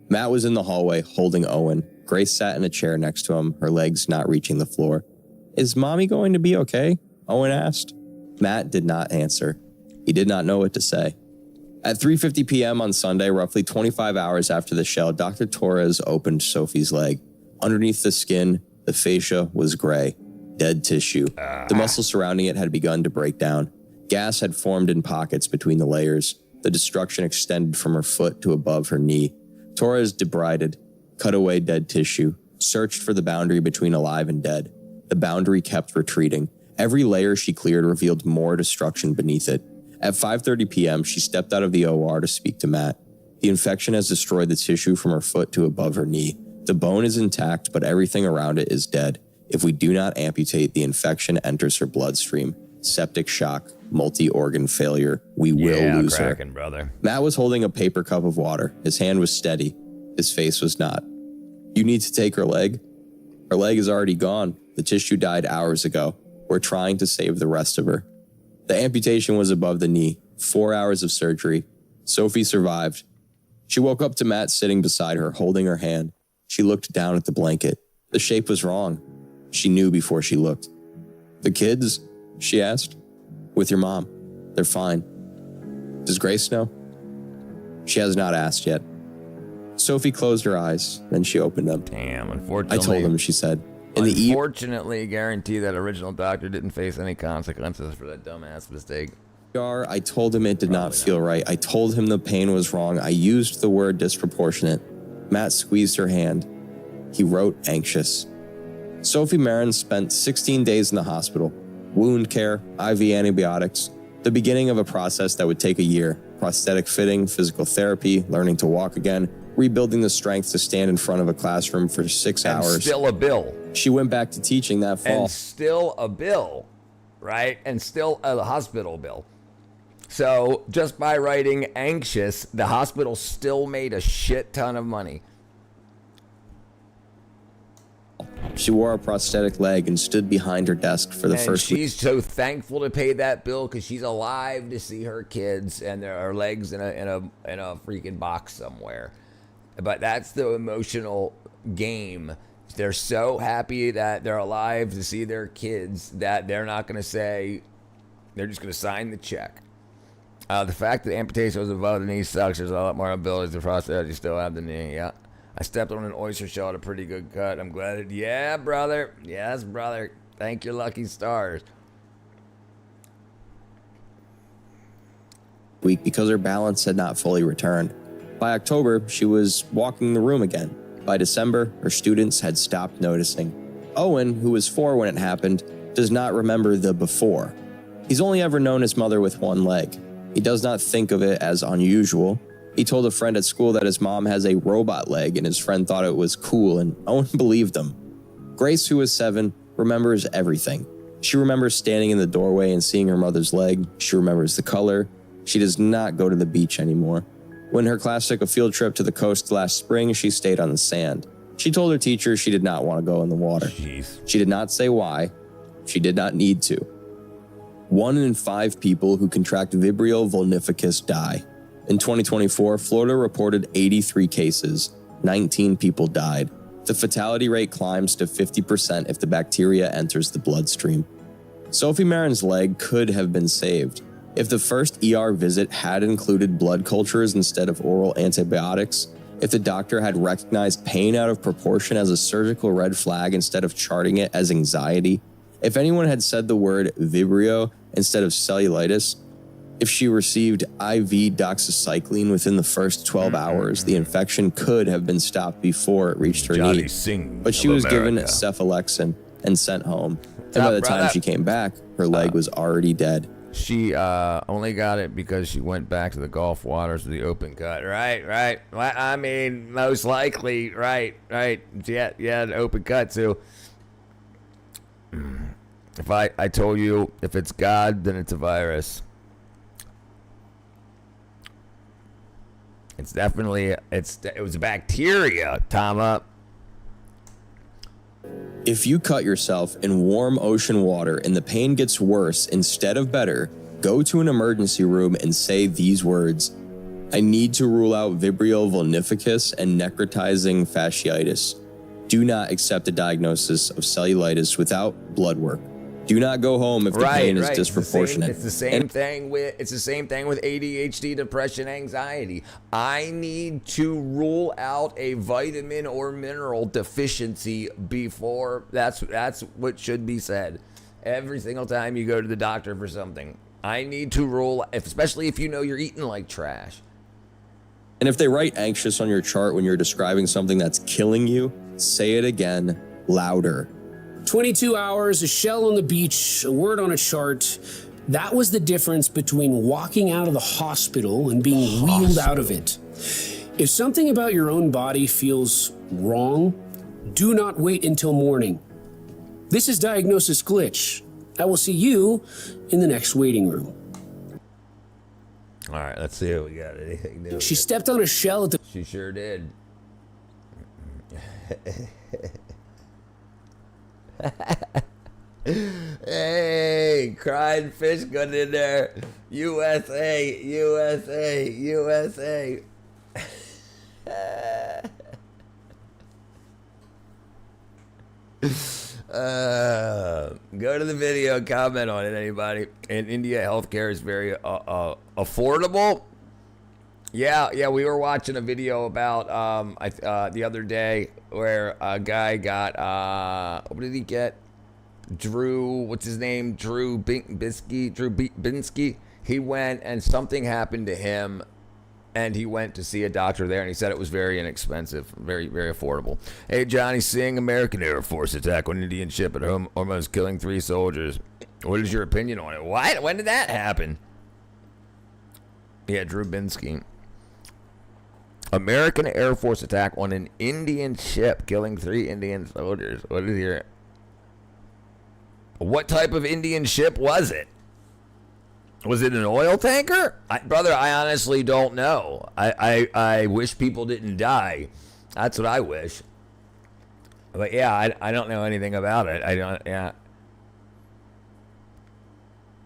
Matt was in the hallway holding Owen. Grace sat in a chair next to him, her legs not reaching the floor. Is mommy going to be okay? Owen asked. Matt did not answer. He did not know what to say. At 3:50 p.m. on Sunday, roughly 25 hours after the shell, Dr. Torres opened Sophie's leg. Underneath the skin, the fascia was gray, dead tissue. The muscle surrounding it had begun to break down. Gas had formed in pockets between the layers. The destruction extended from her foot to above her knee. Torres debrided, cut away dead tissue, searched for the boundary between alive and dead. The boundary kept retreating. Every layer she cleared revealed more destruction beneath it. At 5:30 p.m., she stepped out of the OR to speak to Matt. The infection has destroyed the tissue from her foot to above her knee. The bone is intact, but everything around it is dead. If we do not amputate, the infection enters her bloodstream. Septic shock, multi-organ failure. We will lose her. Brother. Matt was holding a paper cup of water. His hand was steady. His face was not. You need to take her leg? Her leg is already gone. The tissue died hours ago. We're trying to save the rest of her. The amputation was above the knee. 4 hours of surgery. Sophie survived. She woke up to Matt sitting beside her, holding her hand. She looked down at the blanket. The shape was wrong. She knew before she looked. The kids? She asked. With your mom. They're fine. Does Grace know? She has not asked yet. Sophie closed her eyes, then she opened them. Damn, unfortunately. I told him, she said. Unfortunately, guarantee that original doctor didn't face any consequences for that dumbass mistake. I told him it did not feel right. I told him the pain was wrong. I used the word disproportionate. Matt squeezed her hand. He wrote anxious. Sophie Marin spent 16 days in the hospital. Wound care, IV antibiotics, the beginning of a process that would take a year. Prosthetic fitting, physical therapy, learning to walk again, rebuilding the strength to stand in front of a classroom for 6 hours. Still a bill. She went back to teaching that fall. And still a bill, right? And still a hospital bill. So just by writing anxious, the hospital still made a shit ton of money. She wore a prosthetic leg and stood behind her desk for the first week. She's so thankful to pay that bill because she's alive to see her kids and their legs in a freaking box somewhere. But that's the emotional game. They're so happy that they're alive to see their kids that they're not going to say, they're just going to sign the check. The fact that amputation was above the knee sucks. There's a lot more abilities to prosthetic. You still have the knee. Yeah. I stepped on an oyster shell at a pretty good cut. I'm glad it. Yeah, brother. Yes, brother. Thank your lucky stars. Week because her balance had not fully returned. By October, she was walking the room again. By December, her students had stopped noticing. Owen, who was 4 when it happened, does not remember the before. He's only ever known his mother with one leg. He does not think of it as unusual. He told a friend at school that his mom has a robot leg and his friend thought it was cool and Owen believed him. Grace, who is 7, remembers everything. She remembers standing in the doorway and seeing her mother's leg. She remembers the color. She does not go to the beach anymore. When her class took a field trip to the coast last spring, she stayed on the sand. She told her teacher she did not want to go in the water. Jeez. She did not say why. She did not need to. 1 in 5 people who contract Vibrio vulnificus die. In 2024, Florida reported 83 cases. 19 people died. The fatality rate climbs to 50% if the bacteria enters the bloodstream. Sophie Marin's leg could have been saved. If the first ER visit had included blood cultures instead of oral antibiotics, if the doctor had recognized pain out of proportion as a surgical red flag instead of charting it as anxiety, if anyone had said the word Vibrio instead of cellulitis, if she received IV doxycycline within the first 12 hours, the infection could have been stopped before it reached her knee. But she was given cephalexin and sent home. And by the time she came back, her leg was already dead. She only got it because she went back to the Gulf waters of the open cut. Right. I mean, most likely, right. Yeah, the open cut too. If I told you if it's God, then it's a virus. It's definitely, it was a bacteria, Tama. If you cut yourself in warm ocean water and the pain gets worse instead of better, go to an emergency room and say these words. I need to rule out Vibrio vulnificus and necrotizing fasciitis. Do not accept a diagnosis of cellulitis without blood work. Do not go home if the pain is disproportionate. It's the same thing with ADHD, depression, anxiety. I need to rule out a vitamin or mineral deficiency before. That's what should be said every single time you go to the doctor for something. I need to rule, especially if you know you're eating like trash. And if they write anxious on your chart when you're describing something that's killing you, say it again, louder. 22 hours, a shell on the beach, a word on a chart. That was the difference between walking out of the hospital and being wheeled out of it. If something about your own body feels wrong, do not wait until morning. This is Diagnosis Glitch. I will see you in the next waiting room. All right, let's see if we got anything new. She stepped on a shell at the... She sure did. Hey, crying fish got in there. USA, USA, USA. Go to the video and comment on it, anybody. In India, healthcare is very affordable. Yeah, we were watching a video about the other day where a guy got what did he get? Drew, what's his name? Drew Binsky. He went and something happened to him, and he went to see a doctor there, and he said it was very inexpensive, very, very affordable. Hey, Johnny Singh, American Air Force attack on Indian ship at home, almost killing 3 soldiers. What is your opinion on it? What? When did that happen? Yeah, Drew Binsky. American Air Force attack on an Indian ship, killing 3 Indian soldiers. What type of Indian ship was it? Was it an oil tanker? Brother, I honestly don't know. I wish people didn't die. That's what I wish. But yeah, I don't know anything about it.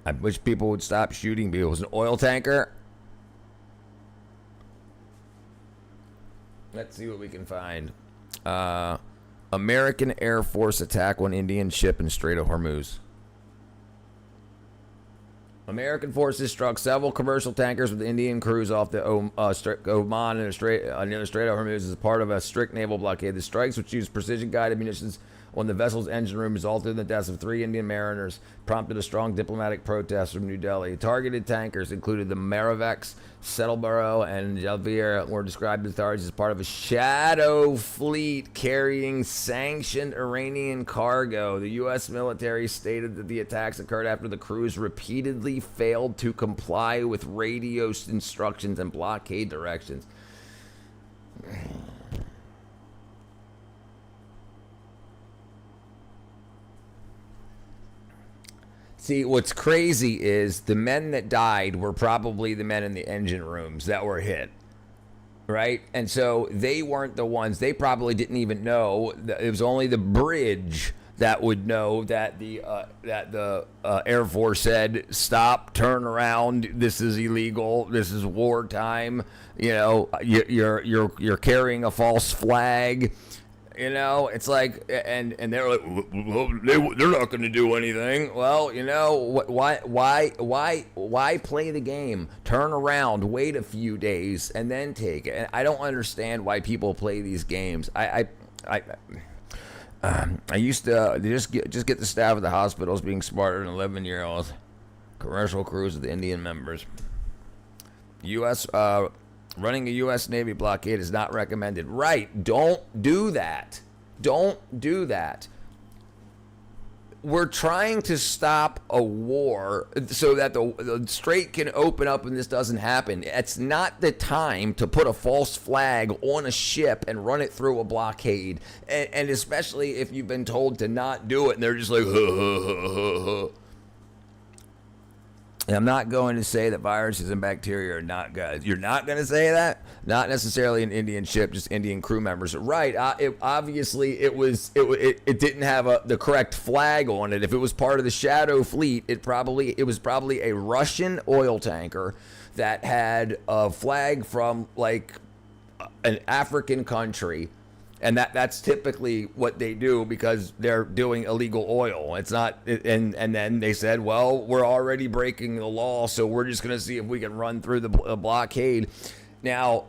I wish people would stop shooting people. It was an oil tanker. Let's see what we can find. American Air Force attack on Indian ship in Strait of Hormuz. American forces struck several commercial tankers with Indian crews off the Oman and near the Strait of Hormuz as part of a strict naval blockade. The strikes, which used precision-guided munitions on the vessel's engine room, resulted in the deaths of 3 Indian mariners, prompted a strong diplomatic protest from New Delhi. Targeted tankers included the Maravex, Settleboro, and Jalvir were described to authorities as part of a shadow fleet carrying sanctioned Iranian cargo. The U.S. military stated that the attacks occurred after the crews repeatedly failed to comply with radio instructions and blockade directions. See, what's crazy is the men that died were probably the men in the engine rooms that were hit, right? And so they weren't the ones. They probably didn't even know. It was only the bridge that would know that the Air Force said, stop, turn around, this is illegal, this is wartime, you're carrying a false flag. It's like, and they're like, well, they're not going to do anything. Well, why play the game? Turn around, wait a few days, and then take it. And I don't understand why people play these games. I used to just get the staff of the hospitals being smarter than 11-year-olds. Commercial crews of the Indian members. U.S. Running a U.S. Navy blockade is not recommended. Right. Don't do that. Don't do that. We're trying to stop a war so that the strait can open up and this doesn't happen. It's not the time to put a false flag on a ship and run it through a blockade. And especially if you've been told to not do it and they're just like, And I'm not going to say that viruses and bacteria are not good. You're not going to say that? Not necessarily an Indian ship, just Indian crew members. Right. Obviously, it didn't have the correct flag on it. If it was part of the Shadow Fleet, it was probably a Russian oil tanker that had a flag from like an African country. And that's typically what they do because they're doing illegal oil. It's not, and then they said, well, we're already breaking the law, so we're just going to see if we can run through the blockade. Now,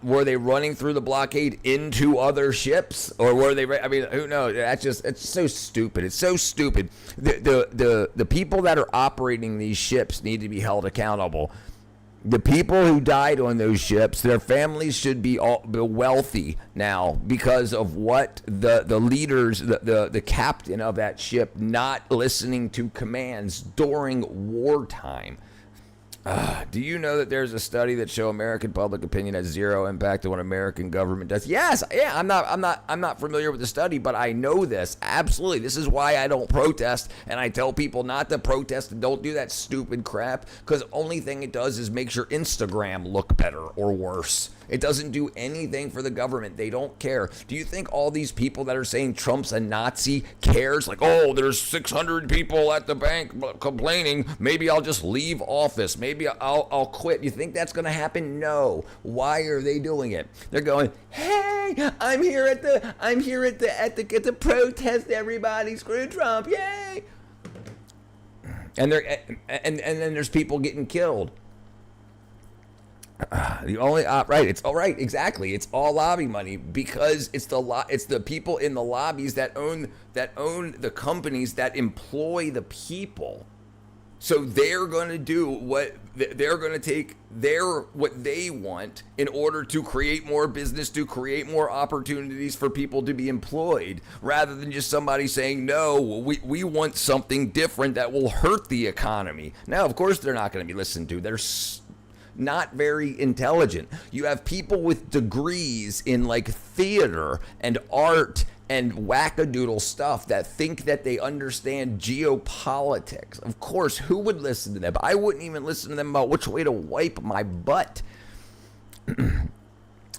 were they running through the blockade into other ships, or were they? I mean, who knows? It's so stupid. It's so stupid. The people that are operating these ships need to be held accountable. The people who died on those ships, their families should be wealthy now because of what the leaders, the captain of that ship not listening to commands during wartime. Do you know that there's a study that show American public opinion has zero impact on what American government does? Yes, yeah, I'm not familiar with the study, but I know this. Absolutely. This is why I don't protest, and I tell people not to protest and don't do that stupid crap, because the only thing it does is makes your Instagram look better or worse. It doesn't do anything for the government. They don't care. Do you think all these people that are saying Trump's a Nazi cares? Like, oh, there's 600 people at the bank complaining. Maybe I'll just leave office. Maybe I'll quit. You think that's going to happen? No. Why are they doing it? They're going, hey, I'm here at the protest. Everybody, screw Trump, yay! And then there's people getting killed. The only right, it's all right, exactly. It's all lobby money because it's the people in the lobbies that own the companies that employ the people. So they're going to do what they're going to take what they want in order to create more business, to create more opportunities for people to be employed, rather than just somebody saying, no, we want something different that will hurt the economy. Now, of course, they're not going to be listened to. They're not very intelligent. You have people with degrees in like theater and art and wackadoodle stuff that think that they understand geopolitics. Of course, who would listen to them? I wouldn't even listen to them about which way to wipe my butt.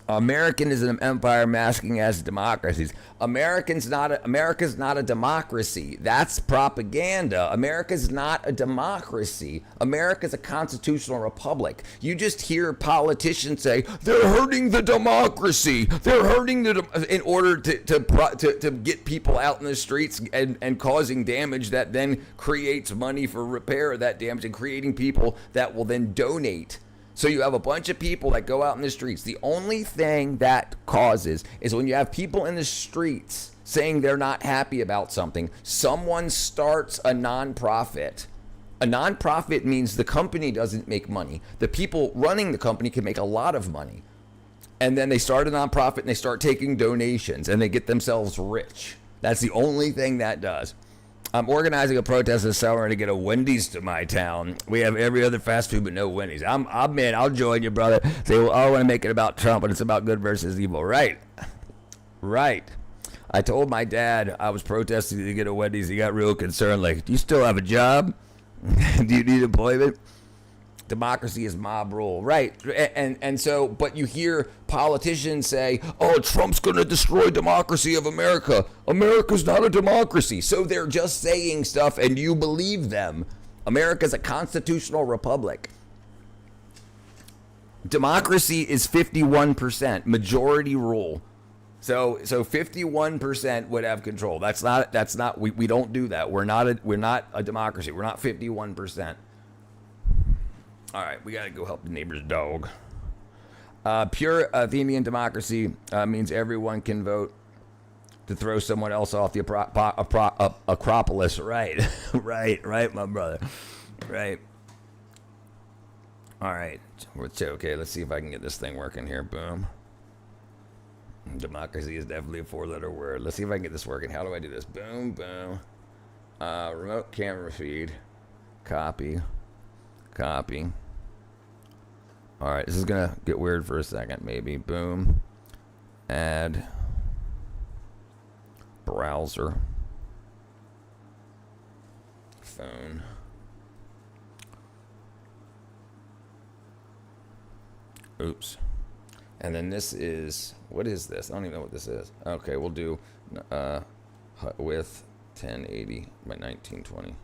American is an empire masking as democracies. America's not a democracy. That's propaganda. America's not a democracy. America's a constitutional republic. You just hear politicians say they're hurting the democracy. They're hurting in order to get people out in the streets and causing damage that then creates money for repair of that damage and creating people that will then donate. So you have a bunch of people that go out in the streets. The only thing that causes is when you have people in the streets saying they're not happy about something, someone starts a nonprofit. A nonprofit means the company doesn't make money. The people running the company can make a lot of money. And then they start a nonprofit and they start taking donations and they get themselves rich. That's the only thing that does. I'm organizing a protest this summer to get a Wendy's to my town. We have every other fast food, but no Wendy's. I'm in. I'll join you, brother. Say, well, I want to make it about Trump, but it's about good versus evil. Right. I told my dad I was protesting to get a Wendy's. He got real concerned. Like, do you still have a job? Do you need employment? Democracy is mob rule, right? And so, but you hear politicians say, oh, Trump's going to destroy democracy of America. America's not a democracy. So they're just saying stuff and you believe them. America's a constitutional republic. Democracy is 51%, majority rule. So 51% would have control. That's not we don't do that. We're not a democracy. We're not 51%. All right, we got to go help the neighbor's dog. Pure Athenian democracy means everyone can vote to throw someone else off the Acropolis. Right, right, my brother. Right. All right. Okay, let's see if I can get this thing working here. Boom. Democracy is definitely a 4-letter word. Let's see if I can get this working. How do I do this? Boom, boom. Remote camera feed. Copy. All right, this is going to get weird for a second, maybe. Boom. Add. Browser. Phone. Oops. And then this is, what is this? I don't even know what this is. Okay, we'll do width 1080 by 1920.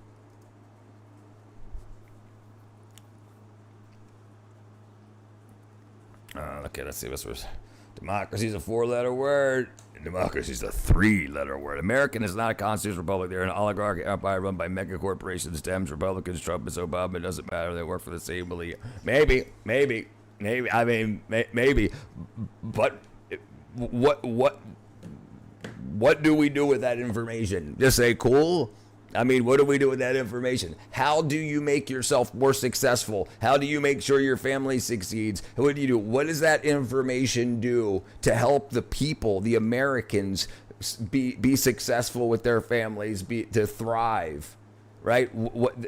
Okay, let's see. This was democracy is a 4-letter word. Democracy is a 3-letter word. American is not a constitutional republic. They're an oligarchic empire run by mega corporations, Dems, Republicans, Trump, and Obama. It doesn't matter. They work for the same belief. Maybe. I mean, maybe. But what do we do with that information? Just say cool? I mean, what do we do with that information? How do you make yourself more successful? How do you make sure your family succeeds? What do you do? What does that information do to help the people, the Americans, be successful with their families, to thrive? right?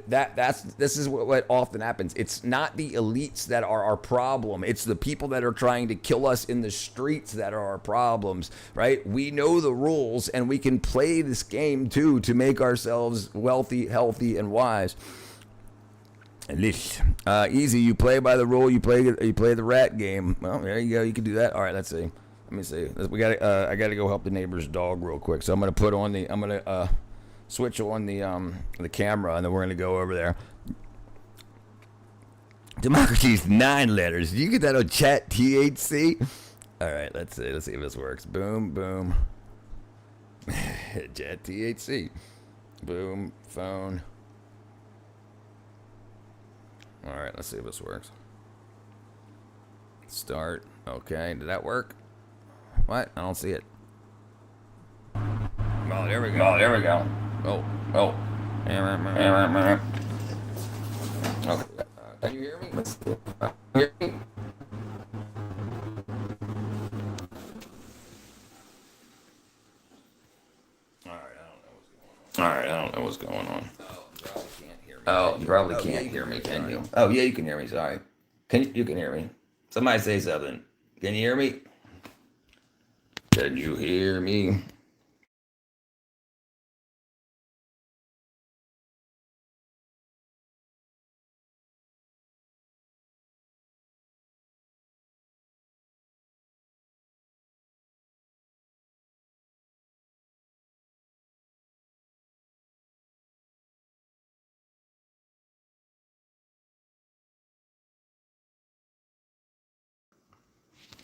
This is what often happens. It's not the elites that are our problem. It's the people that are trying to kill us in the streets that are our problems, right? We know the rules, and we can play this game too to make ourselves wealthy, healthy, and wise. Easy. You play by the rule. You play the rat game. Well, there you go. You can do that. All right. Let's see. Let me see. I got to go help the neighbor's dog real quick. So I'm gonna switch on the camera, and then we're gonna go over there. Democracy is 9 letters. Did you get that on chat THC? All right, let's see if this works. Boom, boom. Chat THC. Boom, phone. All right, let's see if this works. Start. Okay, did that work? What? I don't see it. Oh, there we go. There we go. Oh. Okay. Can you hear me? Hear me? All right, I don't know what's going on. Oh, you probably can't hear me, can you? Oh, yeah, you can hear me. Sorry. You can hear me? Somebody say something. Can you hear me? Can you hear me?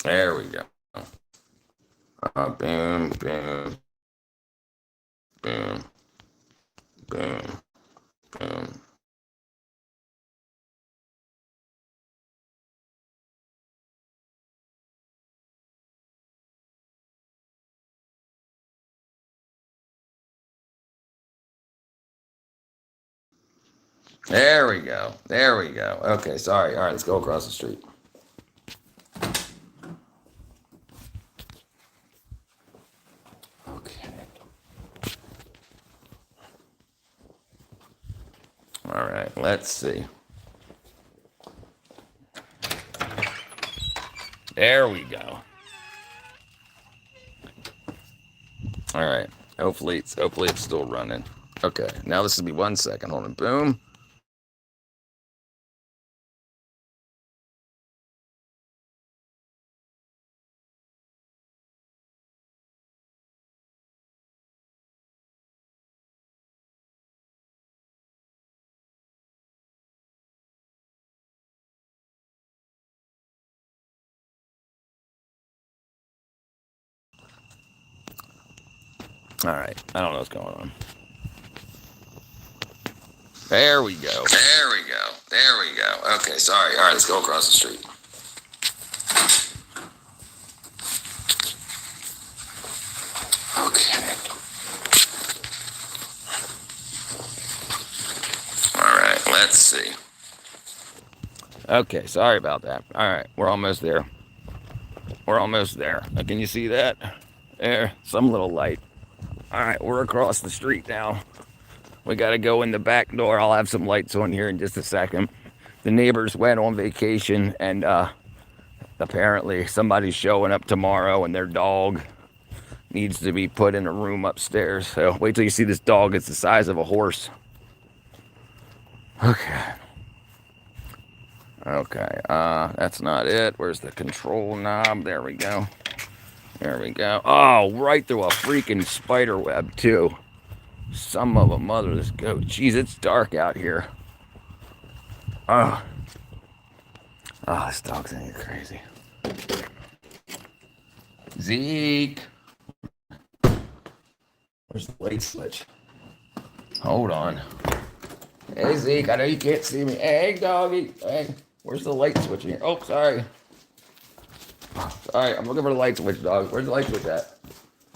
There we go. Boom, boom, boom, boom, boom. There we go. There we go. Okay, sorry. All right, let's go across the street. Okay. All right, let's see. There we go. All right. Hopefully it's still running. Okay. Now this will be 1 second. Hold on. Boom. All right. I don't know what's going on. There we go. There we go. There we go. Okay, sorry. All right, let's go across the street. Okay. All right, let's see. Okay, sorry about that. All right, we're almost there. We're almost there. Can you see that? There, some little light. All right, we're across the street now. We got to go in the back door. I'll have some lights on here in just a second. The neighbors went on vacation, and apparently somebody's showing up tomorrow, and their dog needs to be put in a room upstairs. So wait till you see this dog. It's the size of a horse. Okay. Okay, that's not it. Where's the control knob? There we go. There we go. Oh, right through a freaking spider web, too. Some of a mother, this goat. Jeez, it's dark out here. Oh, this dog's in here crazy. Zeke. Where's the light switch? Hold on. Hey, Zeke, I know you can't see me. Hey, doggy. Hey, where's the light switch in here? Oh, sorry. Sorry, I'm looking for the light switch, dog. Where's the light switch at?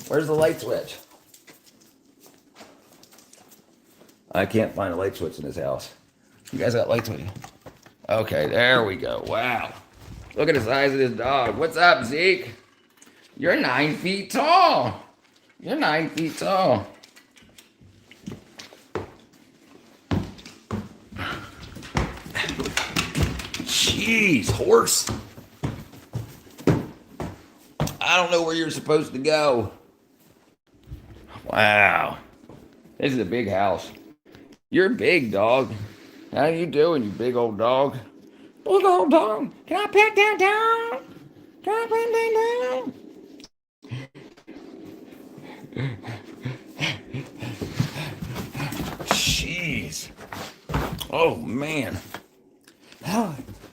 Where's the light switch? I can't find a light switch in this house. You guys got light switch? Okay, there we go. Wow. Look at the size of this dog. What's up, Zeke? You're 9 feet tall. You're 9 feet tall. Jeez, horse. I don't know where you're supposed to go. Wow. This is a big house. You're big, dog. How you doing, you big old dog? Big old dog. Can I pet that dog? Can I pet that dog? Jeez. Oh, man.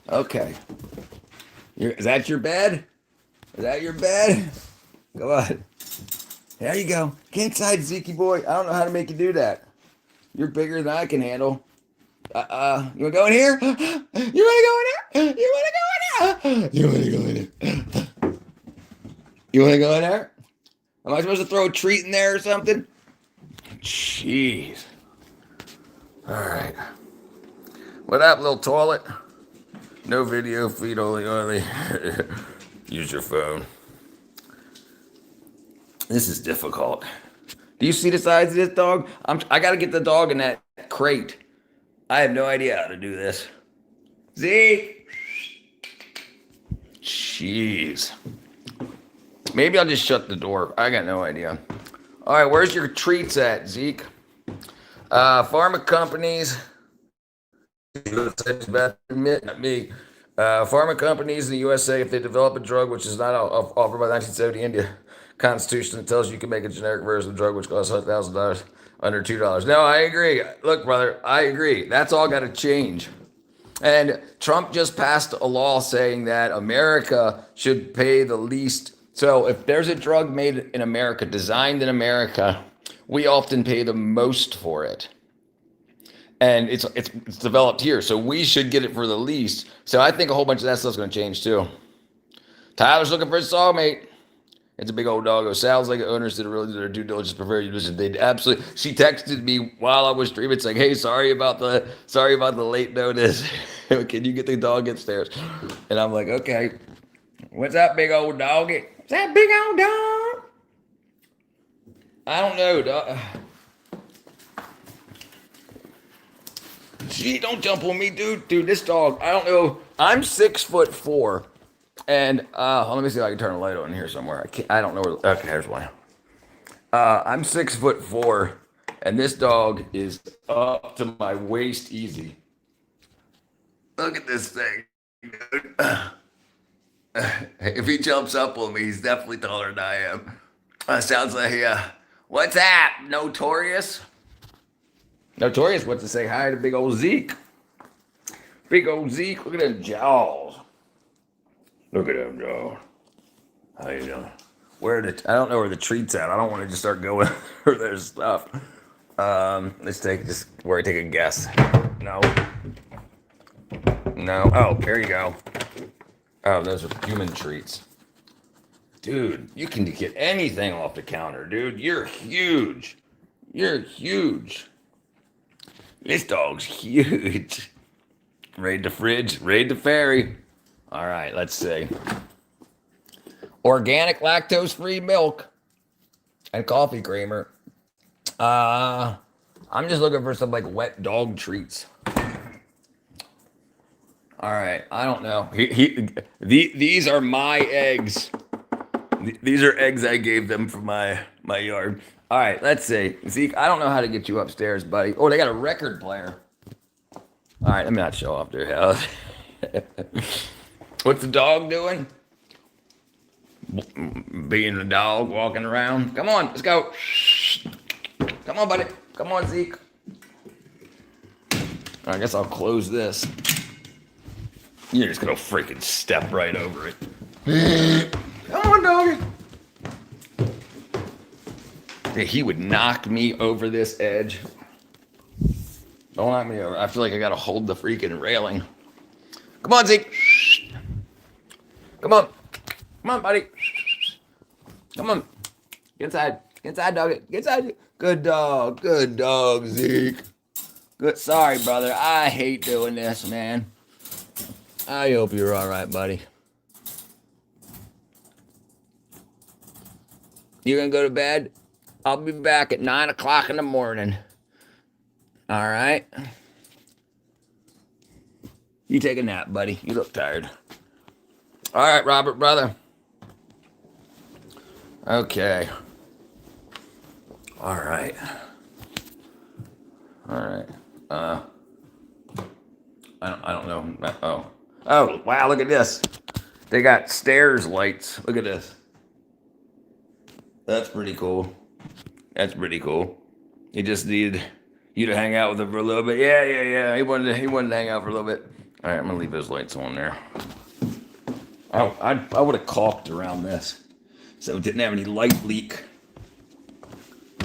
Okay. Is that your bed? Is that your bed? Come on. There you go. Get inside, Zeke boy. I don't know how to make you do that. You're bigger than I can handle. You want to go in here? You want to go in there? You want to go in there? You want to go in there? You want to go in there? Am I supposed to throw a treat in there or something? Jeez. All right. What up, little toilet? No video feed, only. Use your phone. This is difficult. Do you see the size of this dog? I got to get the dog in that crate. I have no idea how to do this. Zeke! Jeez. Maybe I'll just shut the door. I got no idea. All right, where's your treats at, Zeke? Pharma companies. Not me. Pharma companies in the USA, if they develop a drug which is not offered by the 1970 India Constitution that tells you can make a generic version of the drug which costs $100,000 under $2. No, I agree. Look, brother, I agree. That's all got to change. And Trump just passed a law saying that America should pay the least. So if there's a drug made in America, designed in America, we often pay the most for it. And it's developed here, so we should get it for the least. So I think a whole bunch of that stuff's going to change too. Tyler's looking for a soulmate. It's a big old doggo. Sounds like the owners did really their due diligence. Prefer you listen. They absolutely. She texted me while I was streaming, saying, "Hey, sorry about the late notice. Can you get the dog upstairs?" And I'm like, "Okay. What's that big old doggy? Is that big old dog?" I don't know, dog. Gee, don't jump on me, dude. Dude, this dog, I don't know. I'm 6'4", and let me see if I can turn a light on here somewhere. I don't know where. Okay, there's one. I'm 6'4", and this dog is up to my waist easy. Look at this thing, dude. If he jumps up on me, he's definitely taller than I am. Sounds like, what's that? Notorious? Notorious wants to say hi to big old Zeke. Big old Zeke, look at them jaws. Look at them jaws. How you doing? I don't know where the treat's at. I don't want to just start going for their stuff. Let's take a guess. No. Oh, there you go. Oh, those are human treats. Dude, you can get anything off the counter, dude. You're huge. You're huge. This dog's huge. Raid the fridge, raid the ferry. All right, let's see. Organic lactose-free milk and coffee creamer. I'm just looking for some like wet dog treats. All right, I don't know. These are my eggs. These are eggs I gave them from my yard. All right, let's see. Zeke, I don't know how to get you upstairs, buddy. Oh, they got a record player. All right, let me not show off their house. What's the dog doing? Being a dog, walking around. Come on, let's go. Come on, buddy. Come on, Zeke. I guess I'll close this. You're just going to freaking step right over it. Come on, doggy. He would knock me over this edge. Don't knock me over. I feel like I got to hold the freaking railing. Come on, Zeke. Come on. Come on, buddy. Come on. Get inside. Get inside, doggy. Get inside. Good dog. Good dog, Zeke. Good. Sorry, brother. I hate doing this, man. I hope you're all right, buddy. You gonna go to bed? I'll be back at 9 o'clock in the morning. All right. You take a nap, buddy. You look tired. All right, Robert, brother. Okay. All right. I don't know. Oh, wow, look at this. They got stairs lights. Look at this. That's pretty cool. He just needed you to hang out with him for a little bit. Yeah. He wanted to hang out for a little bit. All right, I'm gonna leave those lights on there. I would have caulked around this so it didn't have any light leak.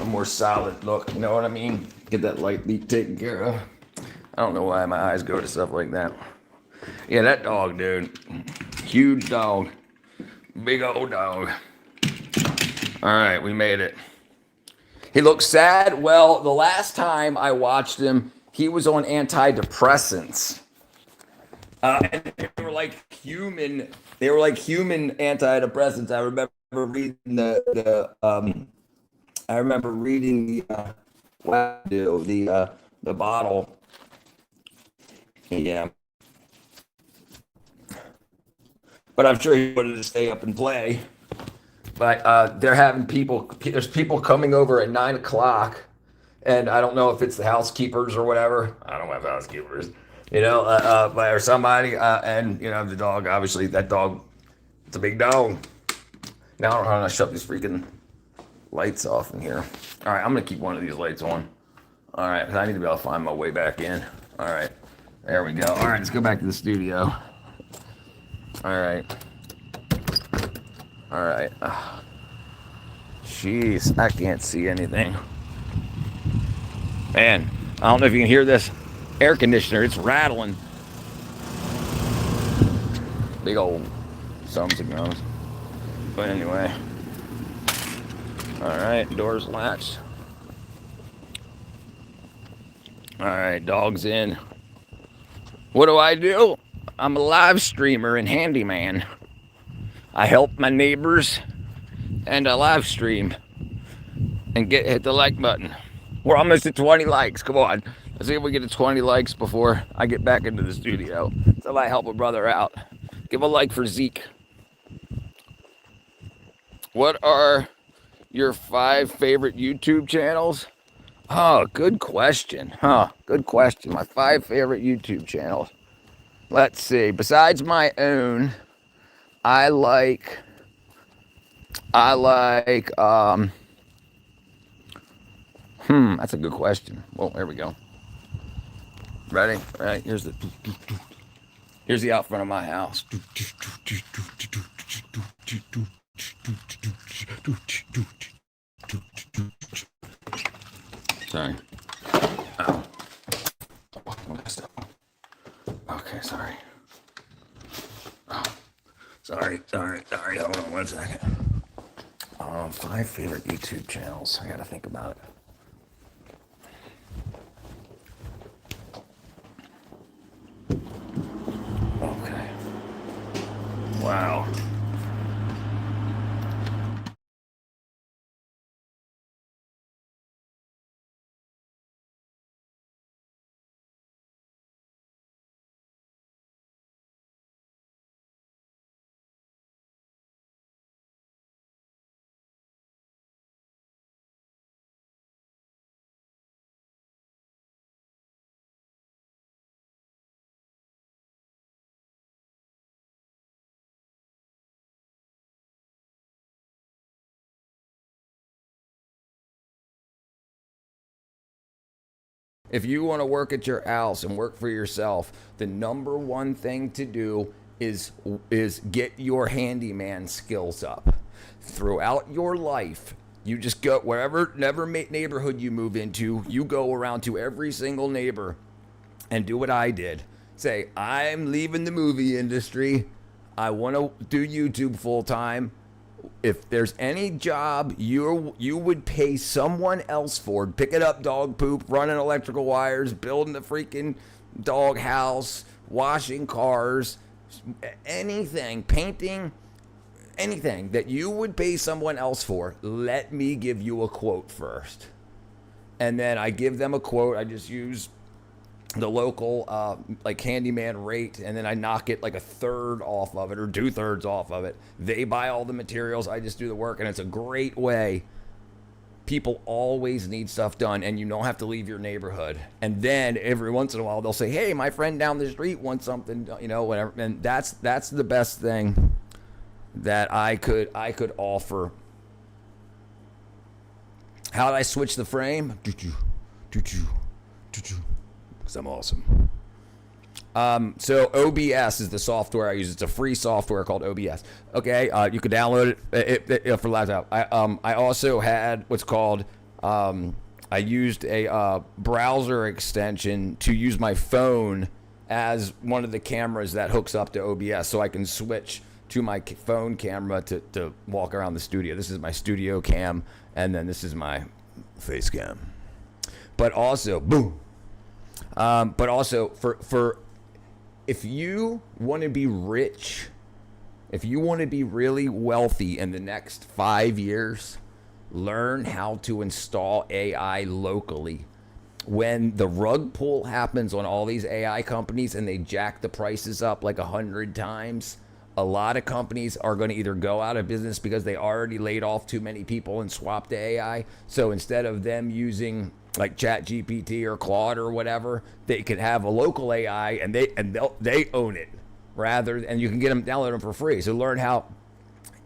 A more solid look, you know what I mean? Get that light leak taken care of. I don't know why my eyes go to stuff like that. Yeah, that dog, dude. Huge dog. Big old dog. All right, we made it. He looks sad. Well, the last time I watched him, he was on antidepressants. And they were like human antidepressants. I remember reading the bottle. Yeah. But I'm sure he wanted to stay up and play. But there's people coming over at 9 o'clock, and I don't know if it's the housekeepers or whatever. I don't have housekeepers, or somebody, and the dog. Obviously, that dog, it's a big dog. Now I don't know how to shut these freaking lights off in here. All right, I'm gonna keep one of these lights on. All right, because I need to be able to find my way back in. All right, there we go. All right, let's go back to the studio. All right. Jeez, I can't see anything. Man, I don't know if you can hear this air conditioner. It's rattling. Big old sums and guns. But anyway. All right, doors latched. All right, dog's in. What do? I'm a live streamer and handyman. I help my neighbors and I live stream and hit the like button. We're almost at 20 likes. Come on. Let's see if we get to 20 likes before I get back into the studio. So I help a brother out. Give a like for Zeke. What are your 5 favorite YouTube channels? Oh, good question. Good question. My 5 favorite YouTube channels. Let's see. Besides my own, I like that's a good question. Well, there we go. Ready? All right, here's the out front of my house. Sorry. Oh. Okay, sorry. Oh. Sorry. Hold on 1 second. 5 favorite YouTube channels. I gotta think about it. Okay. Wow. If you want to work at your house and work for yourself, the number one thing to do is get your handyman skills up. Throughout your life, you just go wherever neighborhood you move into, you go around to every single neighbor and do what I did. Say, I'm leaving the movie industry. I want to do YouTube full time. If there's any job you would pay someone else for, picking up dog poop, running electrical wires, building the freaking dog house, washing cars, anything, painting, anything that you would pay someone else for, let me give you a quote first. And then I give them a quote. I just use the local like handyman rate, and then I knock it like a third off of it or 2/3 off of it. They buy all the materials, I just do the work, and it's a great way. People always need stuff done, and you don't have to leave your neighborhood. And then every once in a while they'll say, hey, my friend down the street wants something, you know, whatever. And that's the best thing that I could offer. How did I switch the frame? Because I'm awesome. So OBS is the software I use. It's a free software called OBS. Okay, you can download it for laptop. I also had what's called I used a browser extension to use my phone as one of the cameras that hooks up to OBS, so I can switch to my phone camera to walk around the studio. This is my studio cam, and then this is my face cam. But also, boom. But also for if you want to be rich, if you want to be really wealthy in the next 5 years, learn how to install AI locally. When the rug pull happens on all these AI companies and they jack the prices up like 100 times, a lot of companies are going to either go out of business because they already laid off too many people and swapped to AI. So instead of them using like ChatGPT or Claude or whatever, they can have a local AI and they own it and you can get them, download them for free. So learn how,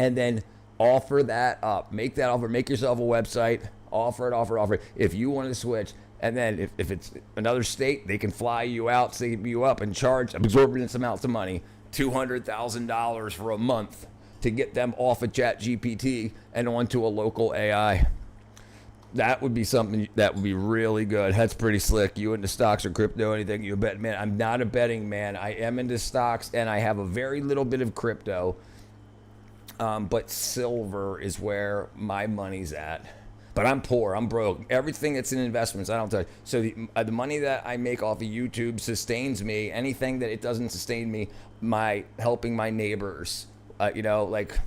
and then offer that up, make that offer, make yourself a website, offer it. If you want to switch, and then if it's another state, they can fly you out, save you up, and charge exorbitant amounts of money, $200,000 for a month to get them off of ChatGPT and onto a local AI. That would be something that would be really good. That's pretty slick. You into stocks or crypto, anything you bet? Man, I'm not a betting man. I am into stocks, and I have a very little bit of crypto. But silver is where my money's at. But I'm poor. I'm broke. Everything that's in investments, I don't touch. So the money that I make off of YouTube sustains me. Anything that it doesn't sustain me, helping my neighbors. Like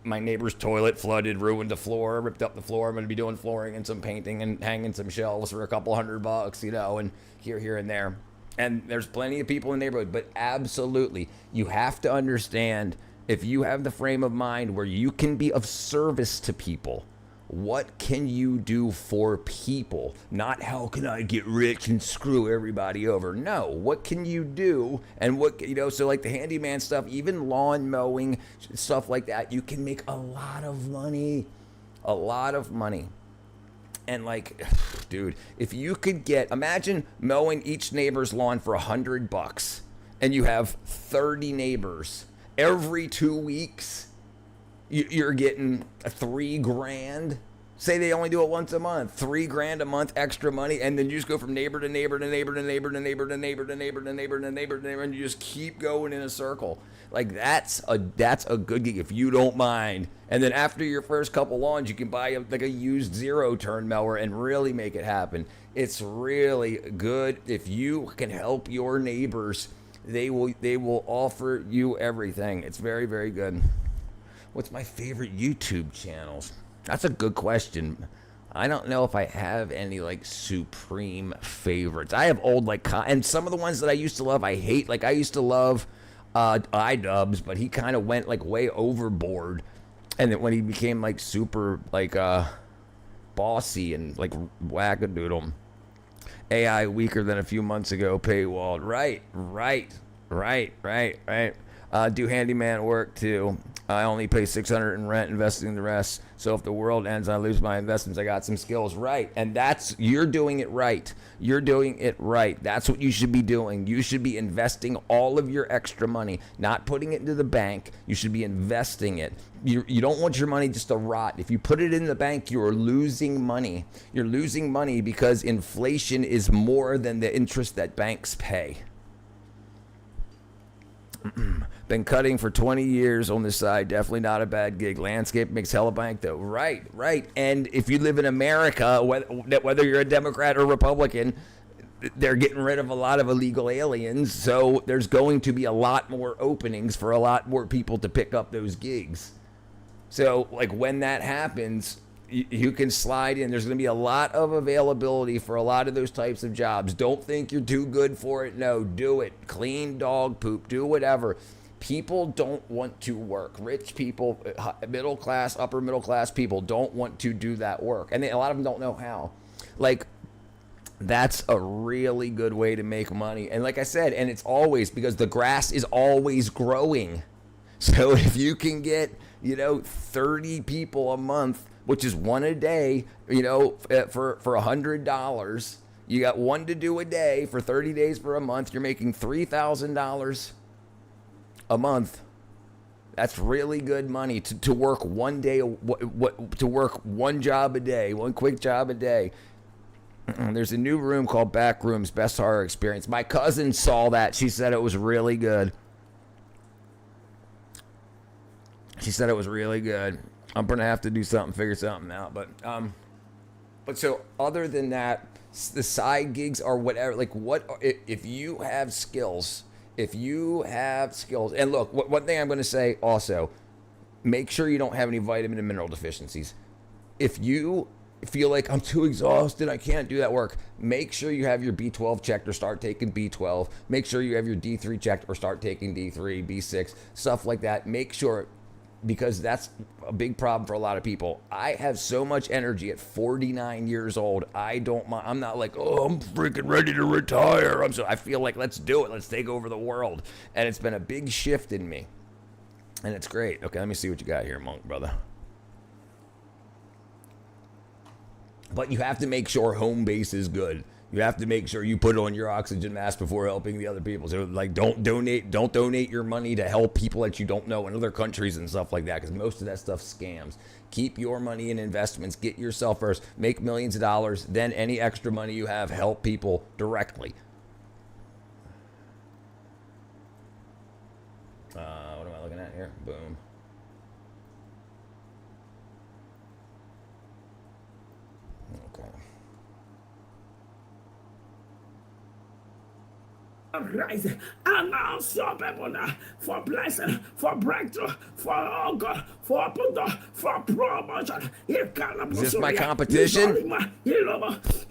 my neighbor's toilet flooded, ruined the floor, ripped up the floor. I'm going to be doing flooring and some painting and hanging some shelves for a couple $100, and here and there. And there's plenty of people in the neighborhood, but absolutely, you have to understand, if you have the frame of mind where you can be of service to people, what can you do for people? Not how can I get rich and screw everybody over? No, what can you do? And so like the handyman stuff, even lawn mowing, stuff like that, you can make a lot of money. And like, dude, if you could imagine mowing each neighbor's lawn for $100 and you have 30 neighbors every 2 weeks, you're getting $3,000. Say they only do it once a month, $3,000 a month extra money, and then you just go from neighbor to neighbor to neighbor to neighbor to neighbor to neighbor to neighbor to neighbor to neighbor to neighbor, and you just keep going in a circle. Like that's a good gig if you don't mind. And then after your first couple lawns, you can buy a used 0-turn mower and really make it happen. It's really good if you can help your neighbors. They will offer you everything. It's very, very good. What's my favorite YouTube channels? That's a good question. I don't know if I have any like supreme favorites. I have old and some of the ones that I used to love, I hate. Like I used to love iDubbbz, but he kind of went like way overboard. And then when he became like super like bossy and like wackadoodle, AI weaker than a few months ago, paywalled. Right. Do handyman work too. I only pay $600 in rent, investing the rest. So if the world ends, I lose my investments. I got some skills, right? And you're doing it right. You're doing it right. That's what you should be doing. You should be investing all of your extra money, not putting it into the bank. You should be investing it. You don't want your money just to rot. If you put it in the bank, you're losing money. You're losing money because inflation is more than the interest that banks pay. Been cutting for 20 years on this side. Definitely not a bad gig. Landscape makes hella bank though. Right. And if you live in America, whether you're a Democrat or Republican, they're getting rid of a lot of illegal aliens. So there's going to be a lot more openings for a lot more people to pick up those gigs. So like when that happens, you can slide in. There's going to be a lot of availability for a lot of those types of jobs. Don't think you're too good for it. No, do it. Clean dog poop. Do whatever. People don't want to work. Rich people, middle class, upper middle class people don't want to do that work. And a lot of them don't know how. Like, that's a really good way to make money. And like I said, and it's always because the grass is always growing. So if you can get, 30 people a month, which is one a day, for $100, you got one to do a day for 30 days for a month. You're making $3,000 a month. That's really good money to work one day, to work one job a day, one quick job a day. There's a new room called Backrooms, Best Horror Experience. My cousin saw that. She said it was really good. She said it was really good. I'm going to have to do something, figure something out. But so other than that, the side gigs are whatever. Like, if you have skills, and look, one thing I'm going to say also, make sure you don't have any vitamin and mineral deficiencies. If you feel like I'm too exhausted, I can't do that work, make sure you have your B12 checked or start taking B12. Make sure you have your D3 checked or start taking D3, B6, stuff like that. Make sure, because that's a big problem for a lot of people. I have so much energy at 49 years old. I'm not like, oh, I'm freaking ready to retire. I feel like, let's do it. Let's take over the world. And it's been a big shift in me. And it's great. Okay, let me see what you got here, Monk, brother. But you have to make sure home base is good. You have to make sure you put on your oxygen mask before helping the other people. So, like, don't donate your money to help people that you don't know in other countries and stuff like that, because most of that stuff scams. Keep your money in investments. Get yourself first. Make millions of dollars. Then any extra money you have, help people directly. What am I looking at here? Boom. Rise announce your people now for blessing, for breakthrough, for oh God, for open door, for promotion. Is this my competition?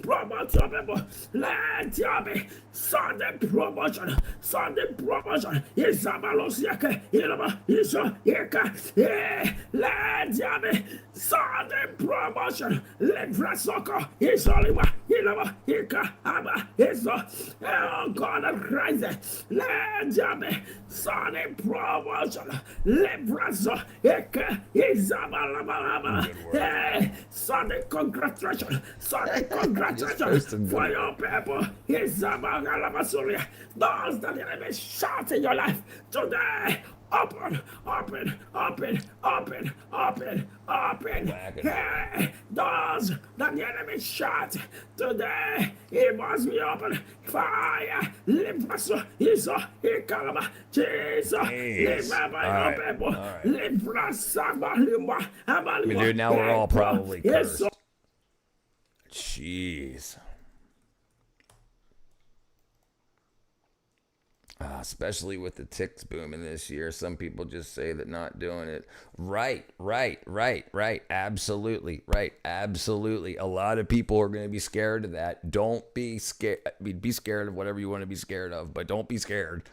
Promote your people. Let your be Sunday promotion. Sunday promotion. Isabalosiaka. Iso Ika. Let your be Sunday promotion. Let Frasoko. Isolima. Ika. Abba. Iso. Oh God. Rise, let Jabe, Sunday promotion, Lebrazo, Eke, Isabalaba, Sunday congratulations for your people, Isabalabasuria, those that have been shot in your life today. Open. Hey, doors that the enemy shut today, it must be open. Fire, Libraso, Iso, Ikalama, Jesus, Libaba, people, Librasaba, Lima, Abalima. Dude, now we're all probably cursed. Jeez. Especially with the ticks booming this year. Some people just say that not doing it. Right. Absolutely. Right. Absolutely. A lot of people are going to be scared of that. Don't be scared. Be scared of whatever you want to be scared of, but don't be scared.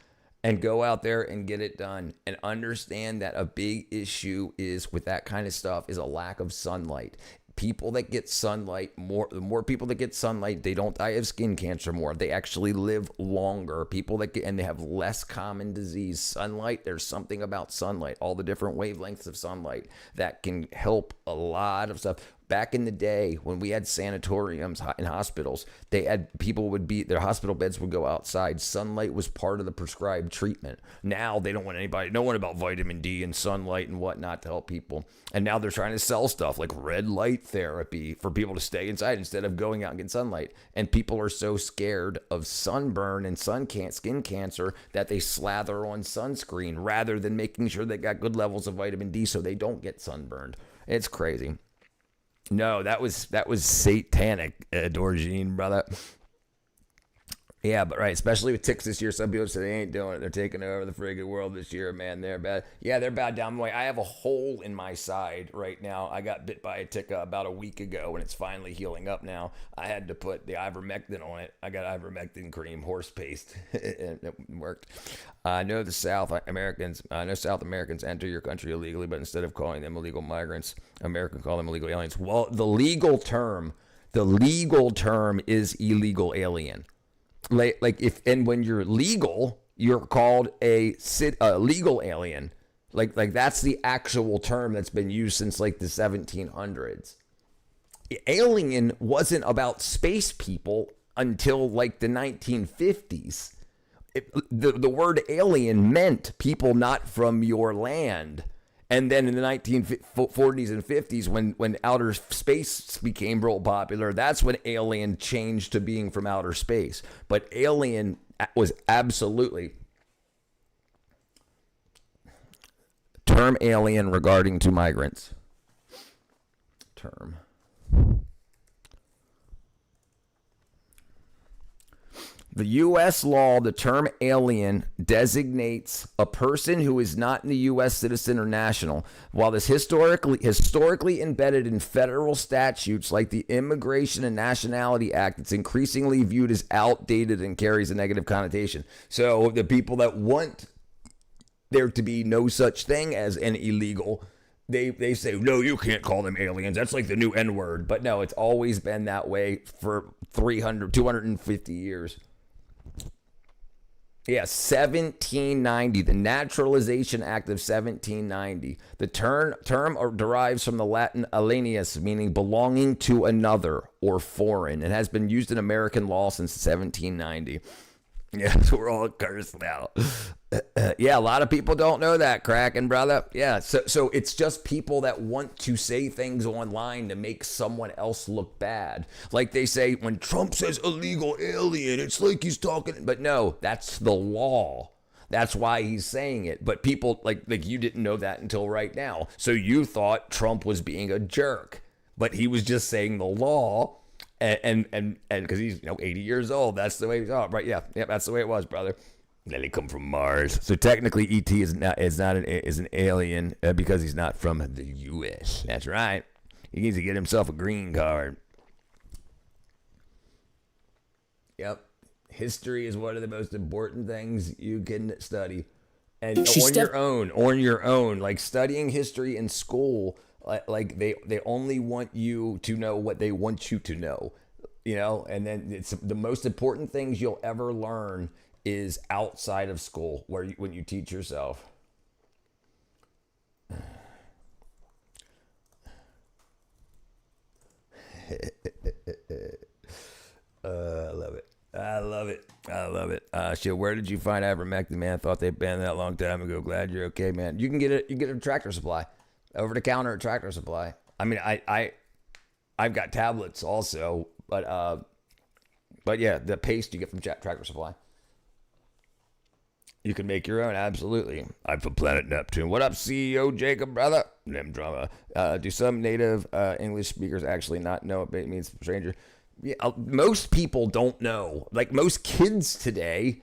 And go out there and get it done. And understand that a big issue is with that kind of stuff is a lack of sunlight. People that get sunlight, the more people that get sunlight, they don't die of skin cancer more. They actually live longer. People that and they have less common disease. Sunlight, there's something about sunlight, all the different wavelengths of sunlight that can help a lot of stuff. Back in the day when we had sanatoriums in hospitals, they had their hospital beds would go outside. Sunlight was part of the prescribed treatment. Now they don't want anybody knowing about vitamin D and sunlight and whatnot to help people. And now they're trying to sell stuff like red light therapy for people to stay inside instead of going out and getting sunlight. And people are so scared of sunburn and skin cancer that they slather on sunscreen rather than making sure they got good levels of vitamin D so they don't get sunburned. It's crazy. No, that was satanic, Dorjean, brother. Yeah, but right, especially with ticks this year. Some people say they ain't doing it. They're taking over the friggin' world this year, man. They're bad. Yeah, they're bad down the way. I have a hole in my side right now. I got bit by a tick about a week ago, and it's finally healing up now. I had to put the ivermectin on it. I got ivermectin cream, horse paste, and it worked. I know South Americans enter your country illegally, but instead of calling them illegal migrants, Americans call them illegal aliens. Well, the legal term is illegal alien. Like if and when you're legal, you're called a legal alien. Like that's the actual term that's been used since like the 1700s. Alien wasn't about space people until like the 1950s. The word alien meant people not from your land. And then in the 1940s and 50s, when outer space became real popular, that's when alien changed to being from outer space. But alien was absolutely term alien regarding to migrants. Term. The U.S. law, the term alien designates a person who is not in the U.S. citizen or national. While this historically embedded in federal statutes like the Immigration and Nationality Act, it's increasingly viewed as outdated and carries a negative connotation. So the people that want there to be no such thing as an illegal, they say, no, you can't call them aliens. That's like the new N-word. But no, it's always been that way for 250 years. Yeah, 1790, the Naturalization Act of 1790. The term derives from the Latin alienus, meaning belonging to another or foreign. It has been used in American law since 1790. Yeah, so we're all cursed now. Yeah, a lot of people don't know that, Kraken, brother. Yeah, so it's just people that want to say things online to make someone else look bad. Like they say, when Trump says illegal alien, it's like he's talking, but no, that's the law. That's why he's saying it. But people, like you didn't know that until right now. So you thought Trump was being a jerk, but he was just saying the law. And because he's 80 years old, that's the way he's right. Yeah, that's the way it was, brother. Then he come from Mars, so technically ET is an alien because he's not from the U.S. That's right. He needs to get himself a green card. Yep, history is one of the most important things you can study, and on your own, like studying history in school. Like they only want you to know what they want you to know, and then it's the most important things you'll ever learn is outside of school, when you teach yourself. I love it. Shit, where did you find ivermectin, man? I thought they banned that a long time ago. Glad you're okay, man. You can get it. You get a Tractor Supply. Over the counter at Tractor Supply. I mean, I've got tablets also, but yeah, the paste you get from Tractor Supply. You can make your own, absolutely. I'm from Planet Neptune. What up, CEO Jacob, brother? Them drama. Do some native English speakers actually not know what it means stranger? Yeah, most people don't know. Like most kids today,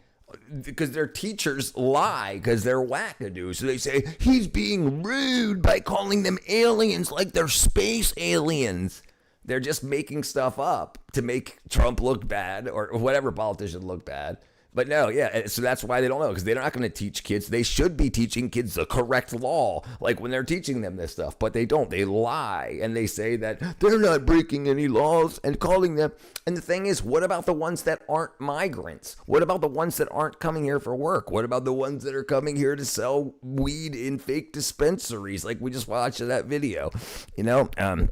because their teachers lie because they're wackadoos. So they say, he's being rude by calling them aliens like they're space aliens. They're just making stuff up to make Trump look bad or whatever politician look bad. But no, yeah, so that's why they don't know, because they're not going to teach kids. They should be teaching kids the correct law, like when they're teaching them this stuff. But they don't. They lie, and they say that they're not breaking any laws and calling them. And the thing is, what about the ones that aren't migrants? What about the ones that aren't coming here for work? What about the ones that are coming here to sell weed in fake dispensaries, like we just watched that video? The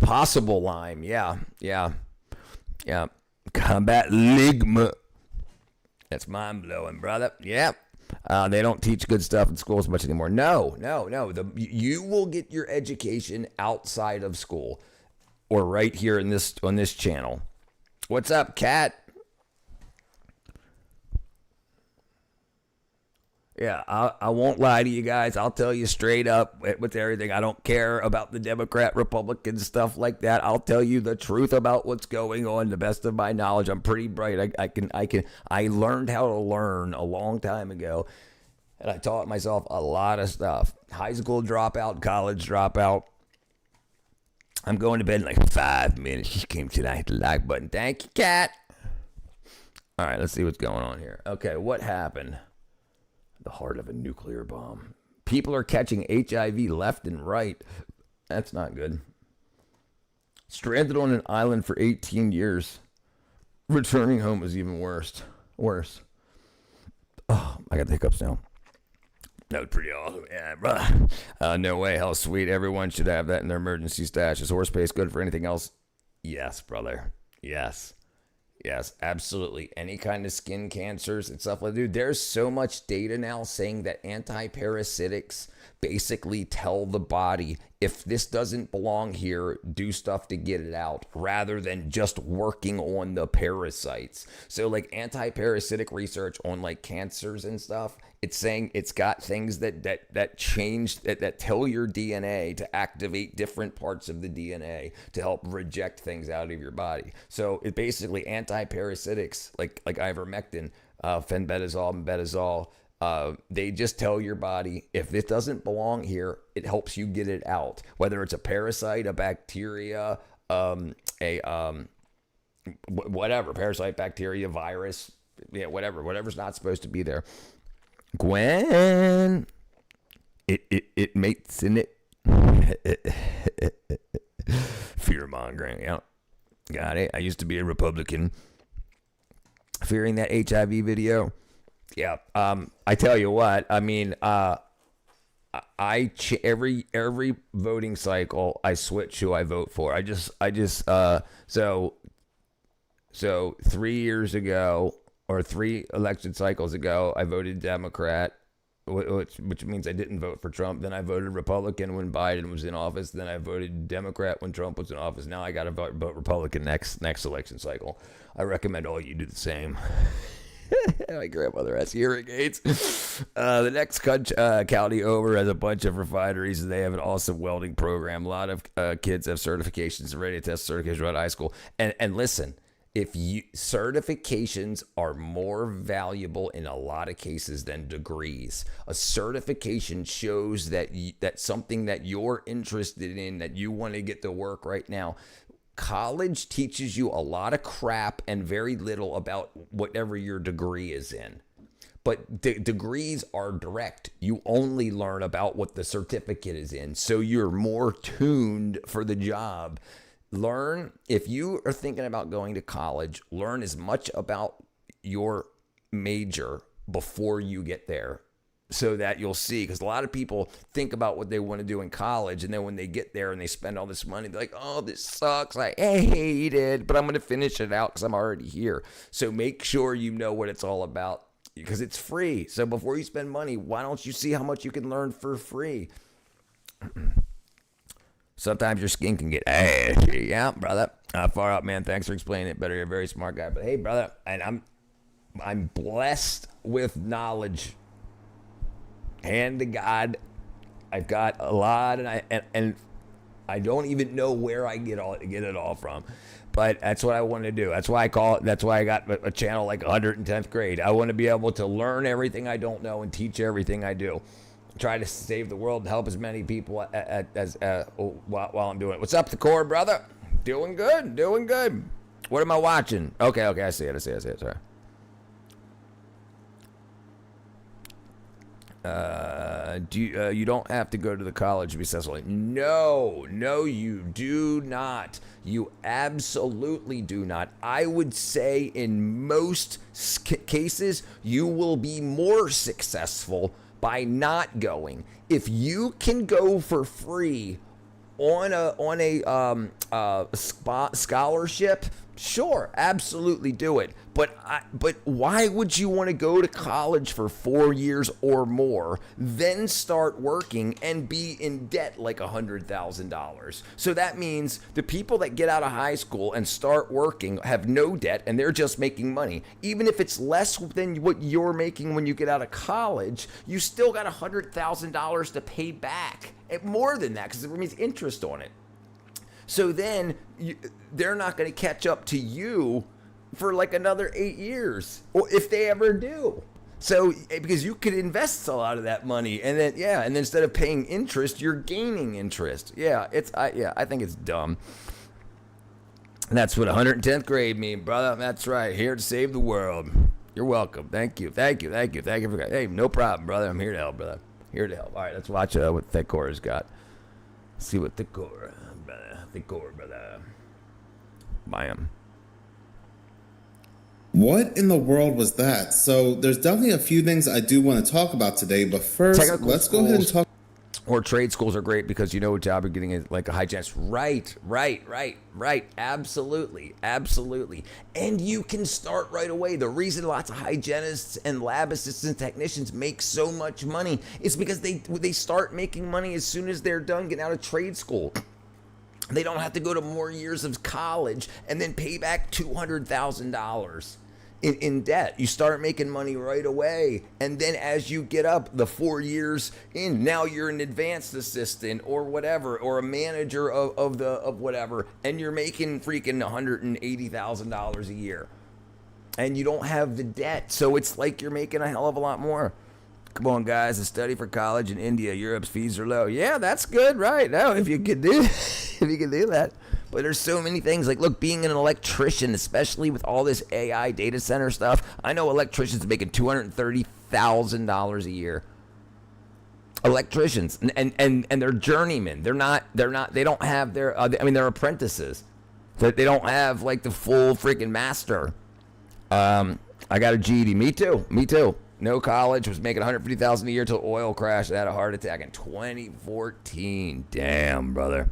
possible Lyme, yeah. Combat Ligma. That's mind-blowing, brother. Yeah. They don't teach good stuff in schools much anymore. No. You will get your education outside of school or right here on this channel. What's up, Kat? Yeah, I won't lie to you guys. I'll tell you straight up with everything. I don't care about the Democrat, Republican stuff like that. I'll tell you the truth about what's going on. The best of my knowledge. I'm pretty bright. I learned how to learn a long time ago, and I taught myself a lot of stuff. High school dropout, college dropout. I'm going to bed in like 5 minutes. She came tonight. Hit the like button. Thank you, Cat. All right, let's see what's going on here. Okay, what happened? The heart of a nuclear bomb. People are catching HIV left and right. That's not good. Stranded on an island for 18 years. Returning home is even worse. Oh, I got the hiccups now. That was pretty awesome. Yeah, bro. No way. How sweet. Everyone should have that in their emergency stash. Is horse paste good for anything else? Yes, brother. Yes. Yes, absolutely. Any kind of skin cancers and stuff like that. Dude, there's so much data now saying that antiparasitics basically tell the body, if this doesn't belong here, do stuff to get it out, rather than just working on the parasites. So like antiparasitic research on like cancers and stuff, it's saying it's got things that change, that tell your DNA to activate different parts of the DNA to help reject things out of your body. So it basically antiparasitics like ivermectin, fenbendazole, mebendazole, they just tell your body, if this doesn't belong here, it helps you get it out. Whether it's a parasite, a bacteria, whatever, parasite, bacteria, virus, yeah, whatever's not supposed to be there. Gwen, it mates in it. Fear mongering, yeah, got it. I used to be a Republican, fearing that HIV video. Yeah, I tell you what. I mean, every voting cycle, I switch who I vote for. So 3 years ago, or 3 election cycles ago, I voted Democrat, which means I didn't vote for Trump. Then I voted Republican when Biden was in office. Then I voted Democrat when Trump was in office. Now I got to vote Republican next election cycle. I recommend all you do the same. My grandmother has hearing aids. The next county over has a bunch of refineries, and they have an awesome welding program. A lot of kids have certifications, ready to test certifications right out of high school. And listen, certifications are more valuable in a lot of cases than degrees. A certification shows that that's something that you're interested in, that you want to get to work right now. College teaches you a lot of crap and very little about whatever your degree is in. But degrees are direct. You only learn about what the certificate is in, so you're more tuned for the job. Learn, if you are thinking about going to college, learn as much about your major before you get there, so that you'll see, because a lot of people think about what they want to do in college, and then when they get there and they spend all this money, they're like, oh, this sucks, I hate it, but I'm going to finish it out because I'm already here. So make sure you know what it's all about, because it's free. So before you spend money, why don't you see how much you can learn for free? Sometimes your skin can get ashy. Yeah, brother. Far out, man. Thanks for explaining it better. You're a very smart guy. But hey, brother, and I'm blessed with knowledge. Hand to God, I've got a lot, and I don't even know where I get it all from. But that's what I want to do. That's why I call it. That's why I got a channel like 110th grade. I want to be able to learn everything I don't know and teach everything I do. Try to save the world and help as many people while I'm doing it. What's up, the core, brother? Doing good. What am I watching? Okay, I see it. Sorry. You don't have to go to the college to be successful. No, you do not. You absolutely do not. I would say in most cases, you will be more successful by not going. If you can go for free on a scholarship, sure, absolutely do it. But why would you want to go to college for 4 years or more, then start working and be in debt like $100,000? So that means the people that get out of high school and start working have no debt and they're just making money. Even if it's less than what you're making when you get out of college, you still got $100,000 to pay back. And more than that, because it means interest on it. So then they're not going to catch up to you for like another 8 years, or if they ever do. So because you could invest a lot of that money, and then and instead of paying interest, you're gaining interest. I think it's dumb. And that's what 110th grade mean, brother. That's right. Here to save the world. You're welcome. Thank you. Hey, no problem, brother. I'm here to help, brother. Here to help. All right, let's watch what Thickor's got. See what Thickor, brother. Bam. What in the world was that? So there's definitely a few things I do want to talk about today, but first, let's go ahead and talk. Or trade schools are great because you know what job you're getting is like a hygienist. Right. Absolutely. And you can start right away. The reason lots of hygienists and lab assistants, technicians make so much money is because they start making money as soon as they're done getting out of trade school. They don't have to go to more years of college and then pay back $200,000 in debt. You start making money right away. And then as you get up the 4 years in, now you're an advanced assistant or whatever, or a manager of whatever, and you're making freaking $180,000 a year. And you don't have the debt. So it's like you're making a hell of a lot more. Come on, guys, to study for college in India. Europe's fees are low. Yeah, that's good, right? No, if you could do that. But there's so many things. Like, look, being an electrician, especially with all this AI data center stuff, I know electricians making $230,000 a year. Electricians, and they're journeymen. They don't have they're apprentices. They don't have like the full freaking master. I got a GED. Me too. No college, was making $150,000 a year till oil crashed. I had a heart attack in 2014. Damn, brother.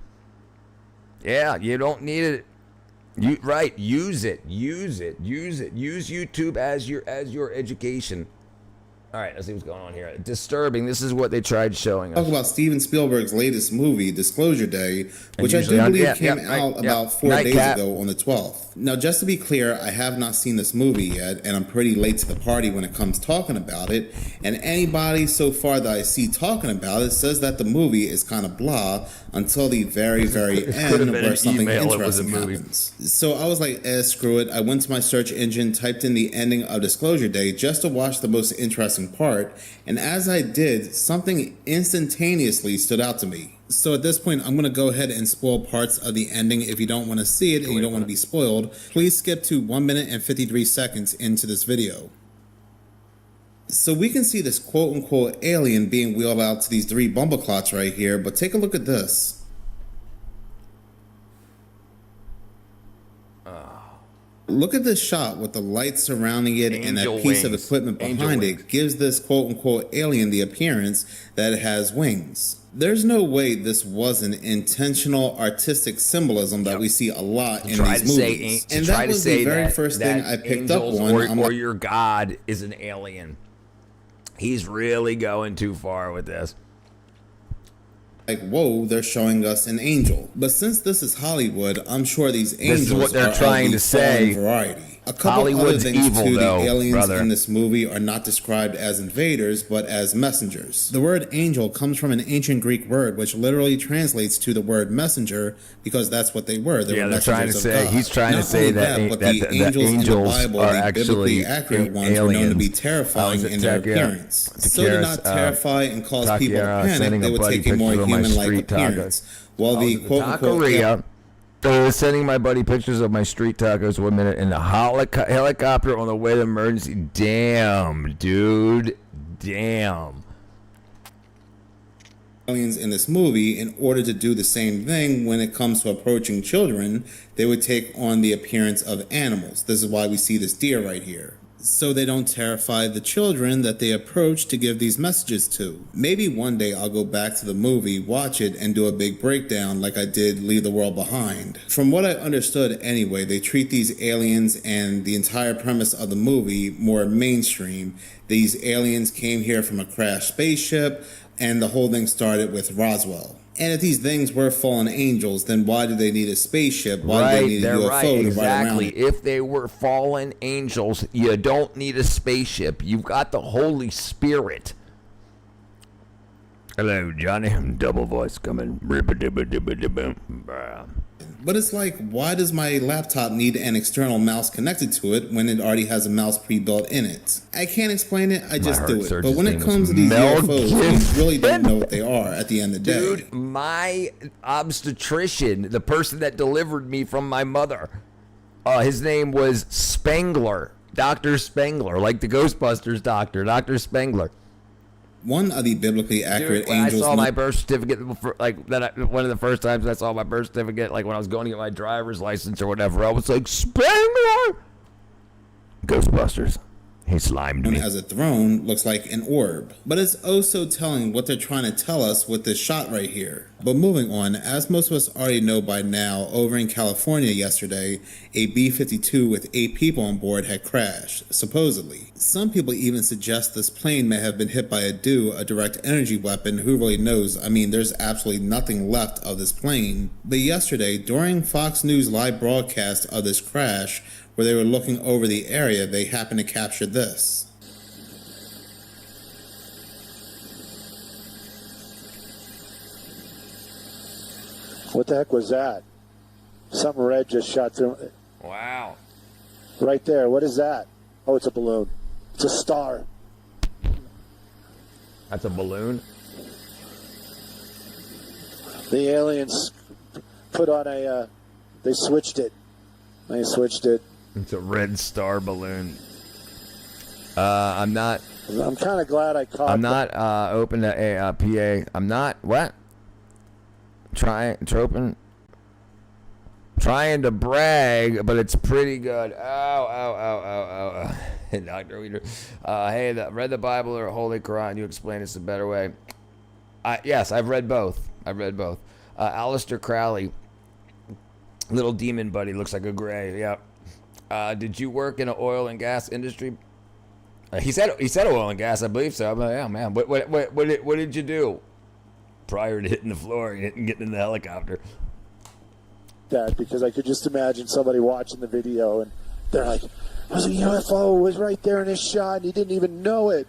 Yeah, you don't need it. Use it. Use YouTube as your education. All right, let's see what's going on here. Disturbing. This is what they tried showing us. Talk about Steven Spielberg's latest movie, Disclosure Day, which I do believe came out about 4 days ago on the 12th. Now, just to be clear, I have not seen this movie yet, and I'm pretty late to the party when it comes talking about it. And anybody so far that I see talking about it says that the movie is kind of blah until the very, very end where something interesting happens. So I was like, screw it. I went to my search engine, typed in the ending of Disclosure Day just to watch the most interesting part, and as I did, something instantaneously stood out to me. So at this point, I'm going to go ahead and spoil parts of the ending. If you don't want to see it and you don't want to be spoiled, please skip to 1 minute and 53 seconds into this video. So we can see this quote-unquote alien being wheeled out to these 3 bumbleclots right here, but take a look at this. Look at this shot with the lights surrounding it and that piece of equipment behind it gives this quote-unquote alien the appearance that it has wings. There's no way this wasn't intentional artistic symbolism that we see a lot in these movies. And that was the very first thing I picked up on. Or your God is an alien. He's really going too far with this. Like, whoa, they're showing us an angel. But since this is Hollywood, I'm sure these angels this is what they're trying to say. Variety. A couple Hollywood's other things evil, too, though, the aliens brother. in this movie are not described as invaders, but as messengers. The word angel comes from an ancient Greek word, which literally translates to the word messenger, because that's what they were. They were they're trying to messengers say. of God. He's trying to say but the angels in the Bible, the biblically accurate ones, were known to be terrifying in their appearance. So to not terrify and cause people to panic, they would take a more human-like appearance. While the quote-unquote... So sending my buddy pictures of my street tacos 1 minute in the helicopter on the way to emergency. Damn, dude. Damn. Aliens in this movie, in order to do the same thing when it comes to approaching children, they would take on the appearance of animals. This is why we see this deer right here. so they don't terrify the children that they approach to give these messages to. Maybe one day I'll go back to the movie, watch it, and do a big breakdown like I did Leave the World Behind. From what I understood anyway, they treat these aliens and the entire premise of the movie more mainstream. These aliens came here from a crashed spaceship, and the whole thing started with Roswell. And if these things were fallen angels, then why do they need a spaceship? Why do they need a UFO to ride around? If they were fallen angels, you don't need a spaceship. You've got the Holy Spirit. Hello, Johnny. Double voice coming. But it's like, why does my laptop need an external mouse connected to it when it already has a mouse pre-built in it? I can't explain it, I just do it. But when it comes to these UFOs, we really don't know what they are at the end of the day. Dude, my obstetrician, the person that delivered me from my mother, his name was Spengler, Dr. Spengler, like the Ghostbusters doctor, Dr. Spengler. One of the biblically accurate when angels. I saw my birth certificate, one of the first times I saw my birth certificate, like when I was going to get my driver's license or whatever, I was like, Spengler! Ghostbusters. He slimed me. As a throne looks like an orb, but it's oh so telling what they're trying to tell us with this shot right here. But moving on, as most of us already know by now, over in California yesterday, a B-52 with 8 people on board had crashed, supposedly. Some people even suggest this plane may have been hit by a DEW, a direct energy weapon. Who really knows? I mean, there's absolutely nothing left of this plane. But yesterday, during Fox News live broadcast of this crash, where they were looking over the area, they happened to capture this. What the heck was that? Something red just shot through. Wow. Right there. What is that? Oh, it's a balloon. It's a star. That's a balloon? The aliens put on a, they switched it. It's a red star balloon. I'm kind of glad I caught. I'm not open to a PA. I'm not what? Trying to brag, but it's pretty good. Ow. Dr. Weeder. Hey, read the Bible or Holy Quran? You explain this a better way. Yes, I've read both. Aleister Crowley, little demon buddy, looks like a gray. Yep. Did you work in the oil and gas industry? He said oil and gas, I believe so. But yeah, man. What did you do prior to hitting the floor and getting in the helicopter? That because I could just imagine somebody watching the video and they're like, "Was a UFO was right there in his shot and he didn't even know it."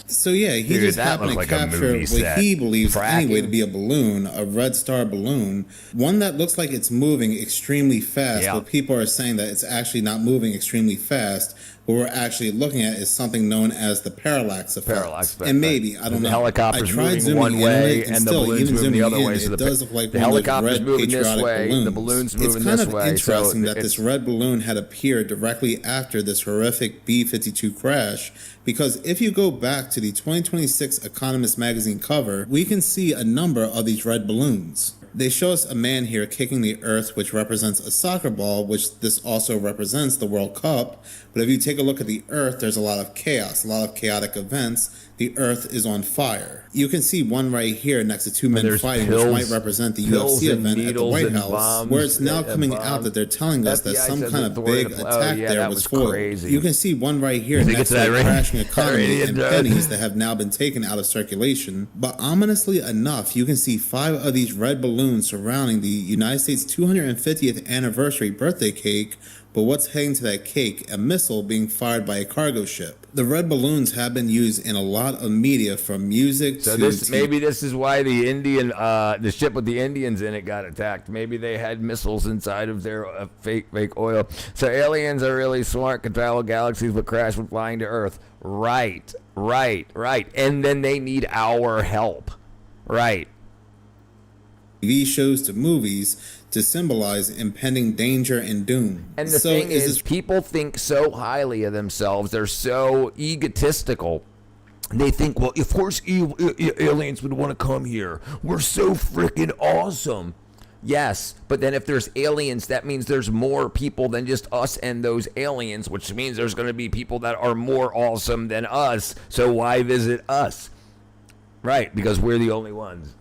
So yeah, he just happened to capture what he believes anyway to be a balloon, a red star balloon, one that looks like it's moving extremely fast, but people are saying that it's actually not moving extremely fast. What we're actually looking at is something known as the parallax effect. And maybe, I don't know. The helicopter's moving one way and the balloon's moving the other way. So it does look like the helicopter's moving this way, the balloon's moving this way. It's kind of interesting that this red balloon had appeared directly after this horrific B-52 crash, because if you go back to the 2026 Economist magazine cover, we can see a number of these red balloons. They show us a man here kicking the earth, which represents a soccer ball, which this also represents the World Cup. But if you take a look at the earth, there's a lot of chaos, a lot of chaotic events. The earth is on fire. You can see one right here next to two men fighting, which might represent the UFC event at the White House, where it's now coming out that they're telling us that some kind of big attack there was foiled. You can see one right here next to the crashing economy and pennies that have now been taken out of circulation. But ominously enough, you can see 5 of these red balloons surrounding the United States 250th anniversary birthday cake. But what's heading to that cake? A missile being fired by a cargo ship. The red balloons have been used in a lot of media, from music to maybe this is why the Indian, the ship with the Indians in it got attacked. Maybe they had missiles inside of their fake oil. So aliens are really smart, can travel galaxies, but crash when flying to Earth. Right. And then they need our help. Right. TV shows to movies to symbolize impending danger and doom. And the thing is people think so highly of themselves. They're so egotistical They think, well, of course aliens would want to come here. We're so freaking awesome. Yes, but then if there's aliens, that means there's more people than just us and those aliens, which means there's going to be people that are more awesome than us. So why visit us? Right, because we're the only ones.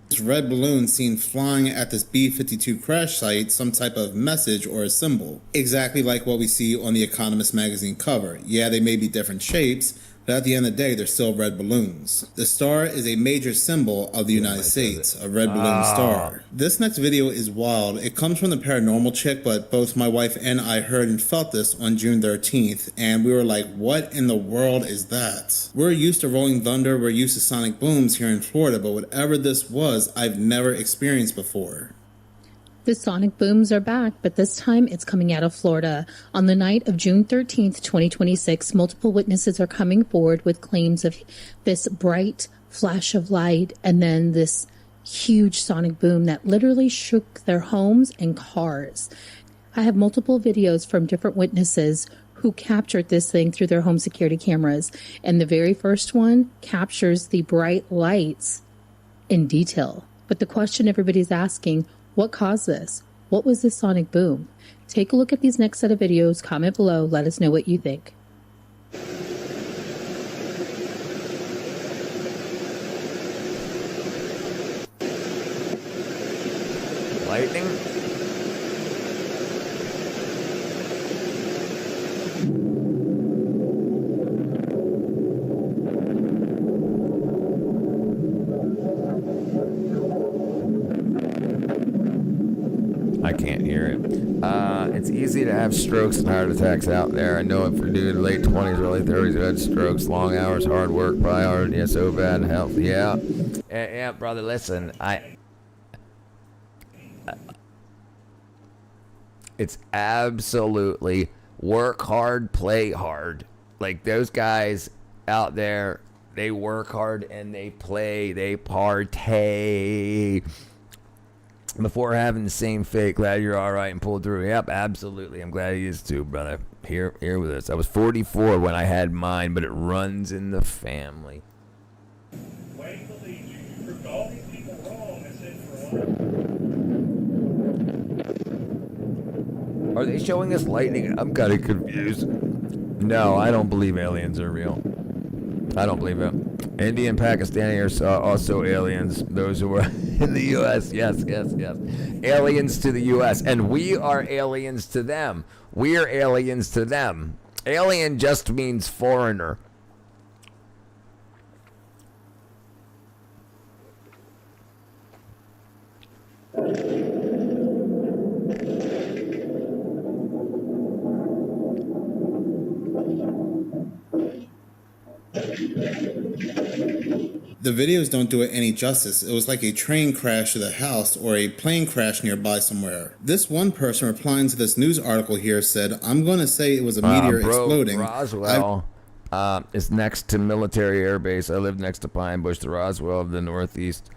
This red balloon seen flying at this B-52 crash site, some type of message or a symbol. Exactly like what we see on the Economist magazine cover. Yeah, they may be different shapes, but at the end of the day, they're still red balloons. The star is a major symbol of the United States, a red balloon star. This next video is wild. It comes from the paranormal chick, but both my wife and I heard and felt this on June 13th, and we were like, what in the world is that? We're used to rolling thunder, we're used to sonic booms here in Florida, but whatever this was, I've never experienced before. The sonic booms are back, but this time it's coming out of Florida. On the night of June 13th, 2026, multiple witnesses are coming forward with claims of this bright flash of light and then this huge sonic boom that literally shook their homes and cars. I have multiple videos from different witnesses who captured this thing through their home security cameras, and the very first one captures the bright lights in detail. But the question everybody's asking, what caused this? What was this sonic boom? Take a look at these next set of videos, comment below, let us know what you think. Lightning? I can't hear it. It's easy to have strokes and heart attacks out there. I know it for dude late 20s, early 30s who had strokes, long hours, hard work, probably hard, yeah, so bad health. Yeah. Yeah, brother, listen, it's absolutely work hard, play hard. Like those guys out there, they work hard and they play, they partay. Before having the same fate, glad you're all right and pulled through. Yep, absolutely. I'm glad he is too, brother. Here with us. I was 44 when I had mine, but it runs in the family. Are they showing us lightning? I'm kind of confused. No, I don't believe aliens are real. I don't believe it. Indian, Pakistani are also aliens. Those who are in the U.S. Yes. Aliens to the U.S. And we are aliens to them. We're aliens to them. Alien just means foreigner. The videos don't do it any justice. It was like a train crash to the house or a plane crash nearby somewhere. This one person replying to this news article here said, I'm going to say it was a meteor exploding. Roswell is next to military air base. I live next to Pine Bush, the Roswell of the Northeast.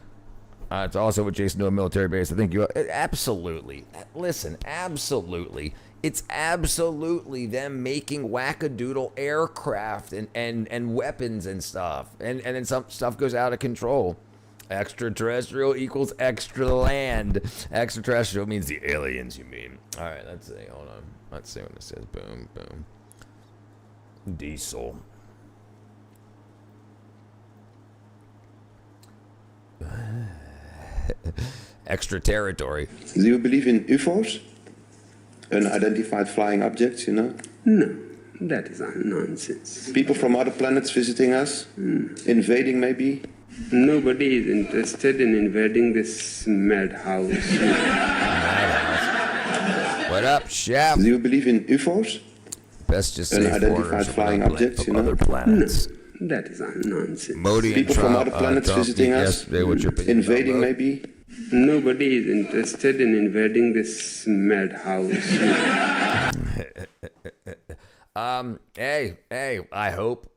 It's also adjacent to a military base. I think you absolutely. Listen, absolutely. It's absolutely them making wackadoodle aircraft and weapons and stuff. And then some stuff goes out of control. Extraterrestrial equals extra land. Extraterrestrial means the aliens, you mean. All right, let's see. Hold on. Let's see what this says. Boom, boom. Diesel. Extra territory. Do you believe in UFOs? Unidentified flying objects, you know? No, that is nonsense. People from other planets visiting us? Invading, maybe? Nobody is interested in invading this madhouse. What up, chef? Do you believe in UFOs? Best just say unidentified flying objects, you know? Other planets. No, that is nonsense. Modi People and Trump, from other planets visiting us? Invading, maybe? Nobody is interested in invading this madhouse. Hey, I hope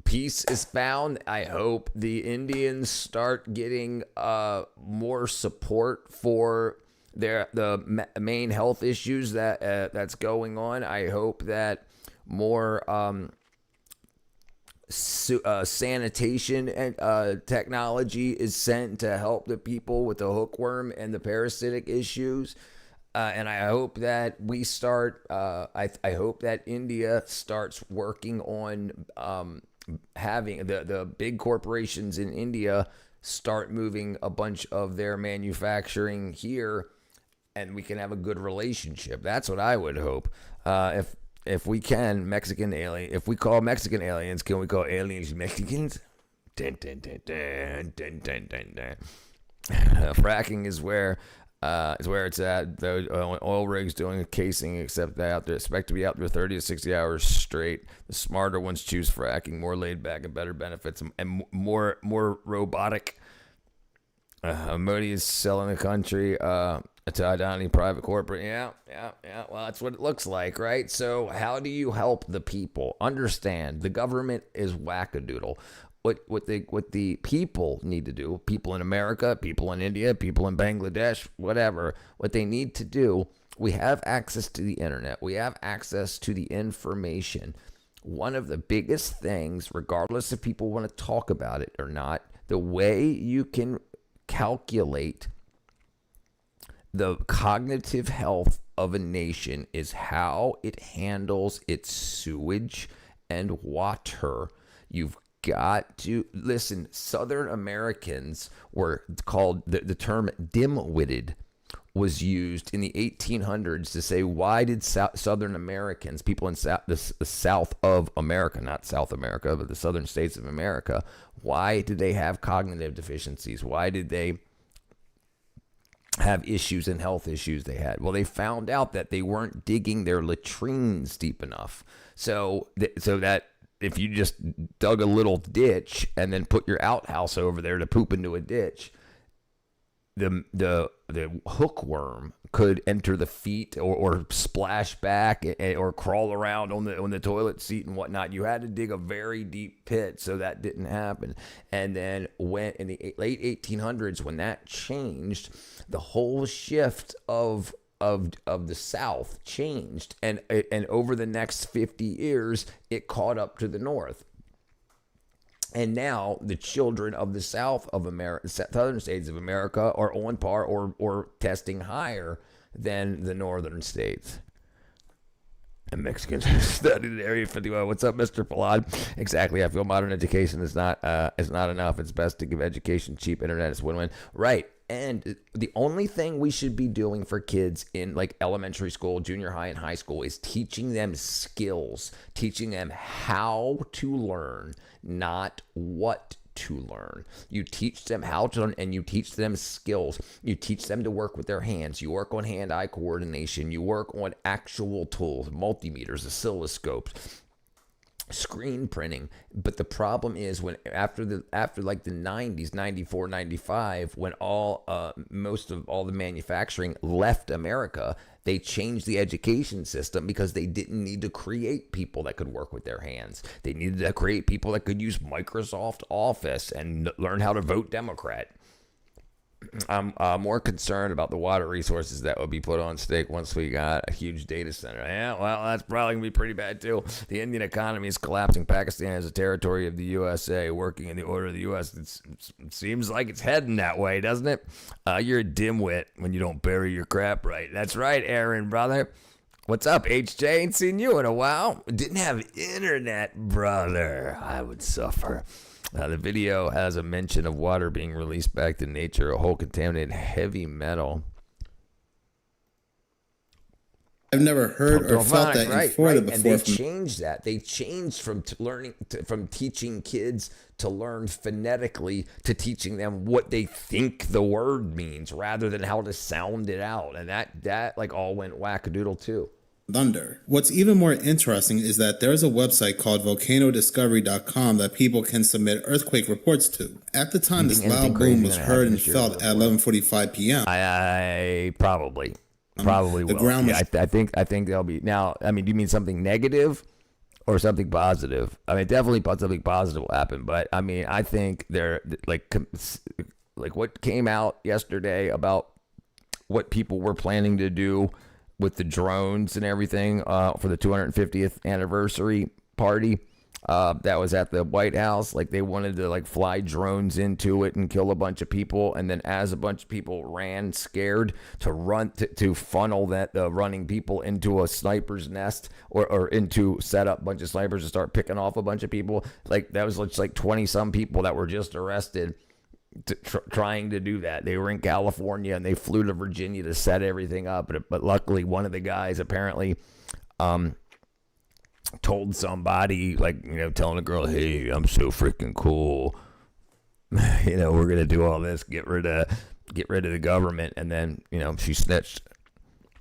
peace is found. I hope the Indians start getting more support for the main health issues that's going on. I hope that more sanitation and technology is sent to help the people with the hookworm and the parasitic issues. And I hope that we start, I hope that India starts working on having the big corporations in India start moving a bunch of their manufacturing here, and we can have a good relationship. That's what I would hope. If we can, if we call Mexican aliens, can we call aliens Mexicans? Dun, dun, dun, dun, dun, dun, dun, dun. Fracking is where it's at. The oil rigs doing casing, except they out there expect to be out there 30 to 60 hours straight. The smarter ones choose fracking, more laid back and better benefits, and more robotic. Modi is selling the country to Adani private corporate. Yeah. Well, that's what it looks like, right? So how do you help the people? Understand, the government is wackadoodle. What the people need to do, people in America, people in India, people in Bangladesh, whatever, what they need to do, we have access to the internet. We have access to the information. One of the biggest things, regardless if people want to talk about it or not, the way you can calculate the cognitive health of a nation is how it handles its sewage and water. You've got to listen. Southern Americans were called, the term dim-witted was used in the 1800s to say, why did Southern Americans, people in the South of America, not South America, but the Southern states of America, why did they have cognitive deficiencies? Why did they have issues and health issues they had? Well, they found out that they weren't digging their latrines deep enough. So that if you just dug a little ditch and then put your outhouse over there to poop into a ditch, the hookworm could enter the feet or splash back or crawl around on the toilet seat and whatnot. You had to dig a very deep pit so that didn't happen. And then when in the late 1800s, when that changed, the whole shift of the South changed, and over the next 50 years, it caught up to the North. And now the children of the South of America, southern states of America, are on par or testing higher than the northern states. And Mexicans studied in Area 51. What's up, Mr. Palad? Exactly. I feel modern education is not enough. It's best to give education cheap. Internet is win-win. Right. And the only thing we should be doing for kids in like elementary school, junior high, and high school is teaching them skills, teaching them how to learn, not what to learn. You teach them how to learn, and you teach them skills. You teach them to work with their hands. You work on hand-eye coordination. You work on actual tools, multimeters, oscilloscopes, screen printing. But the problem is when after like the 90s, 94, 95, when most of all the manufacturing left America, they changed the education system because they didn't need to create people that could work with their hands. They needed to create people that could use Microsoft Office and learn how to vote Democrat. I'm more concerned about the water resources that would be put on stake once we got a huge data center. Yeah, well, that's probably going to be pretty bad, too. The Indian economy is collapsing. Pakistan is a territory of the USA, working in the order of the U.S. It seems like it's heading that way, doesn't it? You're a dimwit when you don't bury your crap right. That's right, Aaron, brother. What's up, HJ? Ain't seen you in a while. Didn't have internet, brother. I would suffer. The video has a mention of water being released back to nature, a whole contaminated heavy metal. I've never heard or felt that in Florida before. And they changed that. They changed from from teaching kids to learn phonetically to teaching them what they think the word means rather than how to sound it out. And that like all went wackadoodle too. Thunder. What's even more interesting is that there's a website called volcanodiscovery.com that people can submit earthquake reports to. At the time this loud boom was heard and felt at 11:45 p.m. I probably will. Yeah, I think they'll be. Now, I mean, do you mean something negative or something positive? I mean, definitely something positive will happen, but I mean, I think they're like what came out yesterday about what people were planning to do with the drones and everything for the 250th anniversary party. that was at the White House. Like, they wanted to like fly drones into it and kill a bunch of people, and then as a bunch of people ran scared to funnel the running people into a sniper's nest or into set up a bunch of snipers to start picking off a bunch of people. Like, that was just like 20 some people that were just arrested trying to do that. They were in California and they flew to Virginia to set everything up, but luckily one of the guys apparently told somebody, like, you know, telling a girl, hey, I'm so freaking cool, you know, we're gonna do all this, get rid of the government. And then, you know, she snitched.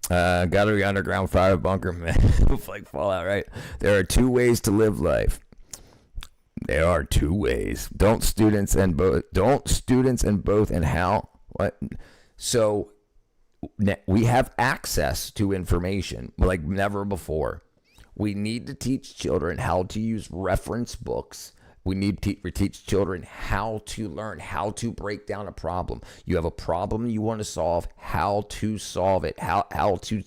Got to the underground fire bunker, man. Like Fallout, right? There are 2 ways to live life. There are 2 ways. Don't students and both, and how? What? So we have access to information like never before. We need to teach children how to use reference books. We need to teach children how to learn, how to break down a problem. You have a problem you want to solve, how to solve it, how to,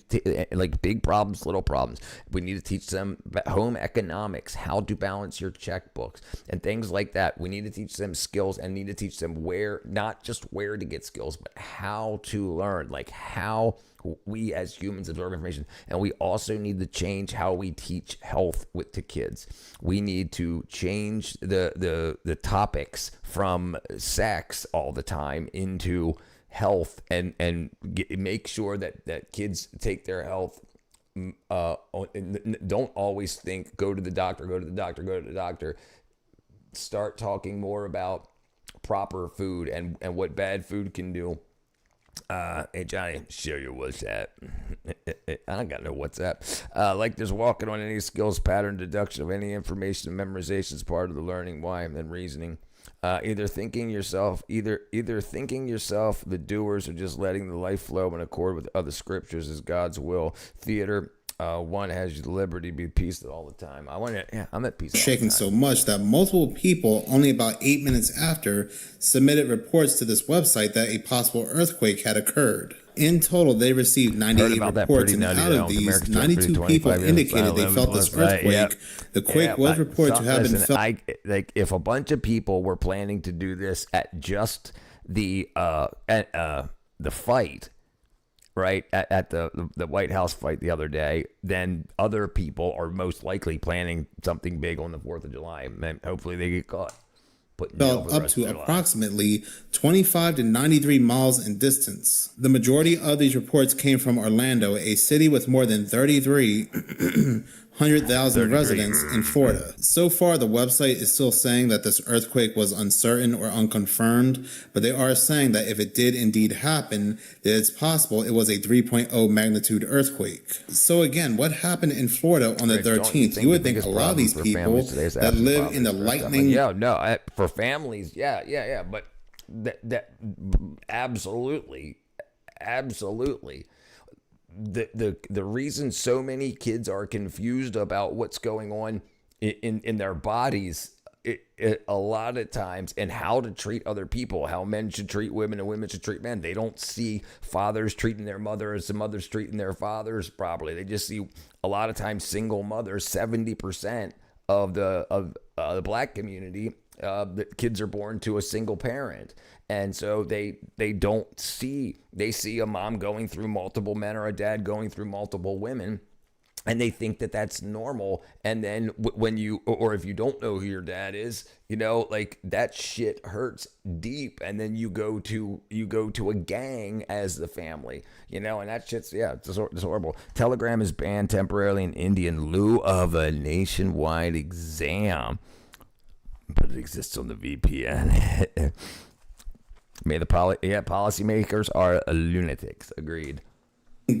like, big problems, little problems. We need to teach them home economics, how to balance your checkbooks, and things like that. We need to teach them skills and need to teach them where, not just where to get skills, but how to learn, like how we as humans absorb information. And we also need to change how we teach health to kids. We need to change the topics from sex all the time into health, and make sure that kids take their health. Don't always think go to the doctor. Start talking more about proper food and what bad food can do. Hey Johnny, show your WhatsApp. I don't got no WhatsApp. Like there's walking on any skills, pattern, deduction of any information, memorization is part of the learning, why, and then reasoning. Either thinking yourself, the doers, or just letting the life flow in accord with other scriptures is God's will. Theater. One has liberty, be peace all the time. I'm at peace. Shaking so much that multiple people, only about 8 minutes after, submitted reports to this website that a possible earthquake had occurred. In total, they received 98 reports, and out of these, 92 people indicated they felt this earthquake. The quake was reported to have been felt. Like, if a bunch of people were planning to do this at just the fight, right, at the White House fight the other day, then other people are most likely planning something big on the 4th of July. And hopefully they get caught. Felt up to approximately 25 to 93 miles in distance. The majority of these reports came from Orlando, a city with more than 3,300,000 residents in Florida. So far, the website is still saying that this earthquake was uncertain or unconfirmed, but they are saying that if it did indeed happen, that it's possible it was a 3.0 magnitude earthquake. So again, what happened in Florida on the 13th? You would think a lot of these people that live in the lightning... For families, but that absolutely. The reason so many kids are confused about what's going on in their bodies, a lot of times, and how to treat other people, how men should treat women and women should treat men. They don't see fathers treating their mothers and mothers treating their fathers properly. They just see a lot of times single mothers. 70% of the black community, the kids are born to a single parent. And so they see a mom going through multiple men or a dad going through multiple women, and they think that that's normal. And then when if you don't know who your dad is, you know, like, that shit hurts deep. And then you go to a gang as the family, you know, and that shit's, it's horrible. Telegram is banned temporarily in India in lieu of a nationwide exam, but it exists on the VPN. Policymakers are lunatics. Agreed.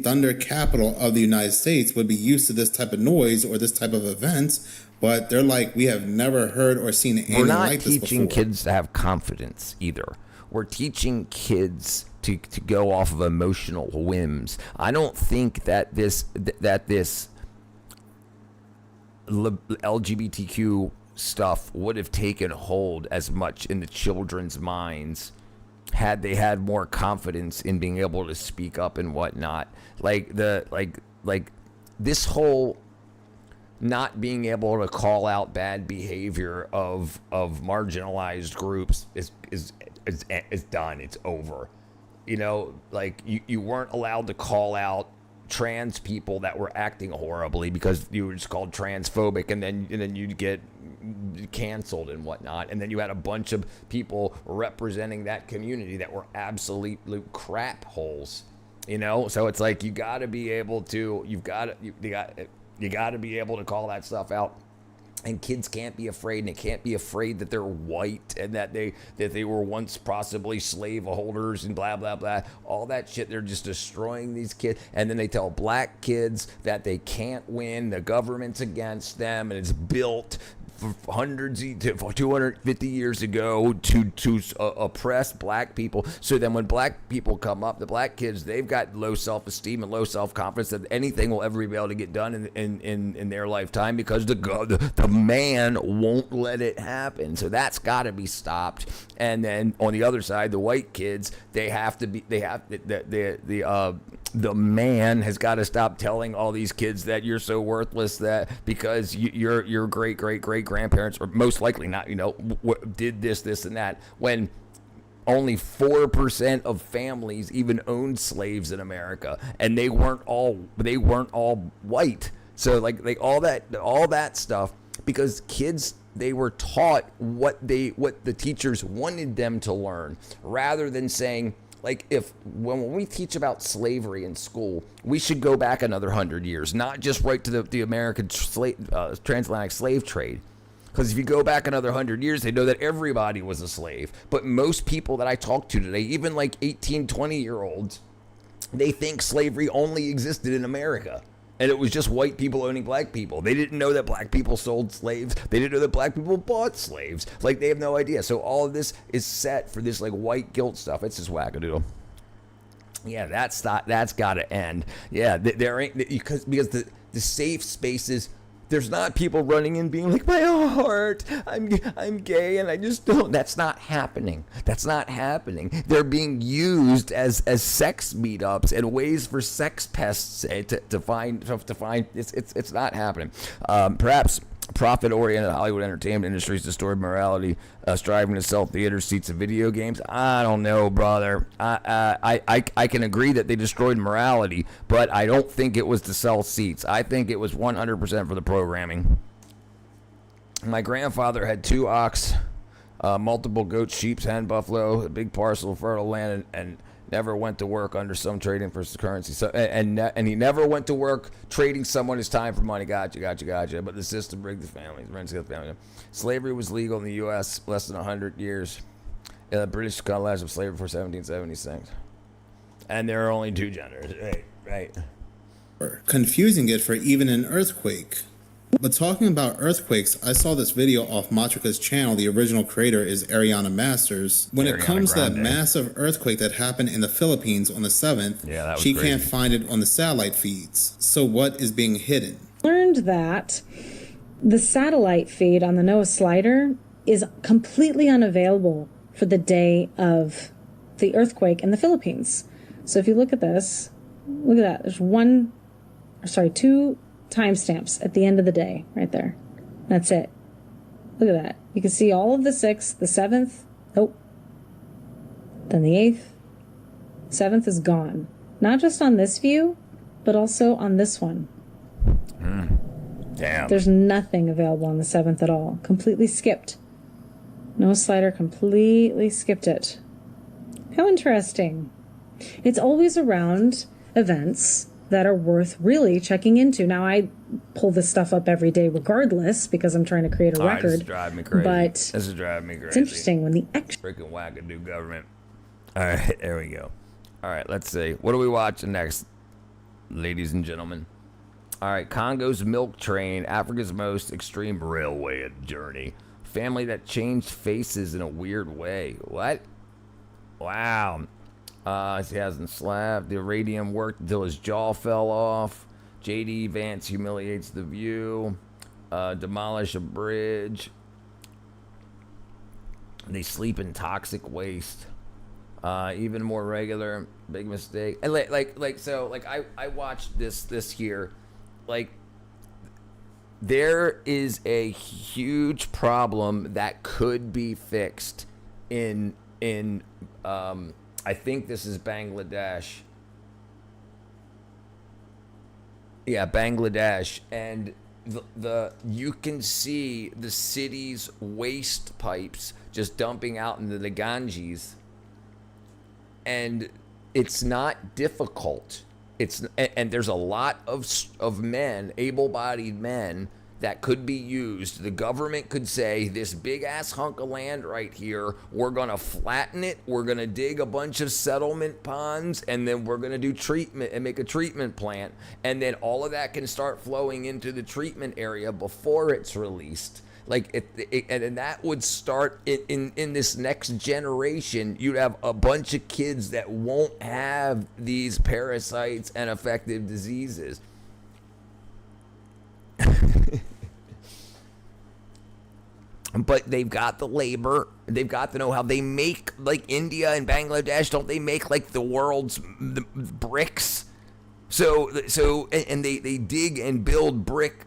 Thunder capital of the United States would be used to this type of noise or this type of event, but they're like, we have never heard or seen anything like this before. We're not teaching kids to have confidence either. We're teaching kids to go off of emotional whims. I don't think that this LGBTQ stuff would have taken hold as much in the children's minds had they had more confidence in being able to speak up and whatnot. Like this whole not being able to call out bad behavior of marginalized groups is done. It's over. You know, like you weren't allowed to call out trans people that were acting horribly because you were just called transphobic, and then you'd get canceled and whatnot. And then you had a bunch of people representing that community that were absolute crap holes. You know, so it's like you got to be able to you got to be able to call that stuff out. And kids can't be afraid, and they can't be afraid that they're white and that they were once possibly slave holders and blah, blah, blah. All that shit, they're just destroying these kids. And then they tell black kids that they can't win, the government's against them, and it's built for hundreds to 250 years ago to oppress black people. So then when black people come up, the black kids, they've got low self-esteem and low self-confidence that anything will ever be able to get done in their lifetime because the man won't let it happen. So that's got to be stopped. And then on the other side, the white kids, the man has got to stop telling all these kids that you're so worthless that because your great grandparents, or most likely not, did this and that, when only 4% of families even owned slaves in America, and they weren't all white. So like all that stuff, because kids, they were taught what the teachers wanted them to learn, rather than saying, like, when we teach about slavery in school, we should go back another 100 years, not just right to the American transatlantic slave trade. Because if you go back another 100 years, they know that everybody was a slave. But most people that I talk to today, even like 18, 20-year-olds, they think slavery only existed in America. And it was just white people owning black people. They didn't know that black people sold slaves. They didn't know that black people bought slaves. Like, they have no idea. So all of this is set for this like white guilt stuff. It's just wackadoodle. Yeah, that's got to end. Yeah, there ain't, because the safe spaces. There's not people running in being like, my heart, I'm gay and I just don't. That's not happening. That's not happening. They're being used as sex meetups and ways for sex pests to find. It's not happening. Perhaps profit-oriented Hollywood entertainment industry's distorted morality, striving to sell theater seats and video games. I don't know, brother. I can agree that they destroyed morality, but I don't think it was to sell seats. I think it was 100% for the programming. My grandfather had 2 ox, multiple goats, sheep, hen, buffalo, a big parcel of fertile land, and never went to work under some trading for currency. So and he never went to work trading someone his time for money. Gotcha. But the system rigged the family. Slavery was legal in the U.S. less than 100 years. The British colonized of slavery before 1776. And there are only 2 genders. Right. Confusing it for even an earthquake. But talking about earthquakes, I saw this video off Matrika's channel. The original creator is Ariana Masters. When it comes to that massive earthquake that happened in the Philippines on the 7th, she can't find it on the satellite feeds. So what is being hidden? Learned that the satellite feed on the NOAA slider is completely unavailable for the day of the earthquake in the Philippines. So if you look at this, look at that. There's 2 timestamps at the end of the day right there. That's it. Look at that. You can see all of the 6th, the 7th, nope. Then the 8th. 7th is gone. Not just on this view, but also on this one. Damn. There's nothing available on the 7th at all. Completely skipped. No slider, completely skipped it. How interesting. It's always around events that are worth really checking into. Now, I pull this stuff up every day regardless because I'm trying to create a record. This is driving me crazy. But this is driving me crazy. It's interesting when the freaking wackadoo government. All right, there we go. All right, let's see. What are we watching next, ladies and gentlemen? All right, Congo's milk train, Africa's most extreme railway journey. Family that changed faces in a weird way. What? Wow. He hasn't slapped. The radium worked until his jaw fell off. J.D. Vance humiliates the view. Demolish a bridge. They sleep in toxic waste. Even more regular. Big mistake. And I watched this here. Like, there is a huge problem that could be fixed in I think this is Bangladesh. Yeah, Bangladesh. And the you can see the city's waste pipes just dumping out into the Ganges. And it's not difficult. And there's a lot of men, able-bodied men, that could be used. The government could say, this big-ass hunk of land right here, we're going to flatten it, we're going to dig a bunch of settlement ponds, and then we're going to do treatment and make a treatment plant. And then all of that can start flowing into the treatment area before it's released. Like, and that would start in this next generation. You'd have a bunch of kids that won't have these parasites and infective diseases. But they've got the labor, they've got the know-how. They make, like India and Bangladesh, don't they make like the world's bricks? So they dig and build brick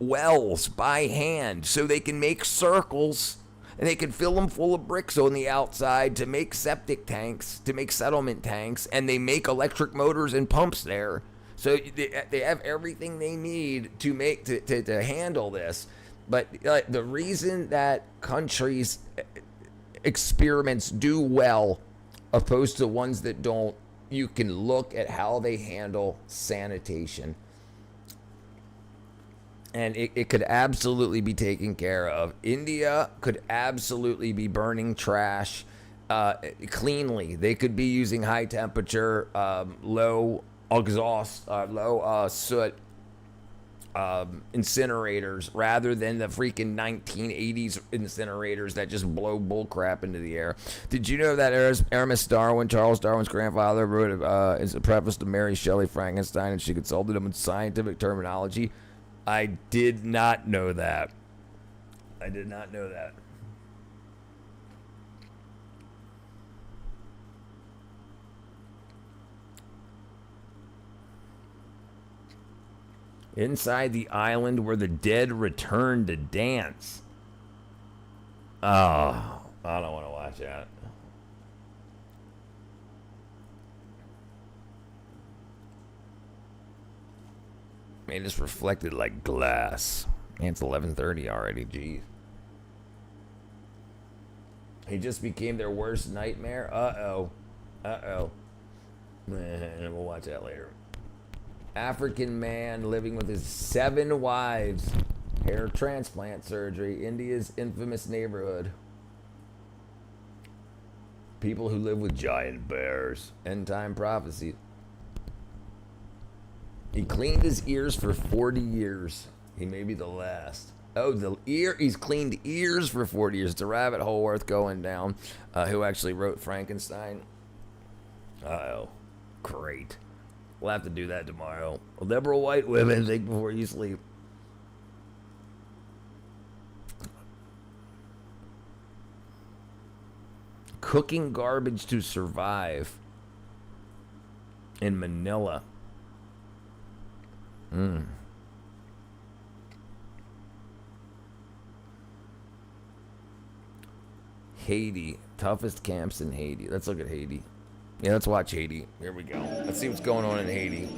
wells by hand so they can make circles and they can fill them full of bricks on the outside to make septic tanks, to make settlement tanks, and they make electric motors and pumps there. So they have everything they need to make to handle this. But the reason that countries' experiments do well opposed to ones that don't, you can look at how they handle sanitation. And it could absolutely be taken care of. India could absolutely be burning trash cleanly. They could be using high temperature, low exhaust, low soot incinerators rather than the freaking 1980s incinerators that just blow bullcrap into the air. Did you know that Aramis Darwin, Charles Darwin's grandfather, wrote as a preface to Mary Shelley Frankenstein, and she consulted him with scientific terminology? I did not know that. I did not know that. Inside the island where the dead return to dance. Oh, I don't want to watch that. Man, it's reflected like glass. Man, it's 11:30 already. Jeez. He just became their worst nightmare. Uh-oh. We'll watch that later. African man living with his 7 wives. Hair transplant surgery. India's infamous neighborhood. People who live with giant bears. End time prophecy. He cleaned his ears for 40 years. He may be the last. Oh, he's cleaned ears for 40 years. It's a rabbit hole worth going down. Who actually wrote Frankenstein. Uh-oh. Great. We'll have to do that tomorrow. Liberal white women, think before you sleep. Cooking garbage to survive in Manila. Haiti. Toughest camps in Haiti. Let's look at Haiti. Yeah, let's watch Haiti. Here we go. Let's see what's going on in Haiti.